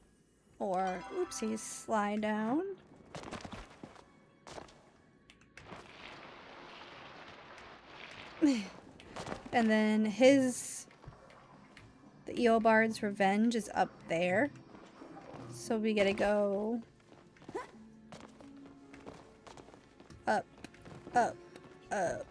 or, oopsies, slide down. And then the Eobard's Revenge is up there. So we gotta go up, up, up.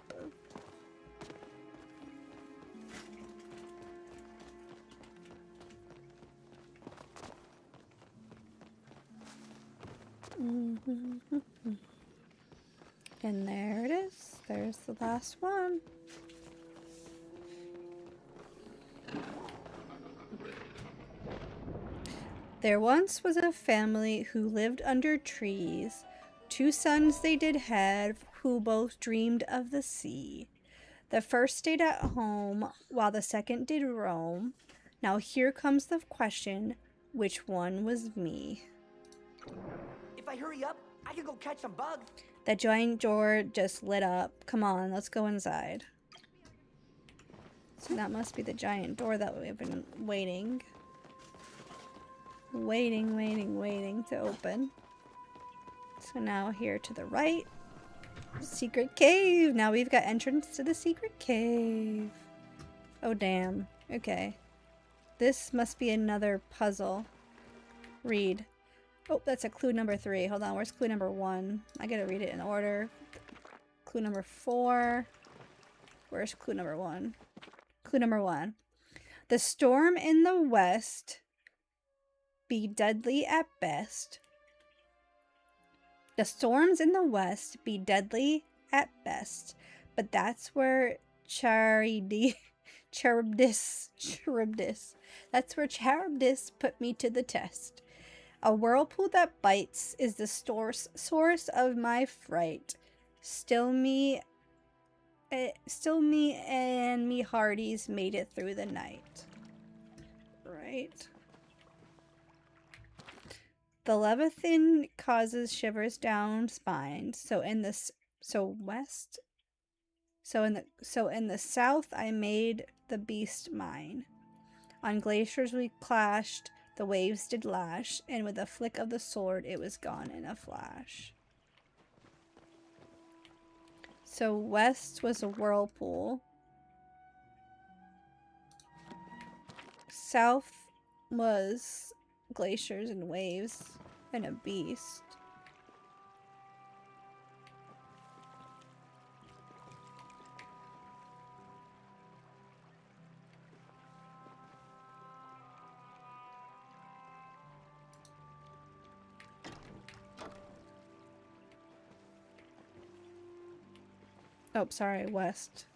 And there it is. There's the last one. There once was a family who lived under trees. 2 sons they did have, who both dreamed of the sea. The first stayed at home, while the second did roam. Now here comes the question, which one was me? If I hurry up, I can go catch some bugs. The giant door just lit up. Come on, let's go inside. So that must be the giant door that we've been waiting to open. So now here to the right, secret cave. Now we've got entrance to the secret cave. Oh damn. Okay. This must be another puzzle. Read. Oh, that's a clue number 3. Hold on, where's clue number 1? I gotta read it in order. Clue number 4. Where's clue number 1? Clue number 1. The storm in the west be deadly at best. The storms in the west be deadly at best, but that's where Charybdis, that's where Charybdis put me to the test. A whirlpool that bites is the source of my fright. Still me and me hearties made it through the night. Right. The Leviathan causes shivers down spines. So in the south I made the beast mine. On glaciers we clashed, the waves did lash, and with a flick of the sword it was gone in a flash. So west was a whirlpool. South was glaciers and waves and a beast. Oh, sorry, west.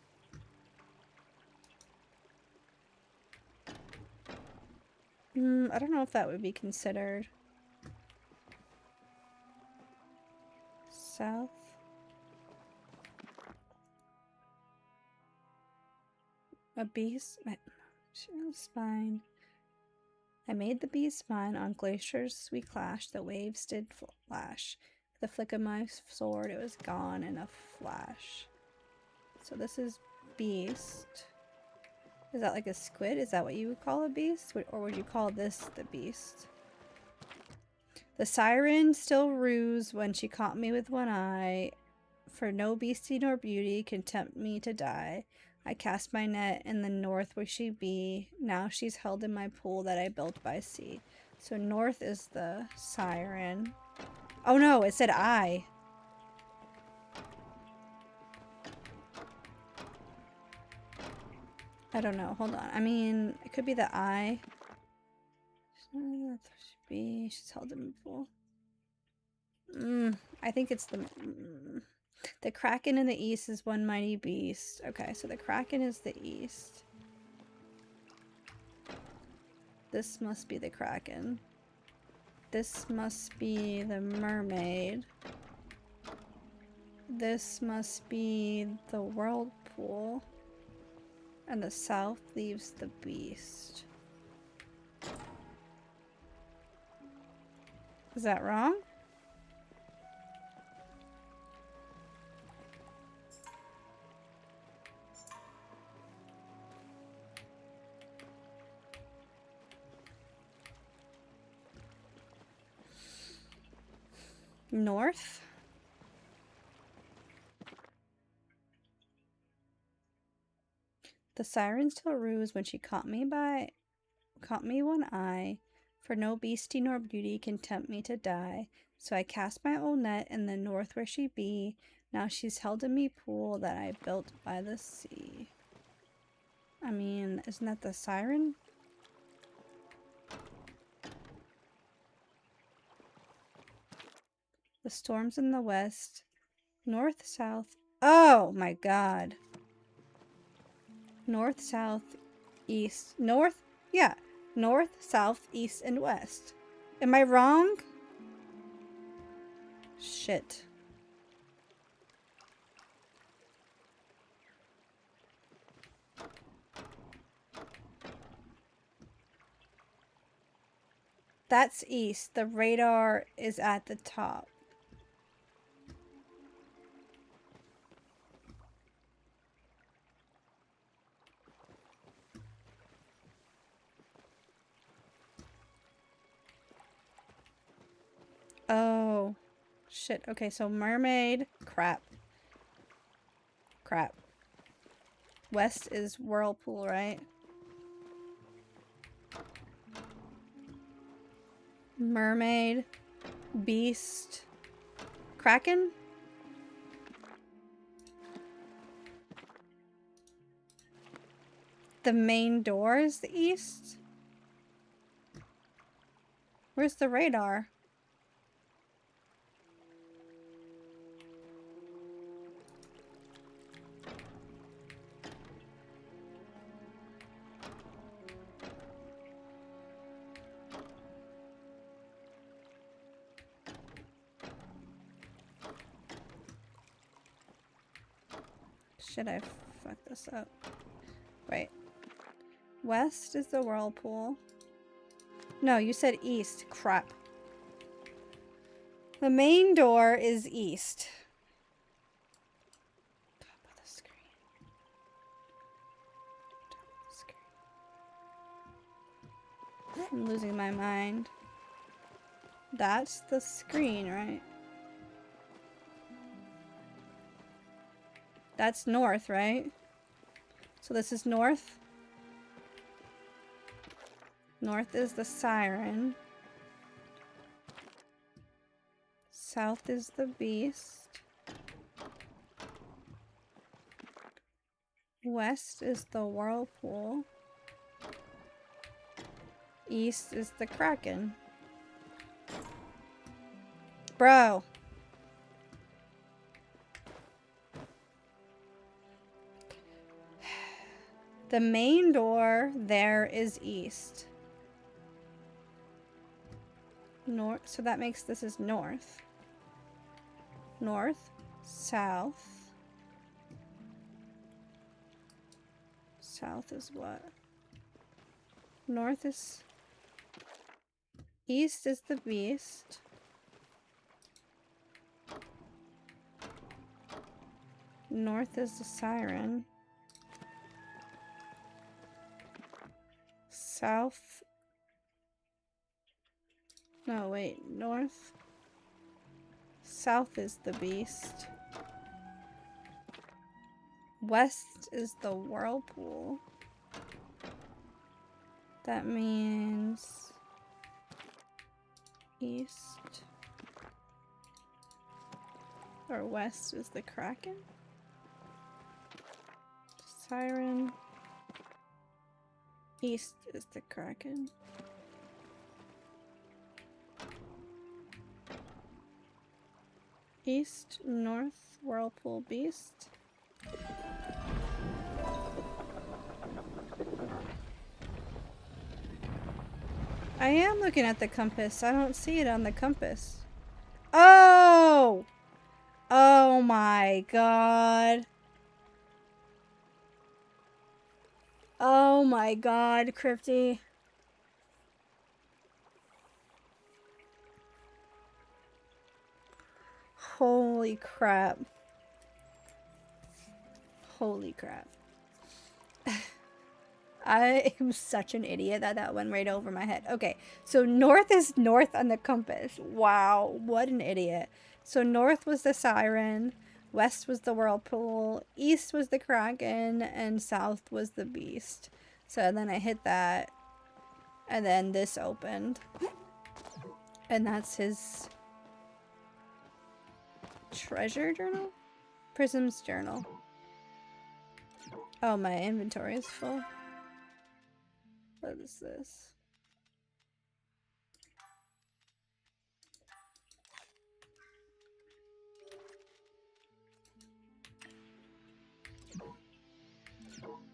I don't know if that would be considered. South. A beast. Spine. I made the beast mine on glaciers we clashed. The waves did flash. With the flick of my sword, it was gone in a flash. So this is beast. Is that like a squid? Is that what you would call a beast? Or would you call this the beast? The siren still rues when she caught me with one eye. For no beastie nor beauty can tempt me to die. I cast my net in the north where she be. Now she's held in my pool that I built by sea. So north is the siren. Oh no, it said I. I don't know. Hold on. I mean, it could be the I. She's held in my pool. I think it's the Kraken in the east is one mighty beast. Okay, so the Kraken is the east. This must be the Kraken. This must be the mermaid. This must be the whirlpool. And the south leaves the beast. Is that wrong? North? The siren still rues when she caught me one eye. For no beastie nor beauty can tempt me to die. So I cast my old net in the north where she be. Now she's held in me pool that I built by the sea. I mean, isn't that the siren? The storms in the west. North, south. Oh my god. North, south, east. North? Yeah. North, south, east, and west. Am I wrong? Shit. That's east. The radar is at the top. Oh. Shit. Okay, so mermaid. Crap. Crap. West is whirlpool, right? Mermaid. Beast. Kraken? The main door is the east? Where's the radar? Should I fuck this up? Wait. West is the whirlpool. No, you said east. Crap. The main door is east. Top of the screen. Top of the I'm losing my mind. That's the screen, right? That's north, right? So this is north. North is the siren. South is the beast. West is the whirlpool. East is the kraken. Bro. The main door there is east. North, so that makes this is north. North, south. South is what? North is... East is the beast. North is the siren. South... No, wait. North... South is the beast. West is the whirlpool. That means... East... Or west is the kraken? Siren... East is the kraken. East, north, whirlpool, beast. I am looking at the compass. I don't see it on the compass. Oh! Oh my god. Oh my god, Crypty. Holy crap. Holy crap. I am such an idiot that that went right over my head. Okay, so north is north on the compass. Wow, what an idiot. So north was the siren, west was the whirlpool, east was the kraken, and south was the beast. So then I hit that, and then this opened. And that's his treasure journal? Prism's journal. Oh, my inventory is full. What is this?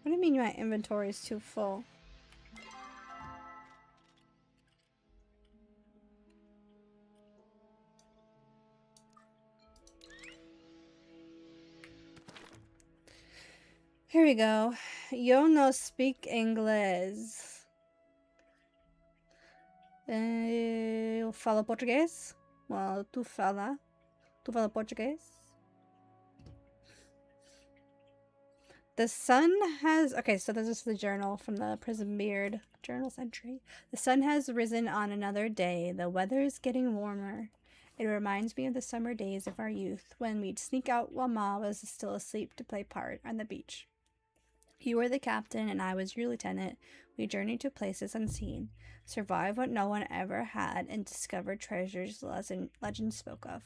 What do you mean my inventory is too full? Here we go. Yo no speak English. Eu falo português? Well, tu fala. Tu fala português? The sun has... Okay, so this is the journal from the Prism Beard journal's entry. The sun has risen on another day. The weather is getting warmer. It reminds me of the summer days of our youth when we'd sneak out while Ma was still asleep to play part on the beach. You were the captain and I was your lieutenant. We journeyed to places unseen, survived what no one ever had, and discovered treasures legend spoke of.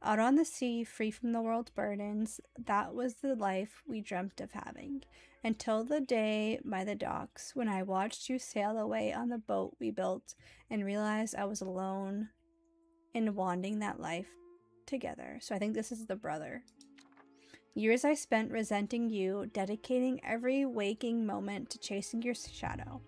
Out on the sea, free from the world's burdens, that was the life we dreamt of having. Until the day by the docks, when I watched you sail away on the boat we built and realized I was alone in wanting that life together. So I think this is the brother. Years I spent resenting you, dedicating every waking moment to chasing your shadow.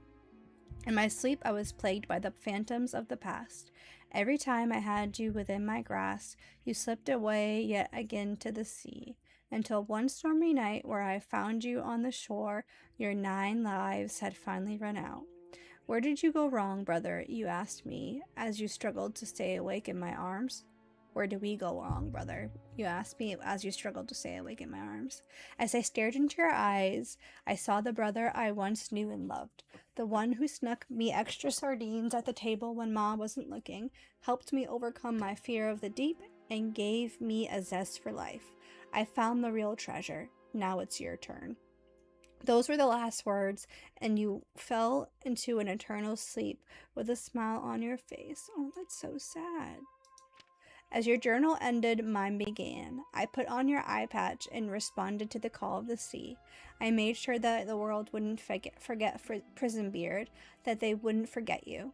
In my sleep, I was plagued by the phantoms of the past. Every time I had you within my grasp, you slipped away yet again to the sea, until one stormy night where I found you on the shore, your 9 lives had finally run out. Where did you go wrong, brother? You asked me, as you struggled to stay awake in my arms. Where did we go wrong, brother? You asked me as you struggled to stay awake in my arms. As I stared into your eyes, I saw the brother I once knew and loved. The one who snuck me extra sardines at the table when Ma wasn't looking, helped me overcome my fear of the deep, and gave me a zest for life. I found the real treasure. Now it's your turn. Those were the last words, and you fell into an eternal sleep with a smile on your face. Oh, that's so sad. As your journal ended, mine began. I put on your eye patch and responded to the call of the sea. I made sure that the world wouldn't forget Prison Beard, that they wouldn't forget you.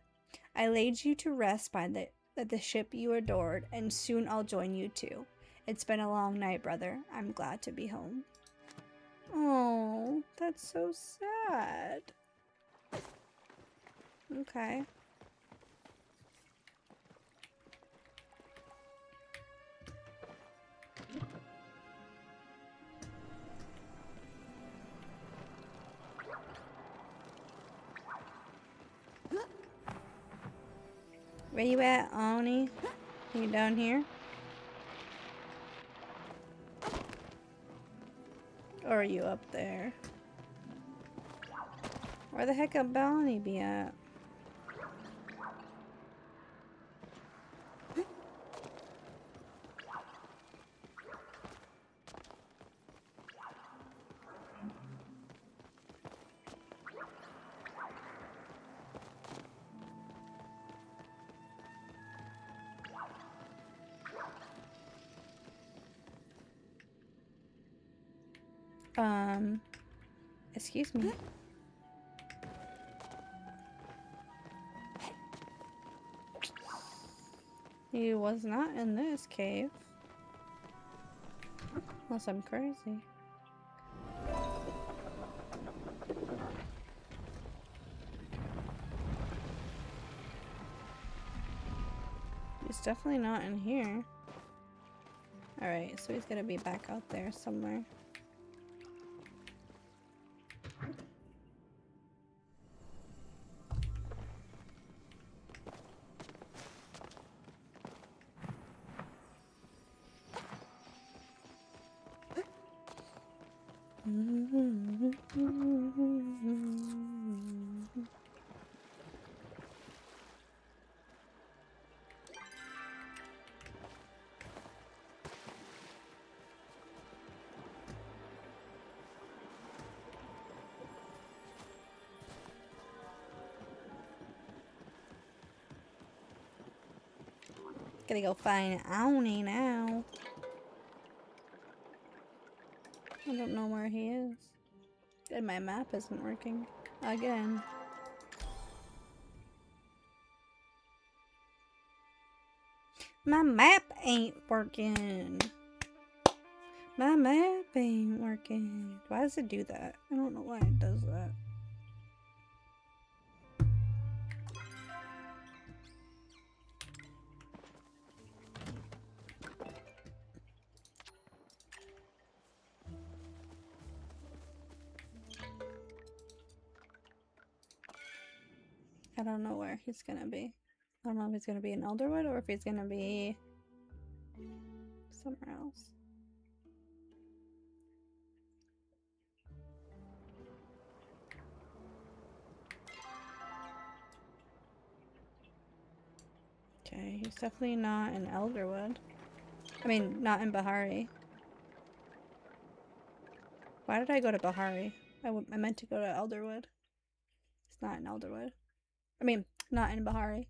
I laid you to rest by the ship you adored, and soon I'll join you too. It's been a long night, brother. I'm glad to be home. Oh, that's so sad. Okay. Where you at, Oni? You down here? Or are you up there? Where the heck would Bonnie be at? Excuse me. He was not in this cave. Unless I'm crazy. He's definitely not in here. Alright, so he's gonna be back out there somewhere. Gotta go find Oni now. I don't know where he is. And my map isn't working. Again. My map ain't working. My map ain't working. Why does it do that? I don't know why it does that. I don't know where he's gonna be. I don't know if he's gonna be in Elderwood or if he's gonna be somewhere else. Okay, he's definitely not in Elderwood. I mean, not in Bahari. Why did I go to Bahari? I meant to go to Elderwood. It's not in Elderwood. I mean, not in Bahari.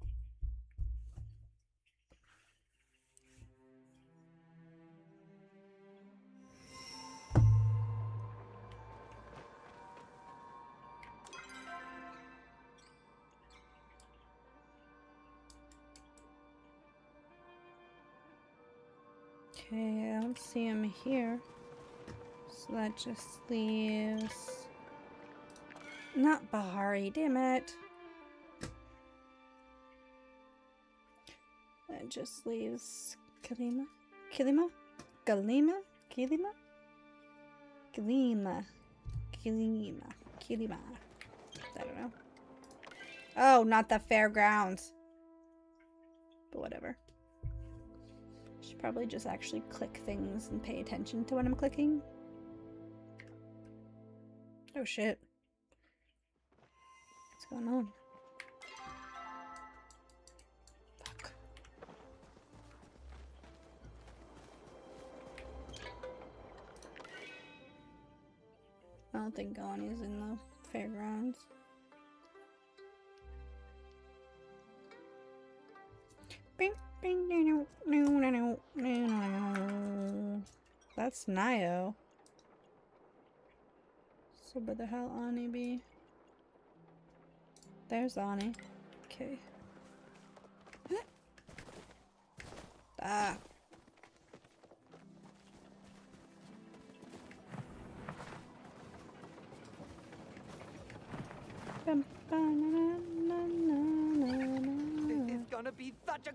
Okay, I don't see him here. So that just leaves... Not Bahari, damn it. That just leaves Kilima? Kilima? Galima? Kilima? Kilima. Kilima. Kilima. I don't know. Oh, not the fairgrounds. But whatever. probably just actually click things and pay attention to what I'm clicking. Oh shit. What's going on? Fuck. I don't think Gani's in the fairgrounds. That's Nio. So where the hell Ani be? There's Ani. Okay. Ah. It's gonna be such a.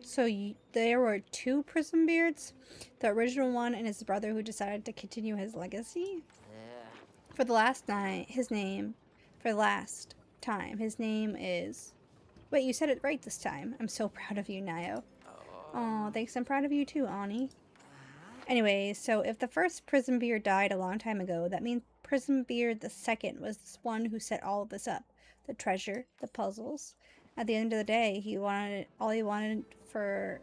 So there were two Prison Beards, the original one and his brother who decided to continue his legacy. For the last time, his name is... Wait, you said it right this time. I'm so proud of you, Nio. Oh, thanks. I'm proud of you too, Ani. Anyway, so if the first Prison Beard died a long time ago, that means Prison Beard the second was the one who set all of this up. The treasure, the puzzles. At the end of the day, all he wanted for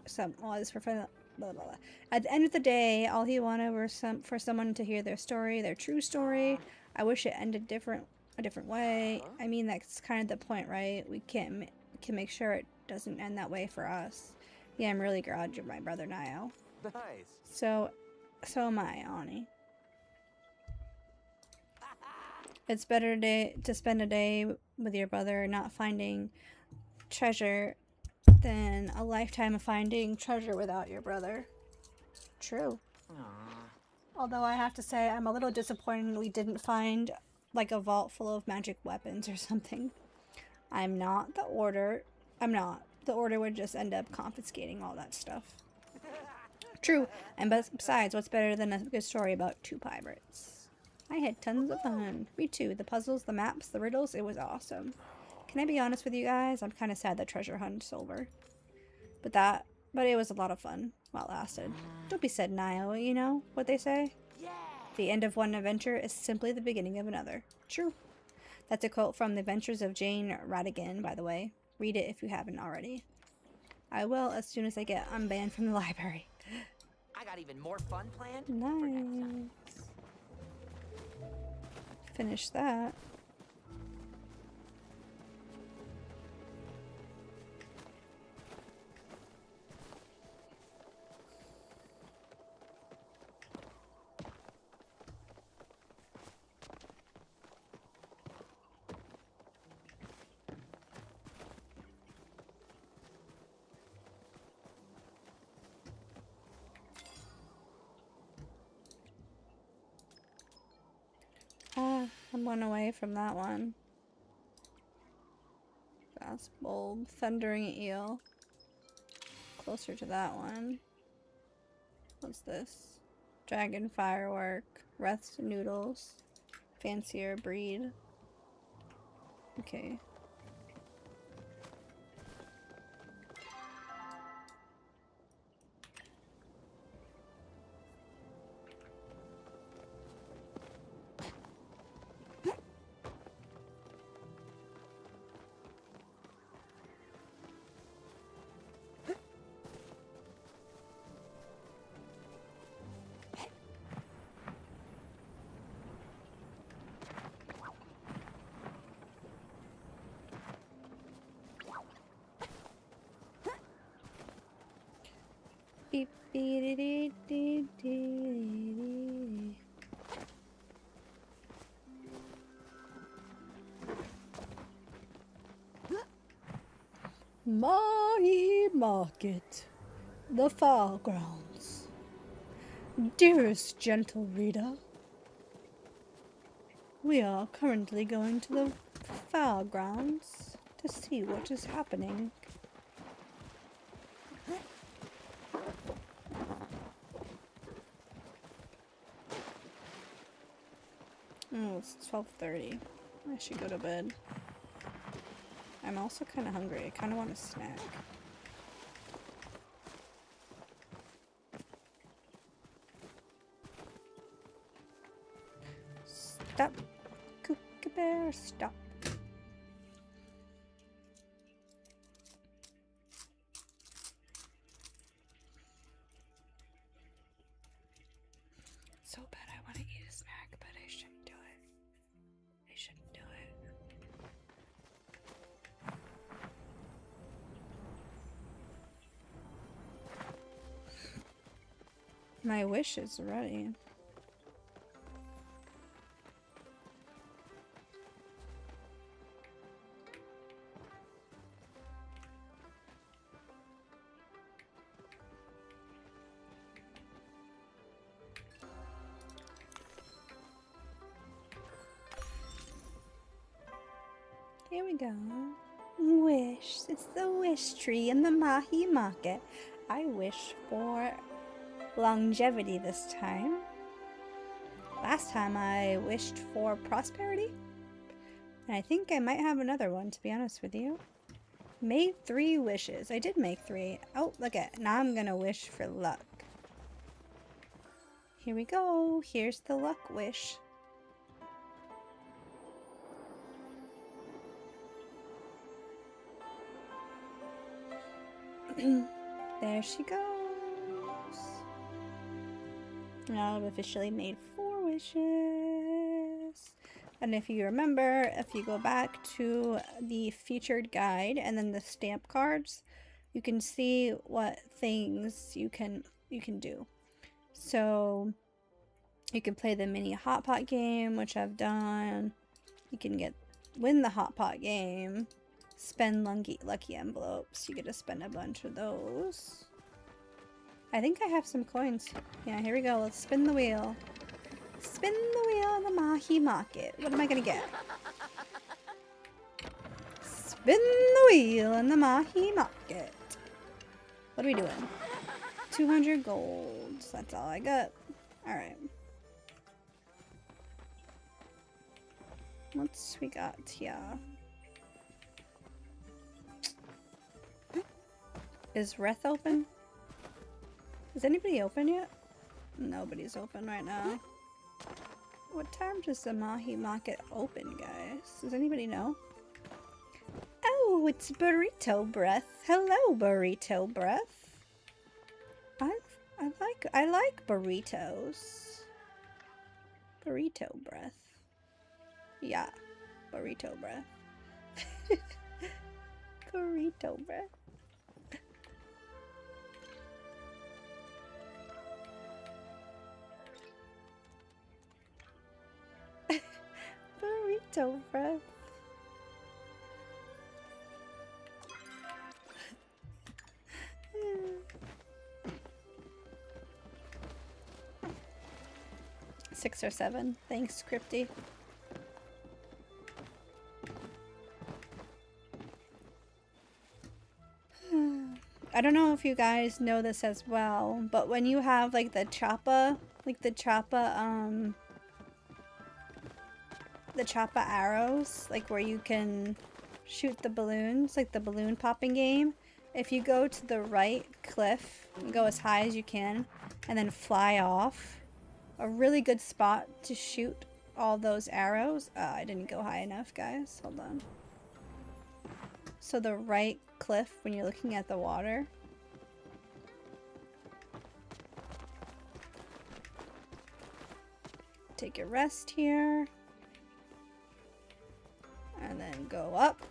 some was for blah, blah, blah. At the end of the day, all he wanted were for someone to hear their story, their true story. I wish it ended a different way. I mean, that's kind of the point, right? We can make sure it doesn't end that way for us. Yeah, I'm really glad you're my brother, Nio. Nice. So am I, Ani. It's better to spend a day with your brother not finding treasure than a lifetime of finding treasure without your brother. True. Although I have to say, I'm a little disappointed we didn't find like a vault full of magic weapons or something. I'm not. The Order would just end up confiscating all that stuff. True. And besides, what's better than a good story about two pirates? I had tons of fun. Me too. The puzzles, the maps, the riddles, it was awesome. Can I be honest with you guys? I'm kind of sad the treasure hunt's over. But it was a lot of fun while it lasted. Don't be sad, Nio, you know what they say? Yeah. The end of one adventure is simply the beginning of another. True. That's a quote from The Adventures of Jane Radigan, by the way. Read it if you haven't already. I will as soon as I get unbanned from the library. I got even more fun planned. Nice. Finish that. I'm one away from that one. Fast bulb, thundering eel. Closer to that one. What's this? Dragon firework, Reth's noodles, fancier breed. Okay. Beep, dee, dee, dee, dee. Mahi Market, the Fairgrounds. Dearest gentle reader, we are currently going to the Fairgrounds to see what is happening. Oh, it's 12:30. I should go to bed. I'm also kind of hungry. I kind of want a snack. stop. Kookaburra, stop. So bad I want to eat a snack, but I shouldn't do it. I shouldn't do it. My wish is ready. Here we go. Wish. It's the wish tree in the Mahi Market. I wish for longevity this time. Last time I wished for prosperity. And I think I might have another one, to be honest with you. Made 3 wishes. I did make 3. Oh, look at. Now I'm gonna wish for luck. Here we go. Here's the luck wish. There she goes. Now I've officially made 4 wishes. And if you remember, if you go back to the featured guide and then the stamp cards, you can see what things you can do. So you can play the mini hot pot game, which I've done. You can win the hot pot game. Spend lucky envelopes. You get to spend a bunch of those. I think I have some coins. Yeah, here we go. Let's spin the wheel. Spin the wheel in the Mahi Market. What am I gonna get? Spin the wheel in the Mahi Market. What are we doing? 200 gold. That's all I got. Alright. What's we got here? Is Reth open? Is anybody open yet? Nobody's open right now. What time does the Mahi Market open, guys? Does anybody know? Oh, it's Burrito Breath. Hello, Burrito Breath. I like burritos. Burrito Breath. Yeah, Burrito Breath. Burrito Breath. Burrito Breath. Six or 7. Thanks, Crypty. I don't know if you guys know this as well, but when you have like the choppa arrows, like where you can shoot the balloons, like the balloon popping game, if you go to the right cliff and go as high as you can and then fly off, a really good spot to shoot all those arrows. I didn't go high enough, guys. Hold on. So the right cliff when you're looking at the water. Take a rest here. And then go up.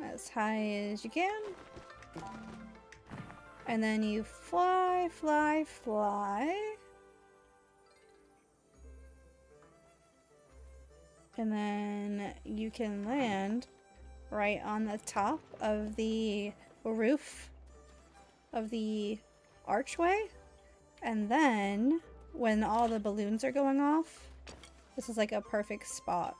As high as you can. And then you fly, fly, fly. And then you can land right on the top of the roof of the archway. And then when all the balloons are going off, this is like a perfect spot.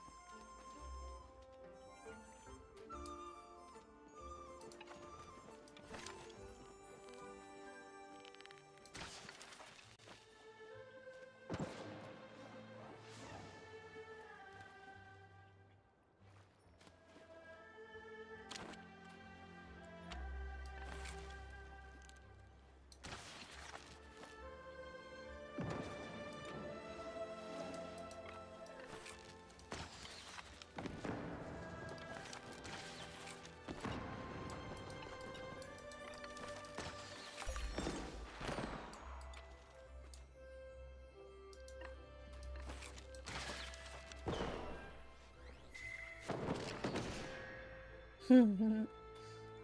There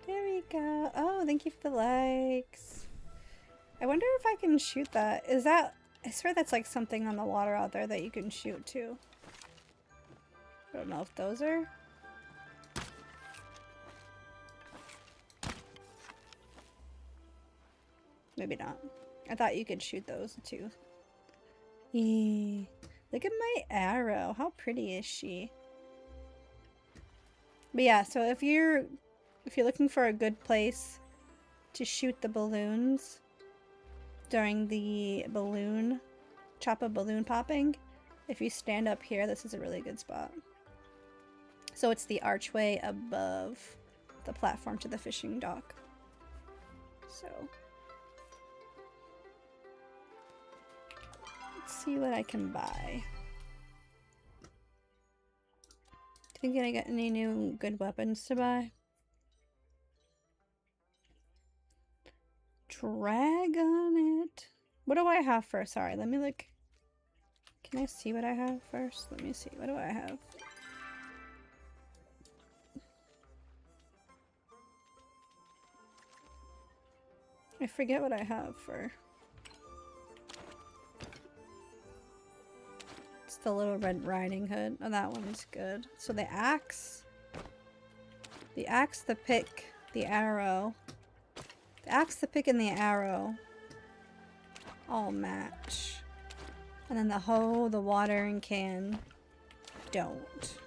we go. Oh, thank you for the likes. I wonder if I can shoot that. Is that... I swear that's like something on the water out there that you can shoot too. I don't know if those are... Maybe not. I thought you could shoot those too. Eee. Look at my arrow. How pretty is she? But yeah, so if you're looking for a good place to shoot the balloons during the choppa balloon popping, if you stand up here, this is a really good spot. So it's the archway above the platform to the fishing dock. So let's see what I can buy. Think I got any new good weapons to buy? Drag on it. What do I have first? Sorry, let me look. Can I see what I have first? Let me see. What do I have? I forget what I have for. It's the little Red Riding Hood. Oh, that one's good. So the axe, the pick, the arrow. The axe, the pick, and the arrow all match. And then the hoe, the watering can don't.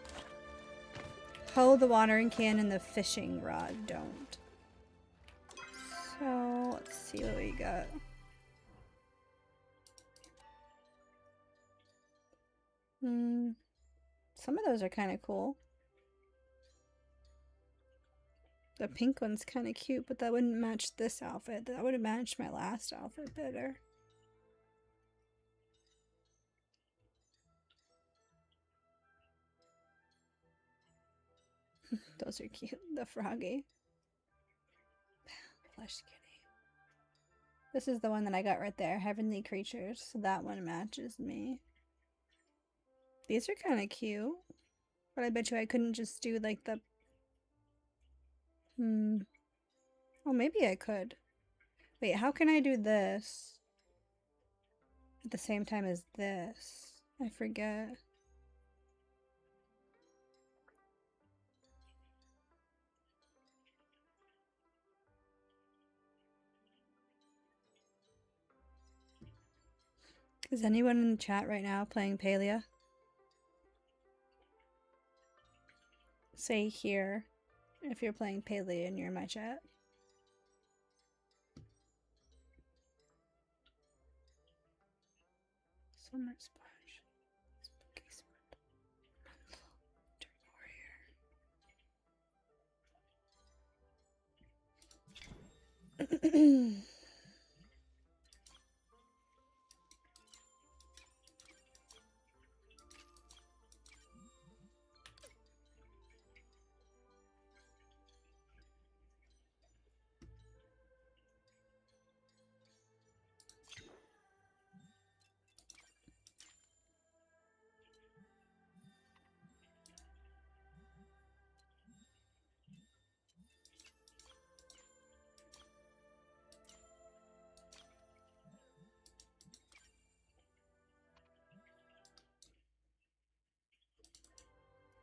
Hoe, the watering can, and the fishing rod don't. So let's see what we got. Some of those are kind of cool. The pink one's kind of cute, but that wouldn't match this outfit. That would have matched my last outfit better. Those are cute. The froggy. Flesh kitty. This is the one that I got right there. Heavenly creatures. So that one matches me. These are kind of cute. But I bet you I couldn't just do like the... Oh, maybe I could. Wait, how can I do this at the same time as this? I forget. Is anyone in the chat right now playing Palia? Say here if you're playing Palia and you're in my chat. Summer splash. Spooky spot. Warrior.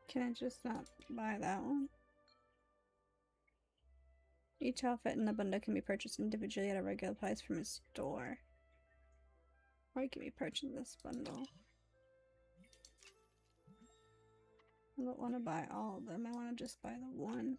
Can I just not buy that one? Each outfit in the bundle can be purchased individually at a regular price from a store. Or it can be purchased in this bundle. I don't want to buy all of them. I want to just buy the one.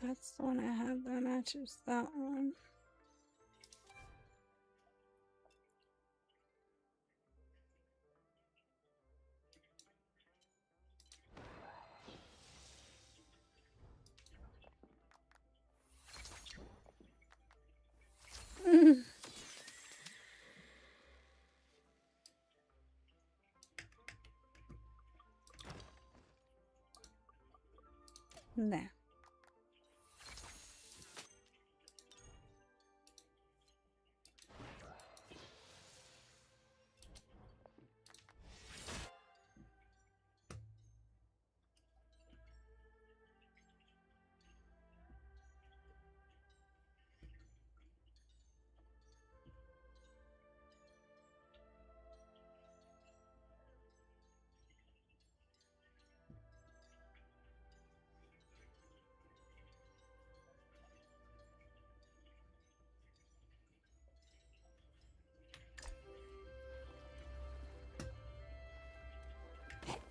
That's the one I have that matches that one. There.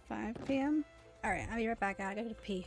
Five p.m. All right, I'll be right back. I gotta pee.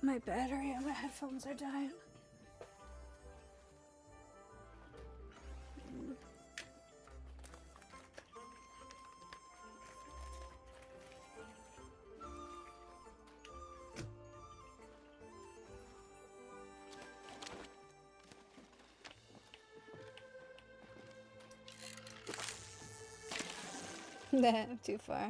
My battery on my headphones are dying. Nah, too far.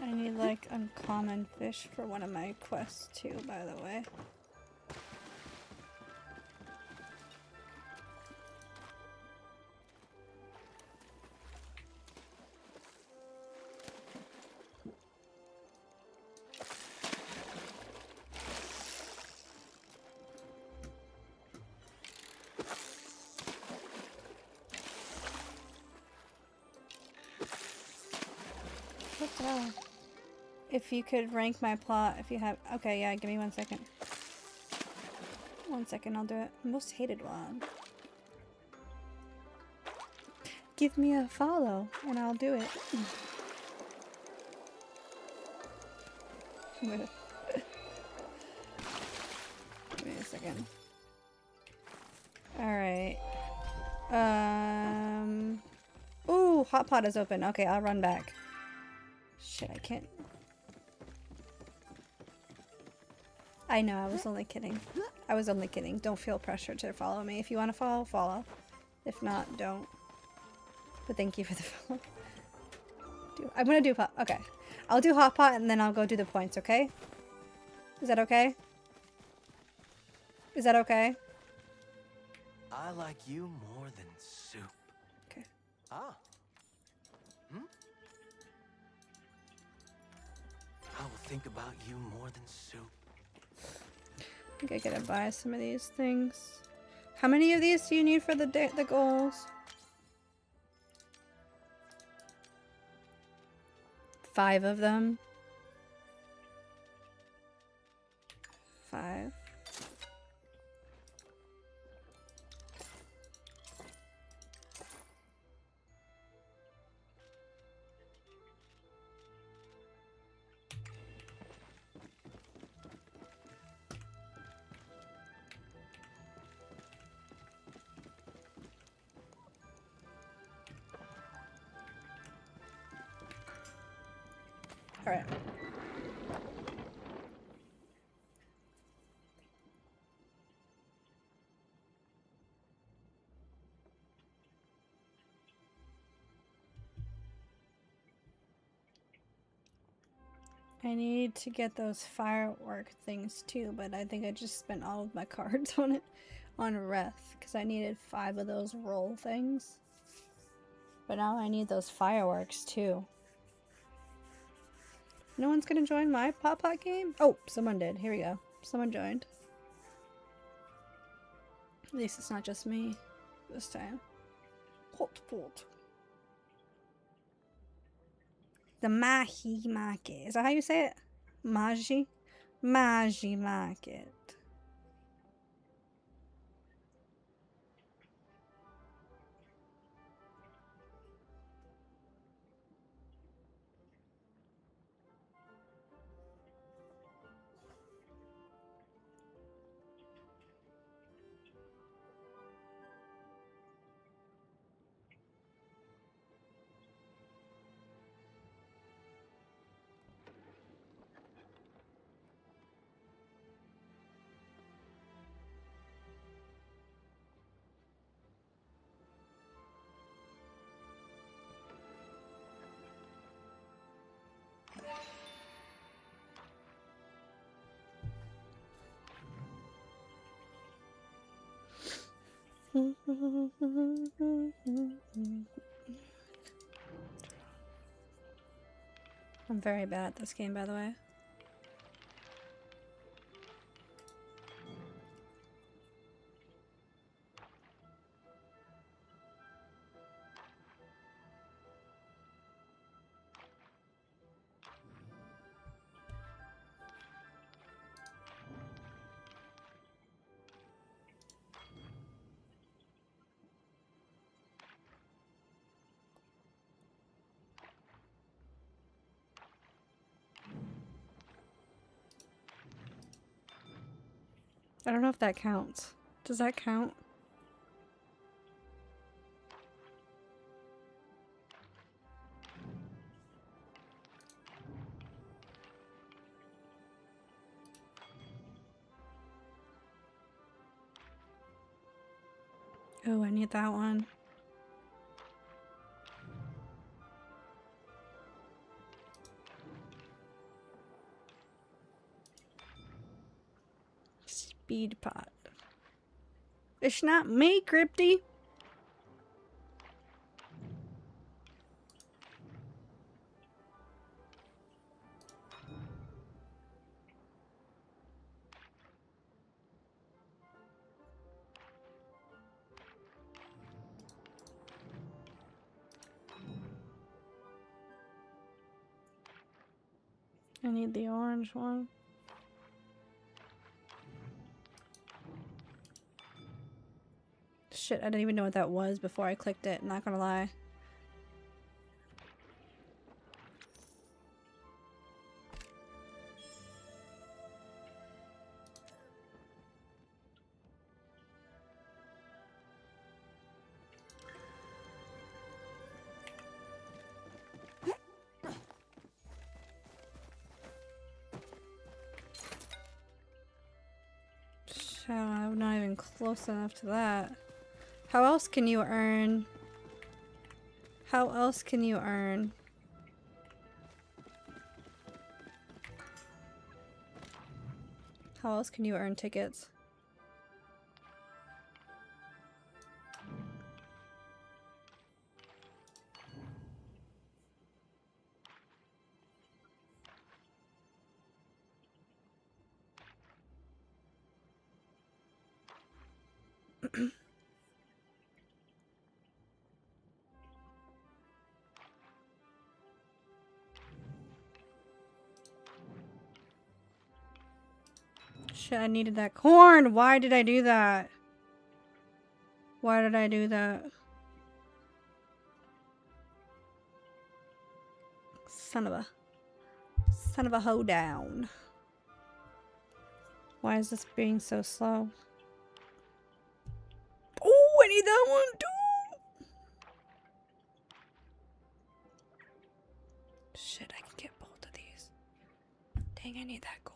I need like uncommon fish for one of my quests too, by the way. What the hell? If you could rank my plot, if you have... Okay, yeah, give me 1 second. 1 second, I'll do it. Most hated one. Give me a follow, and I'll do it. Give me a second. Alright. Ooh, hot pot is open. Okay, I'll run back. Shit, I can't... I know, I was only kidding. I was only kidding. Don't feel pressure to follow me. If you want to follow, follow. If not, don't. But thank you for the follow. I'm gonna do pot. Okay. I'll do hot pot and then I'll go do the points, okay? Is that okay? Is that okay? I like you more than soup. Okay. Ah. I will think about you more than soup. think I gotta buy some of these things. How many of these do you need for the goals? 5 of them. 5. All right. I need to get those firework things too, but I think I just spent all of my cards on it, on Wrath, because I needed 5 of those roll things. But now I need those fireworks too. No one's gonna join my Pop-Pot game? Oh, someone did. Here we go. Someone joined. At least it's not just me this time. Hot pot. The Mahi Market. Is that how you say it? Maji? Maji Market. I'm very bad at this game, by the way. I don't know if that counts. Does that count? Oh, I need that one. Speed pot. It's not me, Crypty. I need the orange one. Shit, I didn't even know what that was before I clicked it, not gonna lie. Shit, I'm not even close enough to that. How else can you earn? How else can you earn? How else can you earn tickets? Shit, I needed that corn. Why did I do that? Why did I do that? Son of a hoedown. Why is this being so slow? Oh, I need that one too. Shit, I can get both of these. Dang, I need that corn.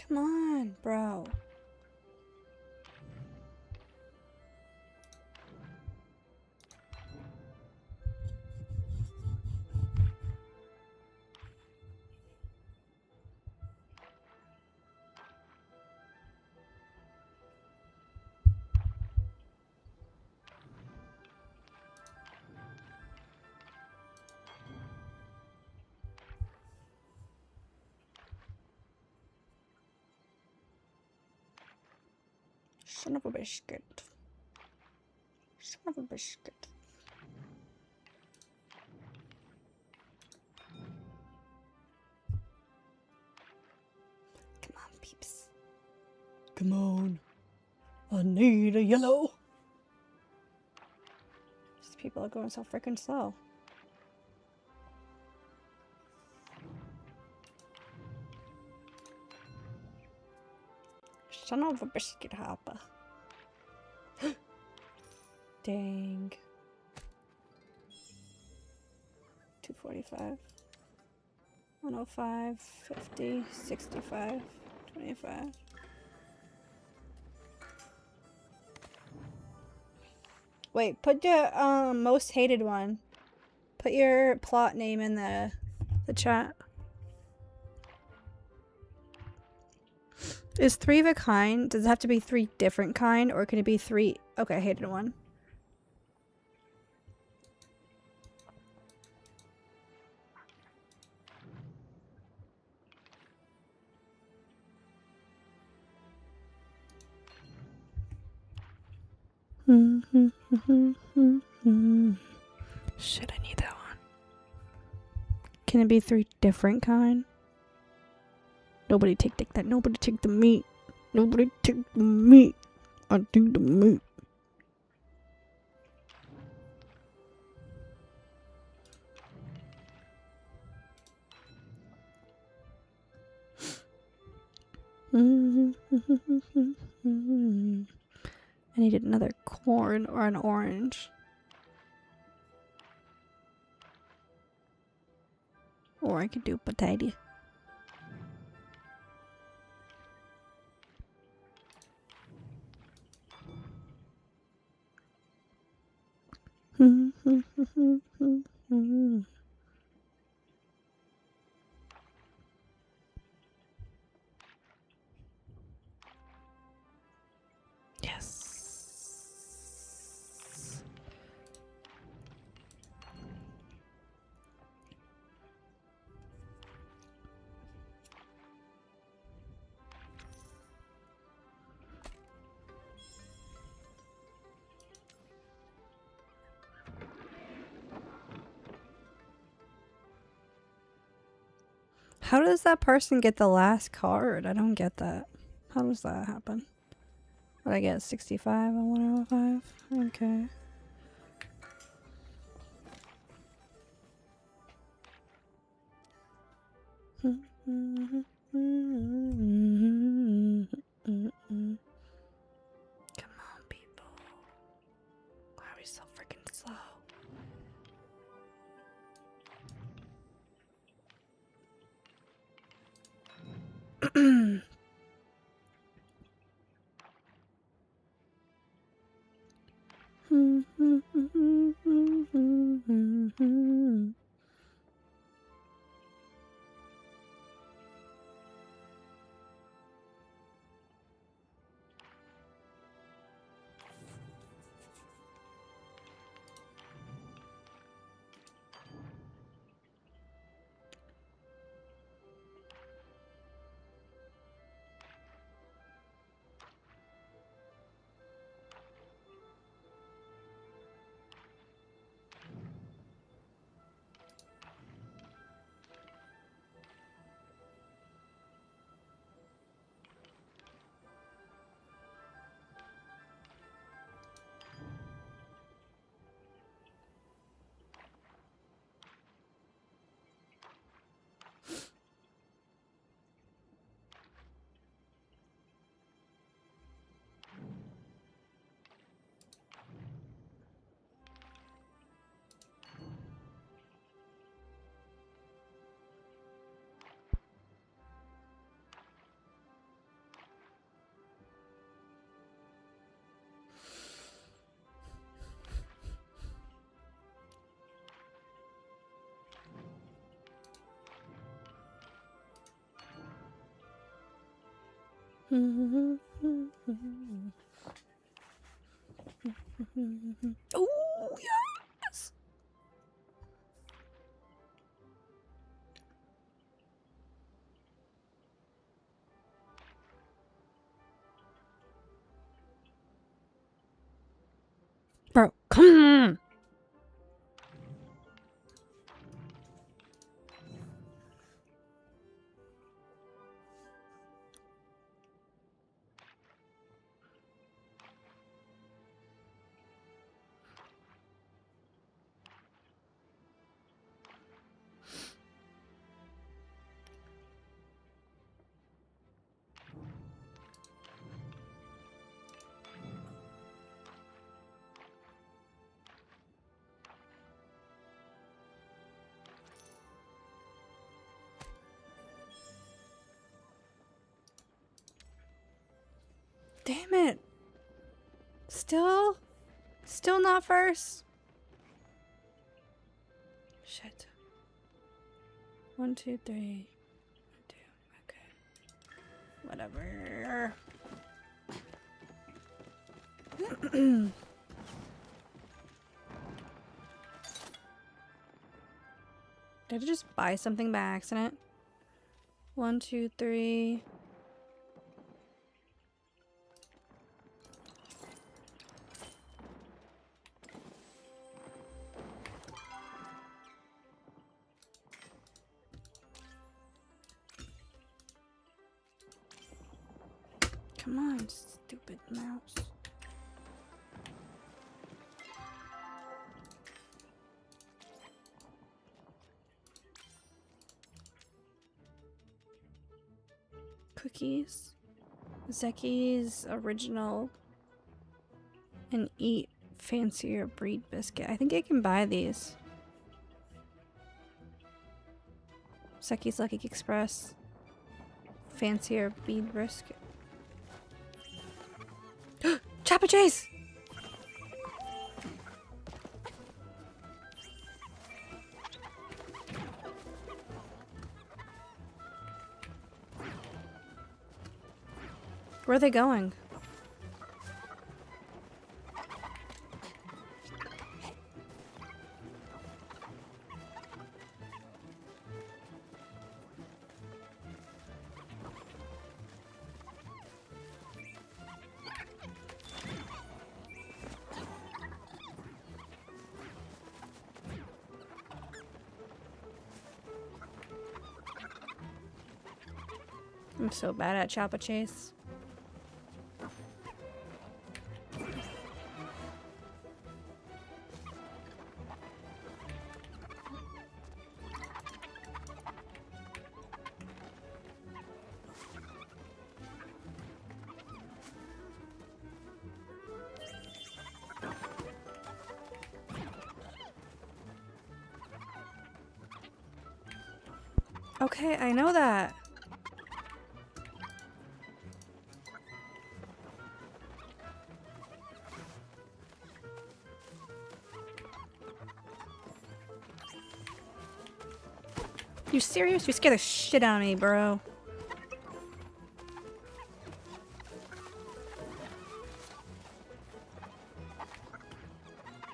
Come on, bro. Son of a biscuit. Son of a biscuit. Come on, peeps. Come on. I need a yellow. These people are going so freaking slow. Son of a biscuit hopper. Dang. 245. 105, 50, 65, 25. Wait, put the most hated one. Put your plot name in the chat. Is 3 of a kind? Does it have to be 3 different kind, or can it be 3? Okay, hated one. Shit, I need that one. Can it be 3 different kind? Nobody take that. Nobody take the meat. Nobody take the meat. I take the meat. I needed another corn or an orange. Or I could do potato. Yes. How does that person get the last card? I don't get that. How does that happen? What I get? 65 on 105? Okay. Come on, people. Why are we so freaking slow? Oh, yes! Bro, come on! Damn it. Still not first. Shit. 1, 2, 3. 2. Okay. Whatever. Did I just buy something by accident? 1, 2, 3. Come on, stupid mouse. Cookies. Zeki's original and eat fancier breed biscuit. I think I can buy these. Zeki's Lucky Express. Fancier breed biscuit. Chopper Chase! Where are they going? I'm so bad at Chopper Chase. Okay, I know that. You serious? You scared the shit out of me, bro.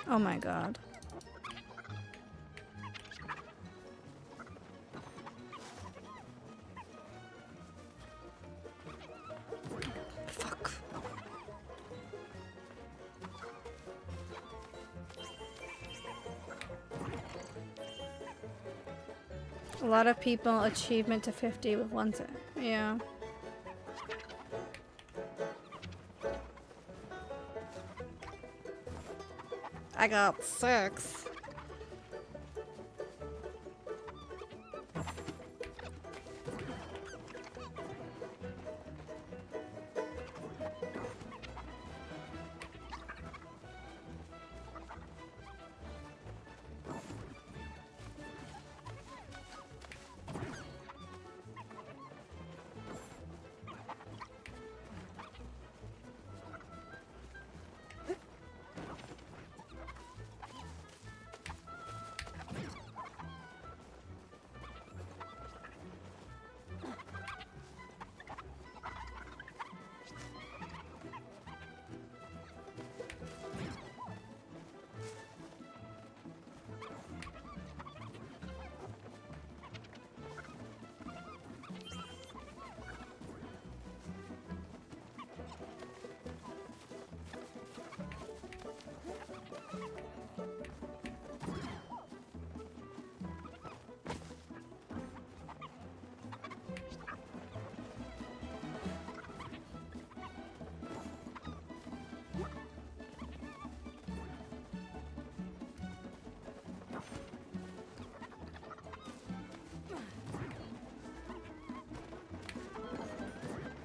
Oh my god. Fuck. A lot of people achievement to 50 with one set. Yeah. I got 6.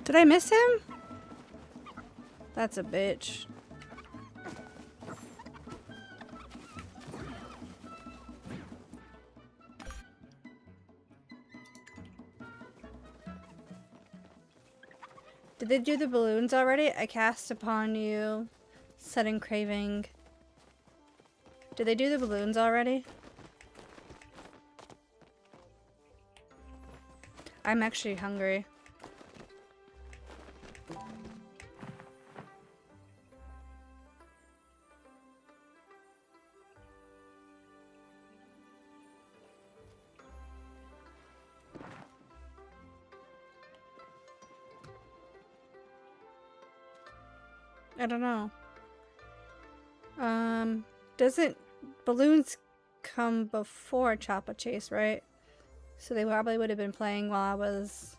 Did I miss him? That's a bitch. Did they do the balloons already? I cast upon you. Sudden craving. Did they do the balloons already? I'm actually hungry. I don't know. Doesn't balloons come before Choppa Chase, right? So they probably would have been playing while I was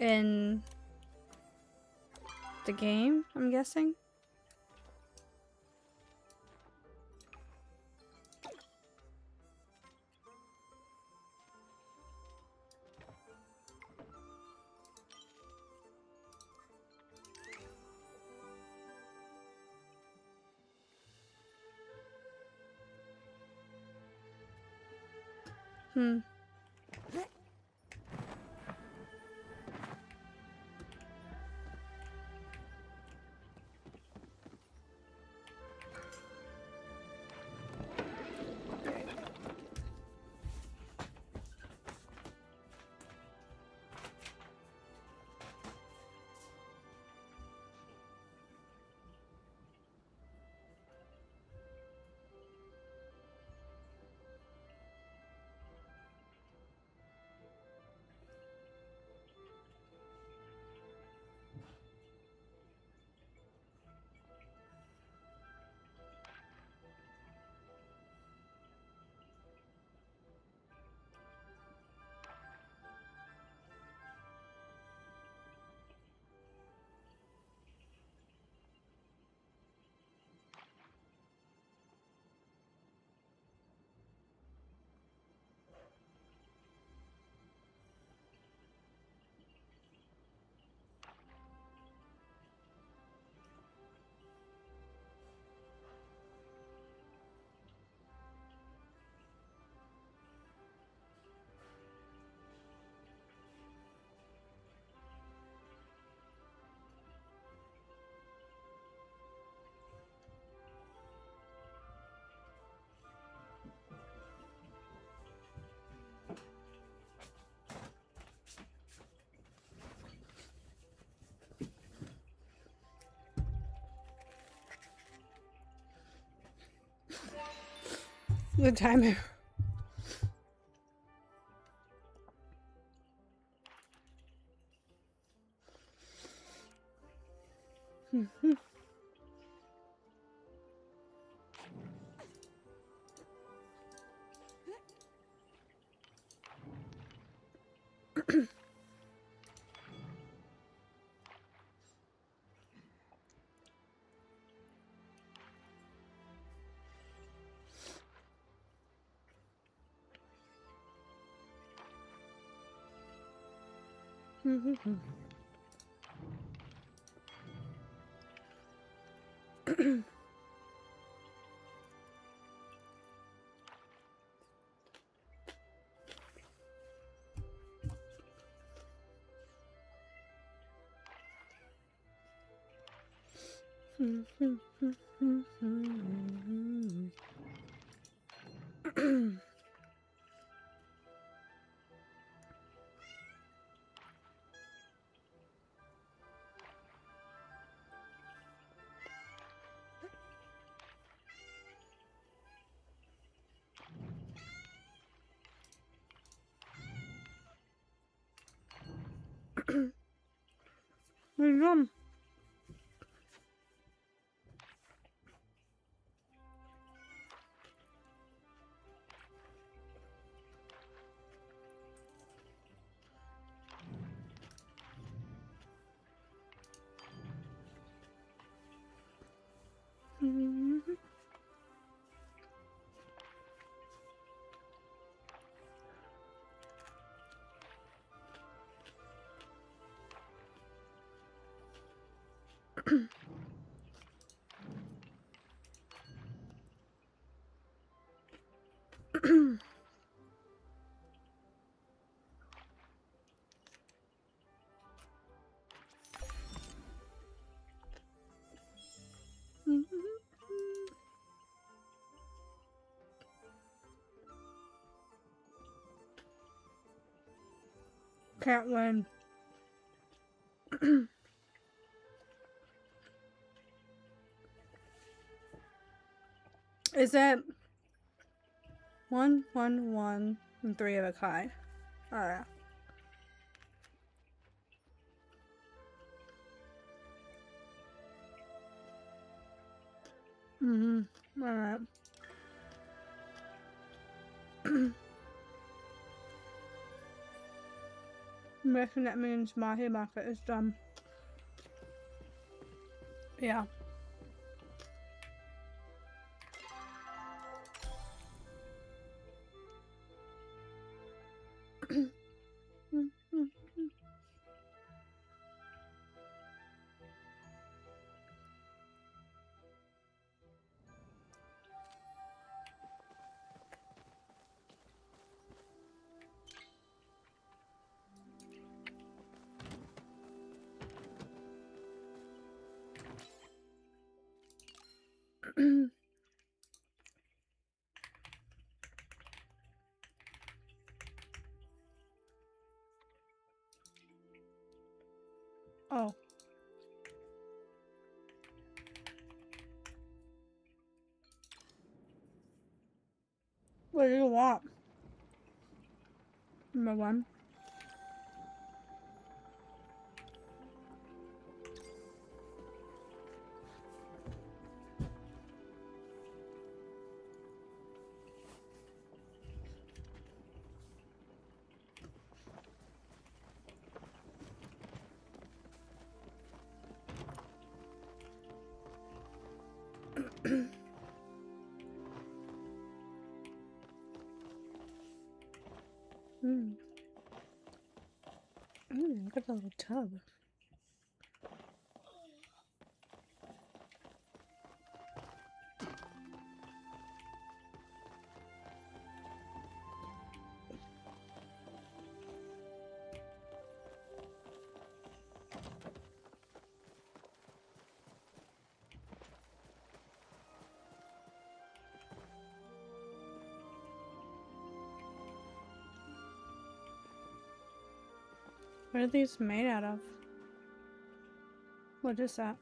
in the game, I'm guessing. Hmm. The timer. Yum. Can't win. Is it 1, 1, 1, and 3 of a kind? Alright. Alright. I'm guessing that means my market is done. Yeah. Oh. What do you want? Number 1. Look at the little tub. What are these made out of? What is that?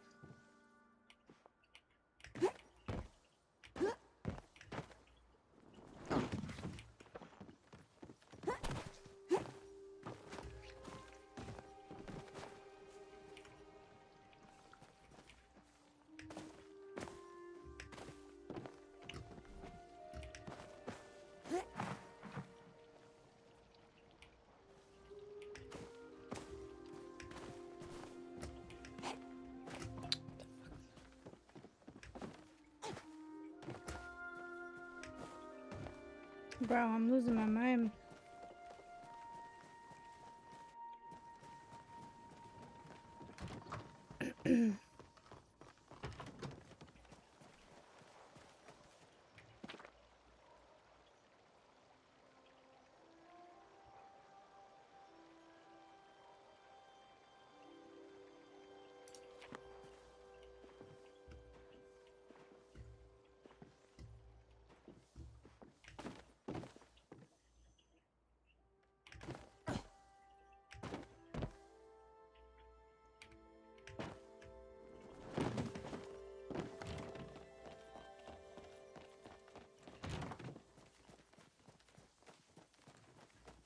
Bro, I'm losing my mind.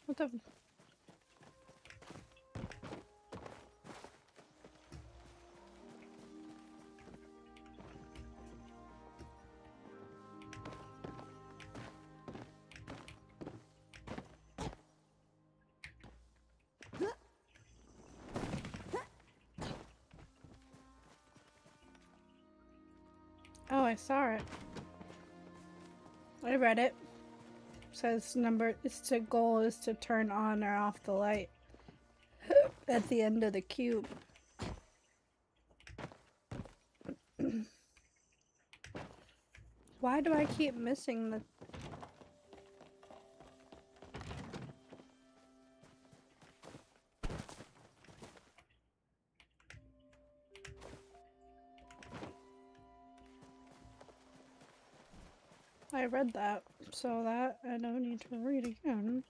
What the? Oh, I saw it. I read it. Says number is to goal is to turn on or off the light at the end of the cube. Why do I keep missing the... I read that, so that I don't need to read again.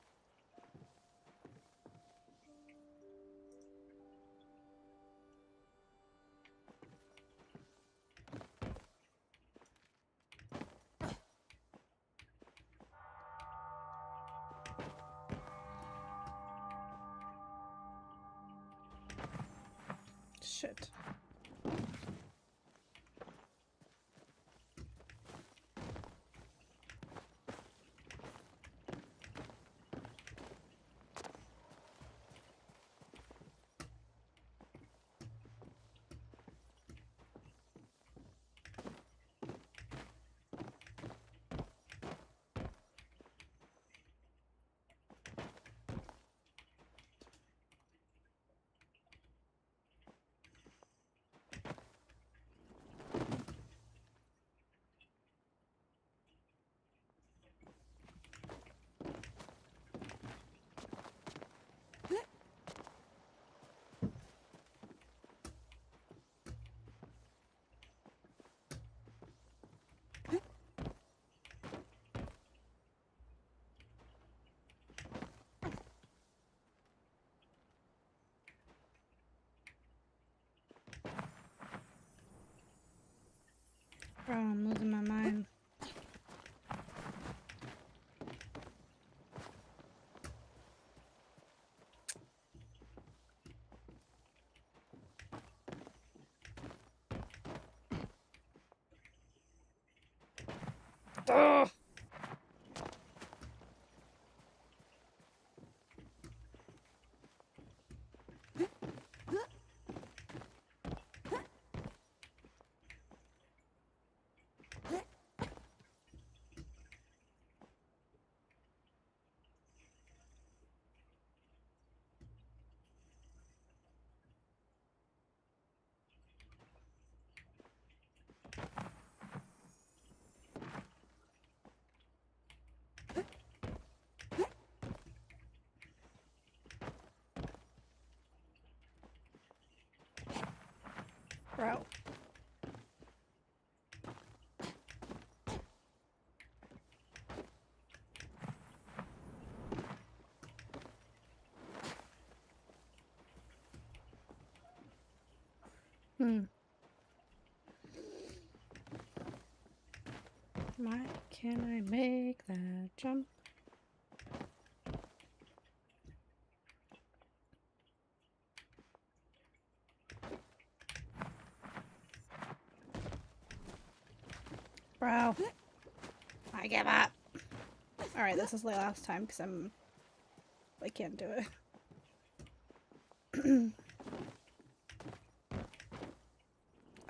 Shit. Bro, I'm losing my mind. Ugh. Bro. Why can't I make that jump? Bro. I give up. Alright, this is the last time because I can't do it.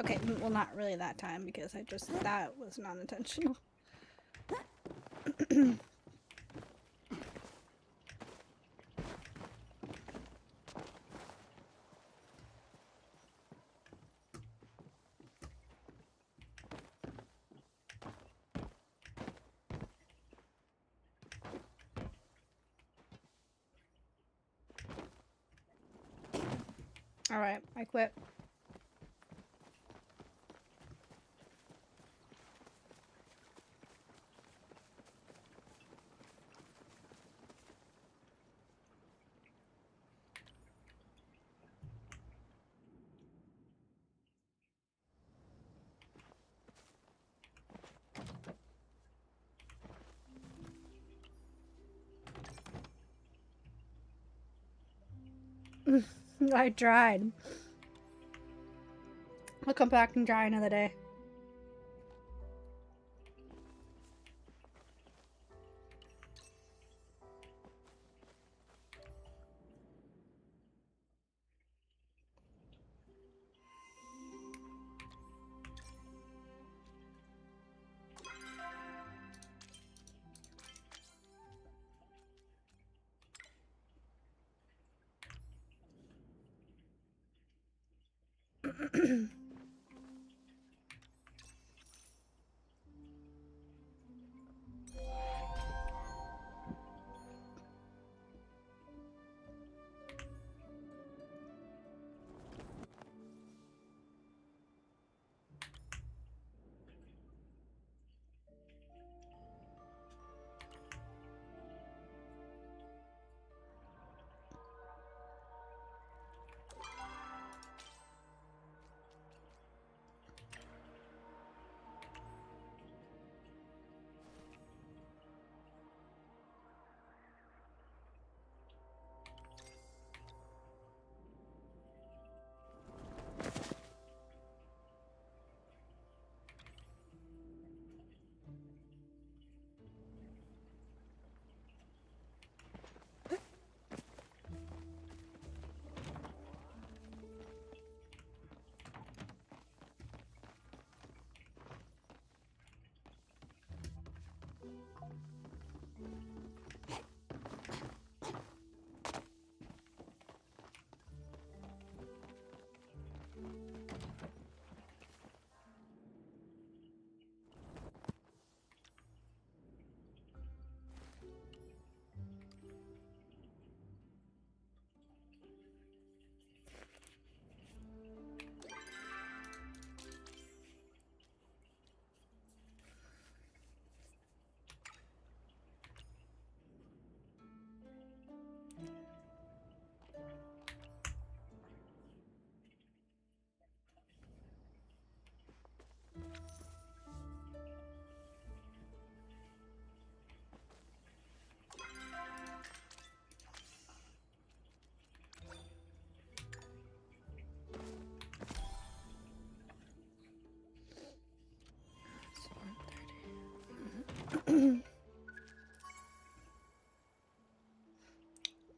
Okay, well not really that time because that was not intentional. Alright, I quit. I tried. I'll come back and try another day.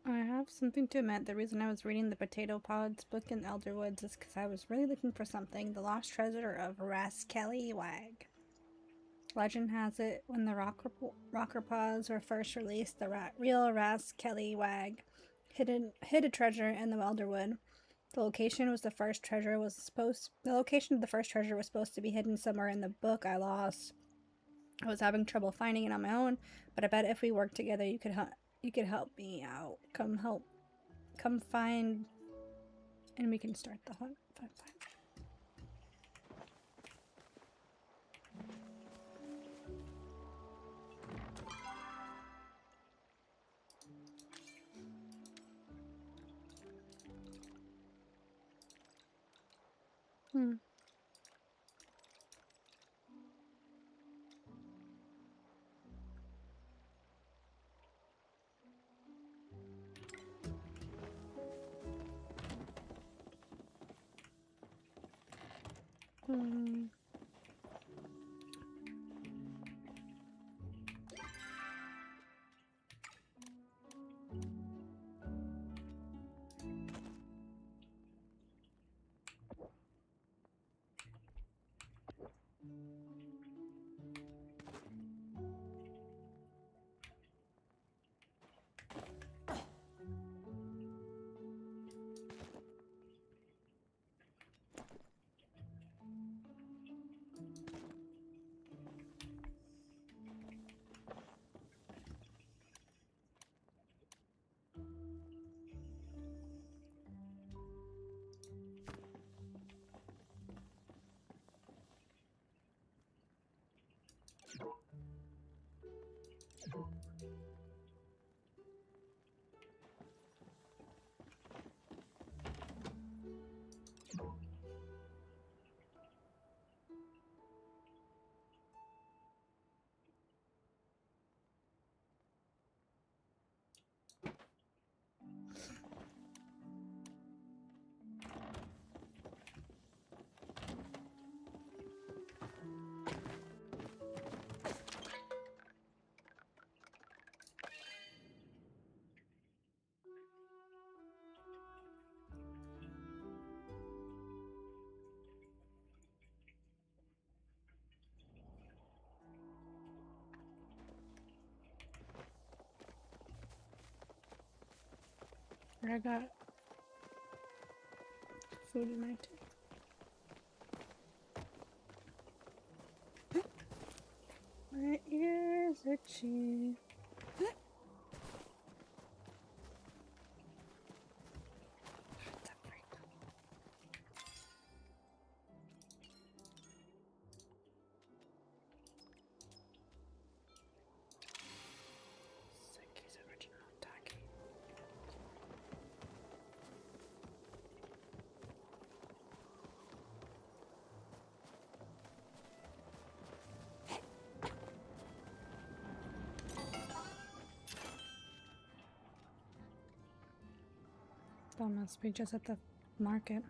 I have something to admit. The reason I was reading the Potato Pods book in Elderwoods is because I was really looking for something. The Lost Treasure of Raskelly Wag. Legend has it, when the rocker pods were first released, the real Raskelly Wag hid a treasure in the Elderwood. The location of the first treasure was supposed to be hidden somewhere in the book I lost. I was having trouble finding it on my own, but I bet if we work together, you could help me out. Come find, and we can start the hunt. Fine. Hmm. Hmm. I got food in my tank. My ears itchy. Saki's original Taki. That must be just at the market.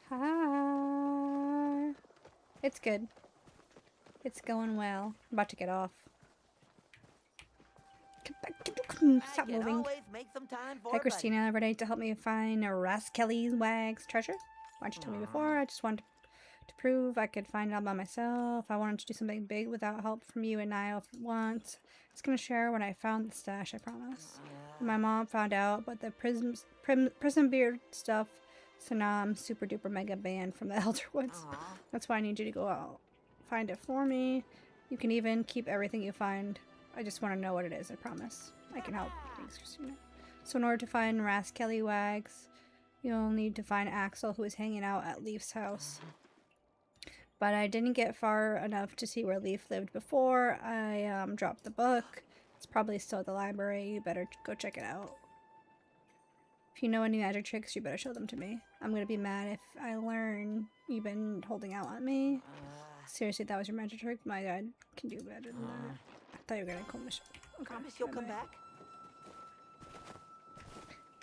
Hi. It's good. It's going well. I'm about to get off. Stop I can moving. always make some time for Hi, a buddy. Christina, every day to help me find a Kelly's Wags treasure. Why'd you tell me before? I just wanted to prove I could find it all by myself. I wanted to do something big without help from you and Niall at once. I was gonna share when I found the stash, I promise. My mom found out, but the prison beard stuff. So now I'm super duper mega banned from the Elderwoods. That's why I need you to go out. Find it for me. You can even keep everything you find. I just want to know what it is, I promise. I can help. Thanks, Christina. So in order to find Kelly Wags, you'll need to find Axel, who is hanging out at Leaf's house. But I didn't get far enough to see where Leaf lived before. I dropped the book. It's probably still at the library. You better go check it out. If you know any magic tricks, you better show them to me. I'm gonna be mad if I learn you've been holding out on me. Seriously, that was your magic trick? My dad can do better than that. I thought you were gonna call me. Okay, Promise you'll come back?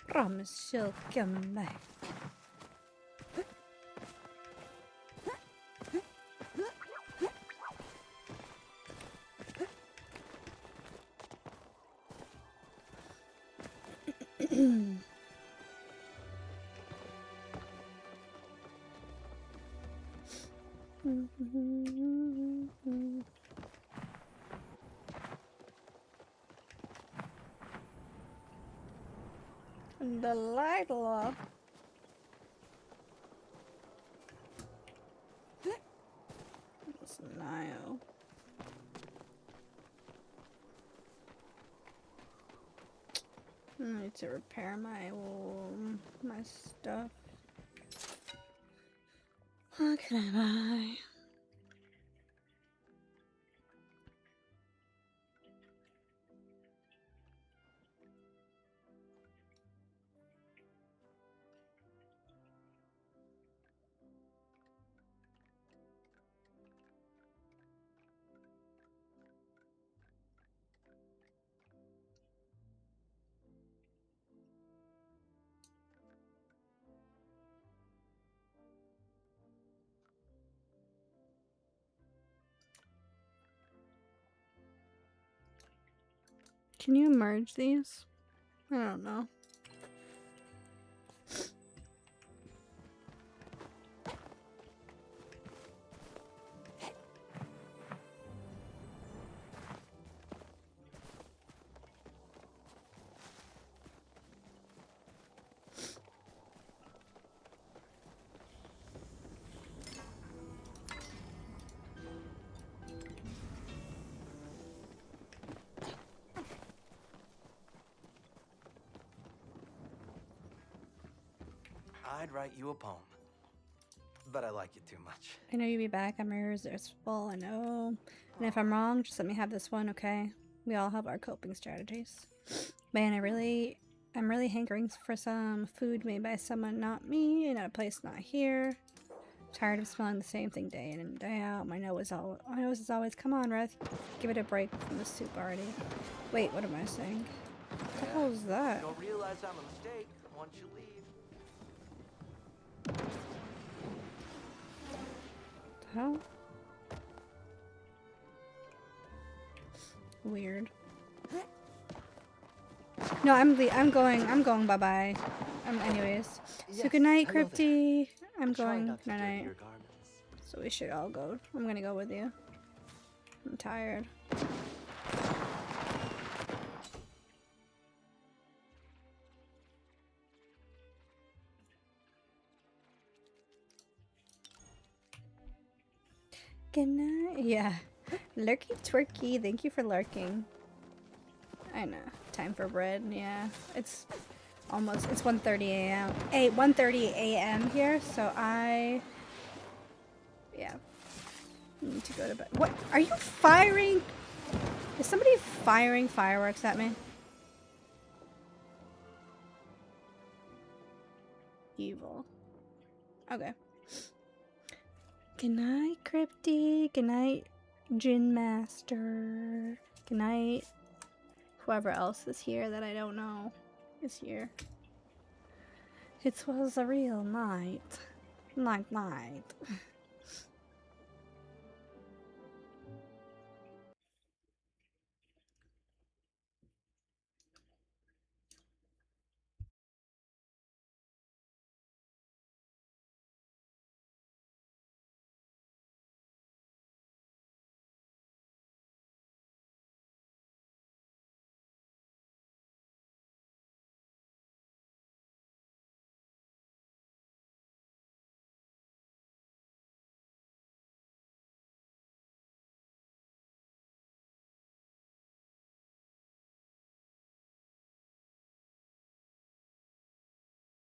Promise you'll come back. Delilah. It's Niall. I need to repair my stuff. What can I buy? Can you merge these? I don't know. I'd write you a poem. But I like you too much. I know you'll be back. I'm irresistible. I know. And if I'm wrong, just let me have this one, okay? We all have our coping strategies. Man, I'm really hankering for some food made by someone not me in a place not here. Tired of smelling the same thing day in and day out. My nose is always, come on, Reth. Give it a break from the soup already. Wait, what am I saying? What the hell is that? You'll realize I'm a mistake once you leave. The hell? Weird. No, I'm going bye-bye. Anyways. So Yes, good night, I know that. Crypty. I'm Try going. not to Night dirty night. your garments. So we should all go. I'm gonna go with you. I'm tired. Good night. Yeah. Lurky twerky. Thank you for lurking. I know. Time for bread. Yeah. It's 1:30 a.m. 1:30 a.m. here, so yeah. Need to go to bed. What? Are you firing? Is somebody firing fireworks at me? Evil. Okay. Good night, Crypty. Good night, Gin Master. Good night, whoever else is here that I don't know is here. It was a real night. Night.